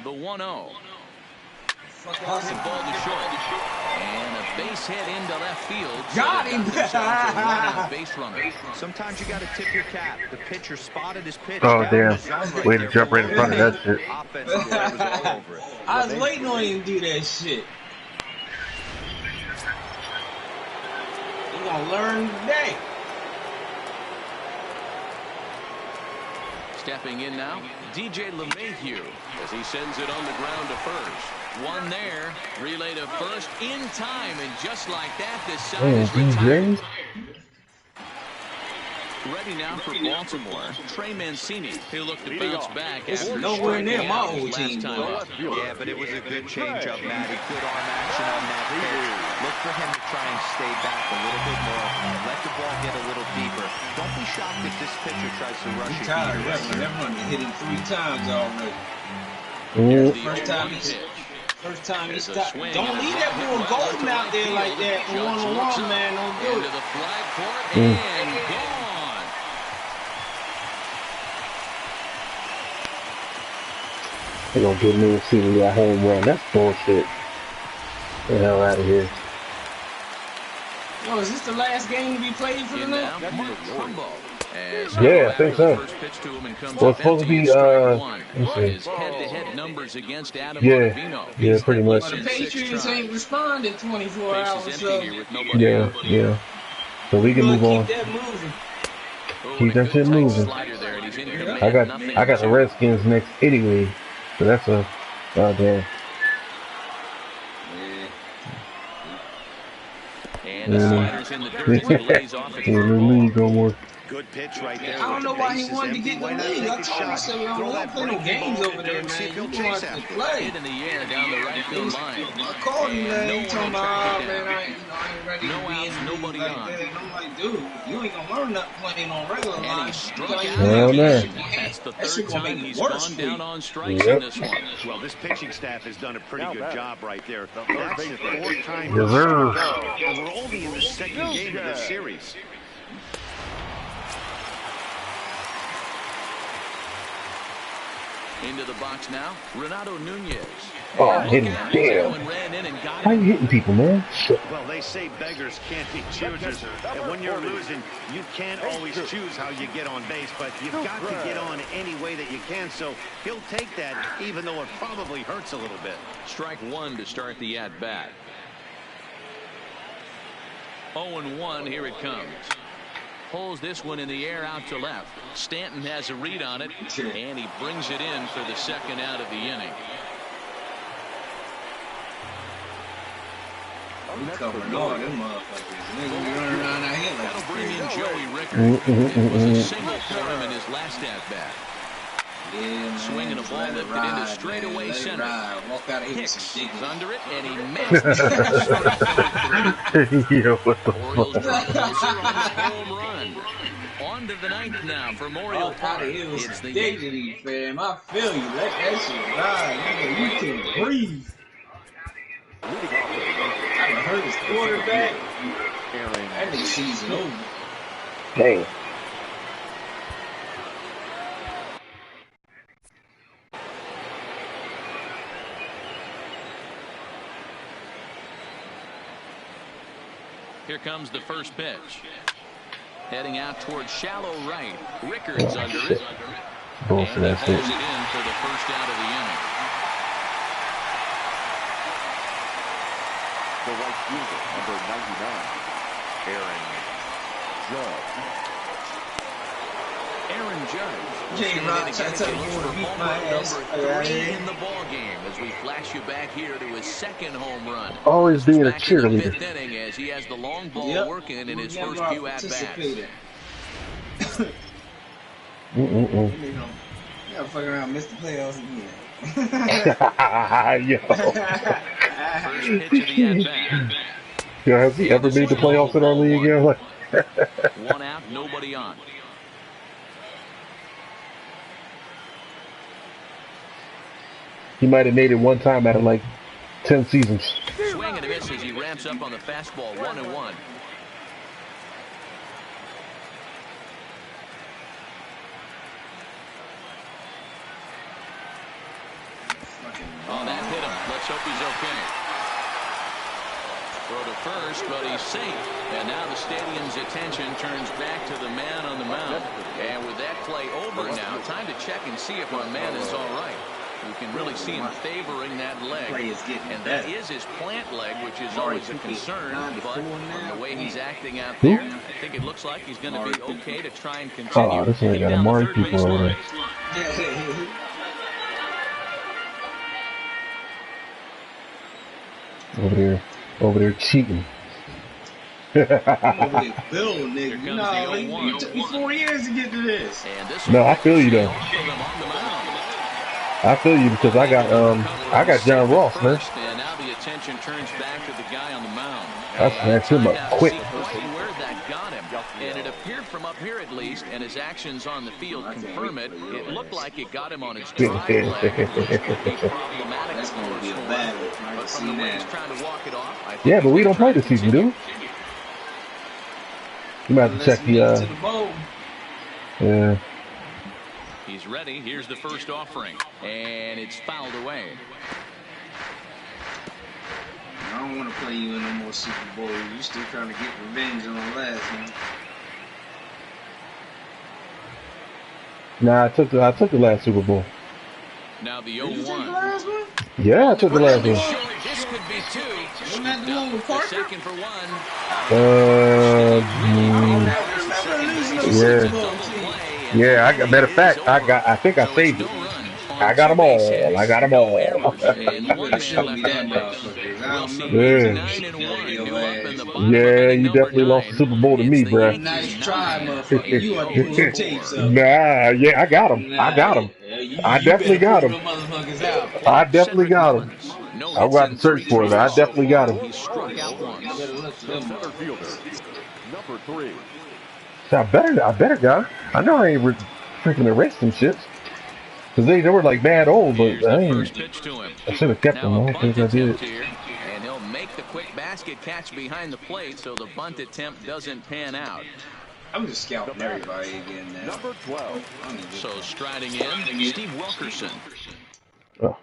The 1-0. Fuck Ball to short. And a base hit into left field. Got him! Base runner. Sometimes you got to tip your cap. The pitcher spotted his pitch. Oh, damn. Way to jump right in front of that shit. Offensively, it was all over it. I was waiting on him to do that shit. He gonna learn today. Stepping in now, DJ LeMahieu as he sends it on the ground to first. One there, relay to first in time, and just like that, this side is retired. Ready now for Baltimore, Trey Mancini. He'll look to bounce back. It's nowhere near my old team, bro. Yeah, but it was a good changeup, Matty. Good arm action on that pitch. Look for him to try and stay back a little bit more. Let the ball get a little deeper. Don't be shocked if this pitcher tries to rush it. That run hit him 3 times already. First time he stopped. Don't leave that boy golden out there like that for one-on-one, man. Don't do it. Into the flag court and gone. They gonna get me and see me at home run. That's bullshit. Get the hell out of here. Oh, is this the last game to be played for the night? Yeah, I think so. Well, it's supposed to be, let's see. Yeah, pretty much. Well, the Patriots ain't responded 24 hours, so... Yeah. So we can move on. Keep that moving. Keep that shit moving. I got the Redskins next anyway, so that's a goddamn. And the sliders in the dirt as he lays off it for a ball. Good pitch right there. I don't know why he wanted to get in the league. I told him, I said, we don't play no games over there, man. You want to play. Hit in the air down the right field line. I called him, man. He told me, oh, man, I ain't ready to be in the nobody league like on. that. And I'm like, dude, you ain't going to learn nothing playing on regular And he lines. struck Like, out. That's the third time he's gone down on strikes in this one. Well, this pitching staff has done a pretty good job right there. That's the 4th time. Yes, sir. And we're only in the 2nd game of the series. Into the box now, Renato Nunez. Oh, hit him. Damn. How you hitting people, man? Well, they say beggars can't be choosers. And when you're losing, you can't always choose how you get on base, but you've got to get on any way that you can. So he'll take that, even though it probably hurts a little bit. Strike 1 to start the at-bat. 0-1, here it comes. Pulls this one in the air out to left. Stanton has a read on it, and he brings it in for the 2nd out of the inning. Covering all them motherfuckers. Niggas be running around out here like that'll bring in Joey Rickard. It was a single for him in his last at-bat. Yeah, swinging a ball lifted into straightaway center. Walk out of here Hicks is under it, and he missed. Yeah, what the Orioles fuck? drop closer on his home run. On to the 9th now for Memorial Park. It's the dignity, fam. I feel you. Let that shit ride. You can breathe. I done hurt his quarterback. That nigga season over. Dang. Here comes the first pitch. Heading out towards shallow right. Rickard's under it. Bullshit, and he that's holds it. it in for the first out of the inning. The right fielder, number 99, Aaron Judge. Jay Rocks, I tell you, you want to beat my ass. Number 3 in the ball game as we flash you back here to his 2nd home run. Always being a Back in the cheerleader. 5th inning as he has the long ball working in his first few at-bats. You gotta fuck around, miss the playoffs again. Yo. First pitch of the at-bat. Yo, has he ever made the playoffs in our league? Yo? Like, 1 out, nobody on. He might have made it one time out of like 10 seasons. Swing and a miss as he ramps up on the fastball, 1-1. Oh, that hit him. Let's hope he's okay. Throw to first, but he's safe. And now the stadium's attention turns back to the man on the mound. And with that play over now, time to check and see if our man is all right. You can really see him favoring that leg. And that is his plant leg, which is always a concern. But from the way he's acting out there, I think it looks like he's going to be okay to try and continue. Oh, this one got a Mari people over there. Over there cheating. Over there building, nigga. You know, it took me 4 years to get to this. No, I feel you though. I feel you because I got John Ross, man. And now the attention turns back to the guy on the mound. That's him up quick. Where that got him, and it appeared from up here at least, and his actions on the field confirm it. It looked like it got him on his drive leg, which could be problematic. That's gonna be a bad one. But from the way he's trying to walk it off, I think yeah, but we don't play this season, do we? You might have to check the yeah. He's ready. Here's the first offering, and it's fouled away. I don't want to play you in no more Super Bowl. You still trying to get revenge on the last one. Nah, I took the last Super Bowl. Now the 0-1. Did you take the last one? Yeah, I took the last one. This could be two. Wasn't that the one with Parker? Second for one. Yeah. I got. Matter of fact, I think I saved it. I got them all. I got them all. Yeah, you definitely lost the Super Bowl to me, bruh. Nice try, motherfucker. You are the tapes up. Nah, yeah, I got him. I got him. I definitely got him. I definitely got him. I'm going to search for it. I definitely got him. Number 3. So I better got. I know I ain't freaking erased them shits. Cause they were like bad old, but I should have kept them. I don't think I did. And he'll make the quick basket catch behind the plate, so the bunt attempt doesn't pan out. I'm just scouting everybody again now. Number 12. So striding in, Steve Wilkerson. Oh.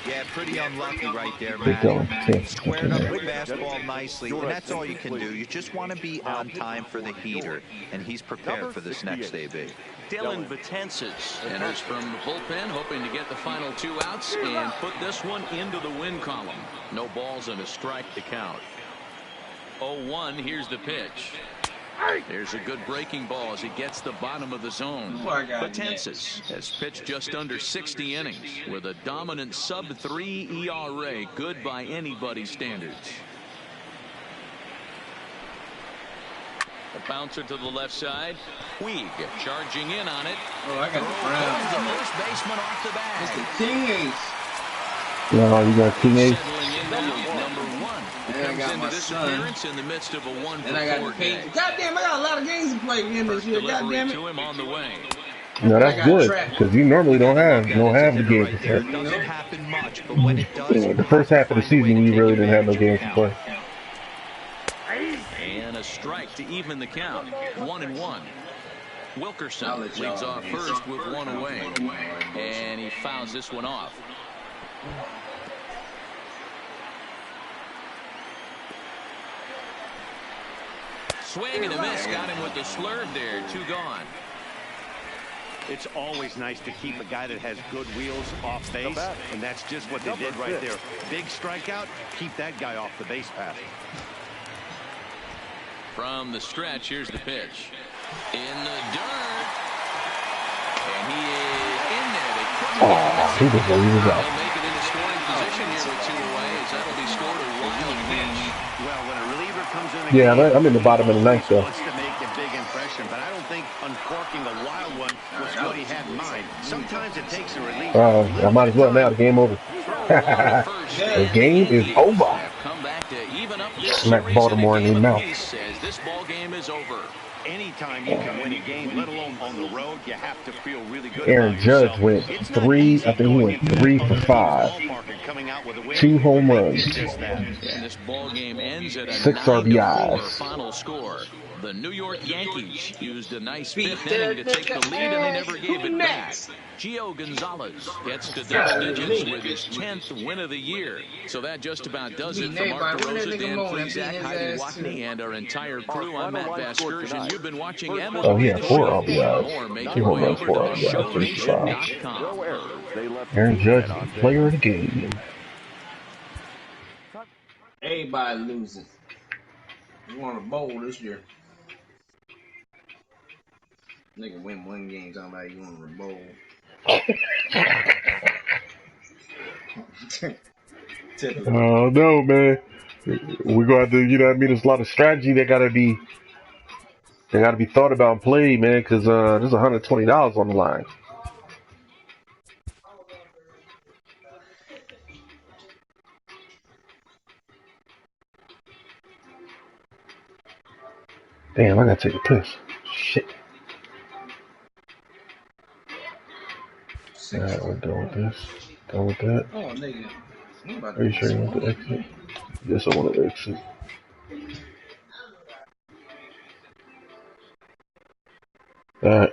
Yeah, pretty unlucky right there, man. Squared up with basketball nicely, and that's all you can do. You just want to be on time for the heater, and he's prepared for this next AB. Dylan Betances enters from the bullpen, hoping to get the final 2 outs and put this one into the win column. No balls and a strike to count. 0-1, here's the pitch. There's a good breaking ball as he gets the bottom of the zone. Betances has pitched just under 60 innings with a dominant sub-3 ERA, good by anybody's standards. The bouncer to the left side. Puig charging in on it. Oh, I got the Browns. The first baseman off the bat. It's the King Ace. No, you got King Ace. Number 1. And I got my son. In the midst of a 1-for-4 and I got the paint. Goddamn, I got a lot of games to play with him this year. Goddamn it. To him on the way. No, that's good because you normally don't have the games to play. It doesn't happen much, but when it does, The first half of the season, you really didn't have no games to play. And a strike to even the count. 1-1. Wilkerson leads off first with 1 away, and he fouls this one off. Swing and a miss, got him with the slurve there. 2 gone. It's always nice to keep a guy that has good wheels off base, and that's just what they did right there. Big strikeout, keep that guy off the base path. From the stretch, here's the pitch. In the dirt. And he is in there. They couldn't he was out. They'll make it into scoring position here with 2 away, as that'll be scored a wild pitch. Well, when a reliever comes in, Yeah, I'm in the bottom of the ninth though. Wants to make a big impression, but I don't think uncorking a wild one was what he had in mind. Sometimes it takes a reliever. I might as well now. The game over. The game is over. Come back to even up this Smack Baltimore in the mouth. Says this ball game is over. Anytime you can win a game, let alone on the road, you have to feel really good Aaron about Judge yourself. went It's not 3. easy I think he going went into 3 that for other team's 5. ballpark and coming out with a win. 2 home They runs. did just that. And this ball game ends at a 6 9-4 RBIs. final score. The New York Yankees used a nice 5th inning to take the lead, and they never gave it back. Gio Gonzalez gets to double digits with his 10th win of the year. So that just about does it for Mark DeRosa, Dan Plesac, Heidi Watney, and our entire crew. I'm Matt Vasgersian. You've been watching MLB Oh, he had 4 Show. RBIs. More, make 2 your home way runs, over 4 to RBIs, 3 for 5. ShowNation.com. Aaron Judge is the player of the game. Everybody losing. You want a bowl this year. Nigga win one game, talking about you want a bowl. Oh no, man. We're gonna have to, you know what I mean? There's a lot of strategy that gotta be thought about and played, man, because there's $120 on the line. Damn, I gotta take a piss. Shit. Alright, we're done with this. Done with that. Oh, nigga. Are you sure you want to exit? Yes, I want to exit. Alright.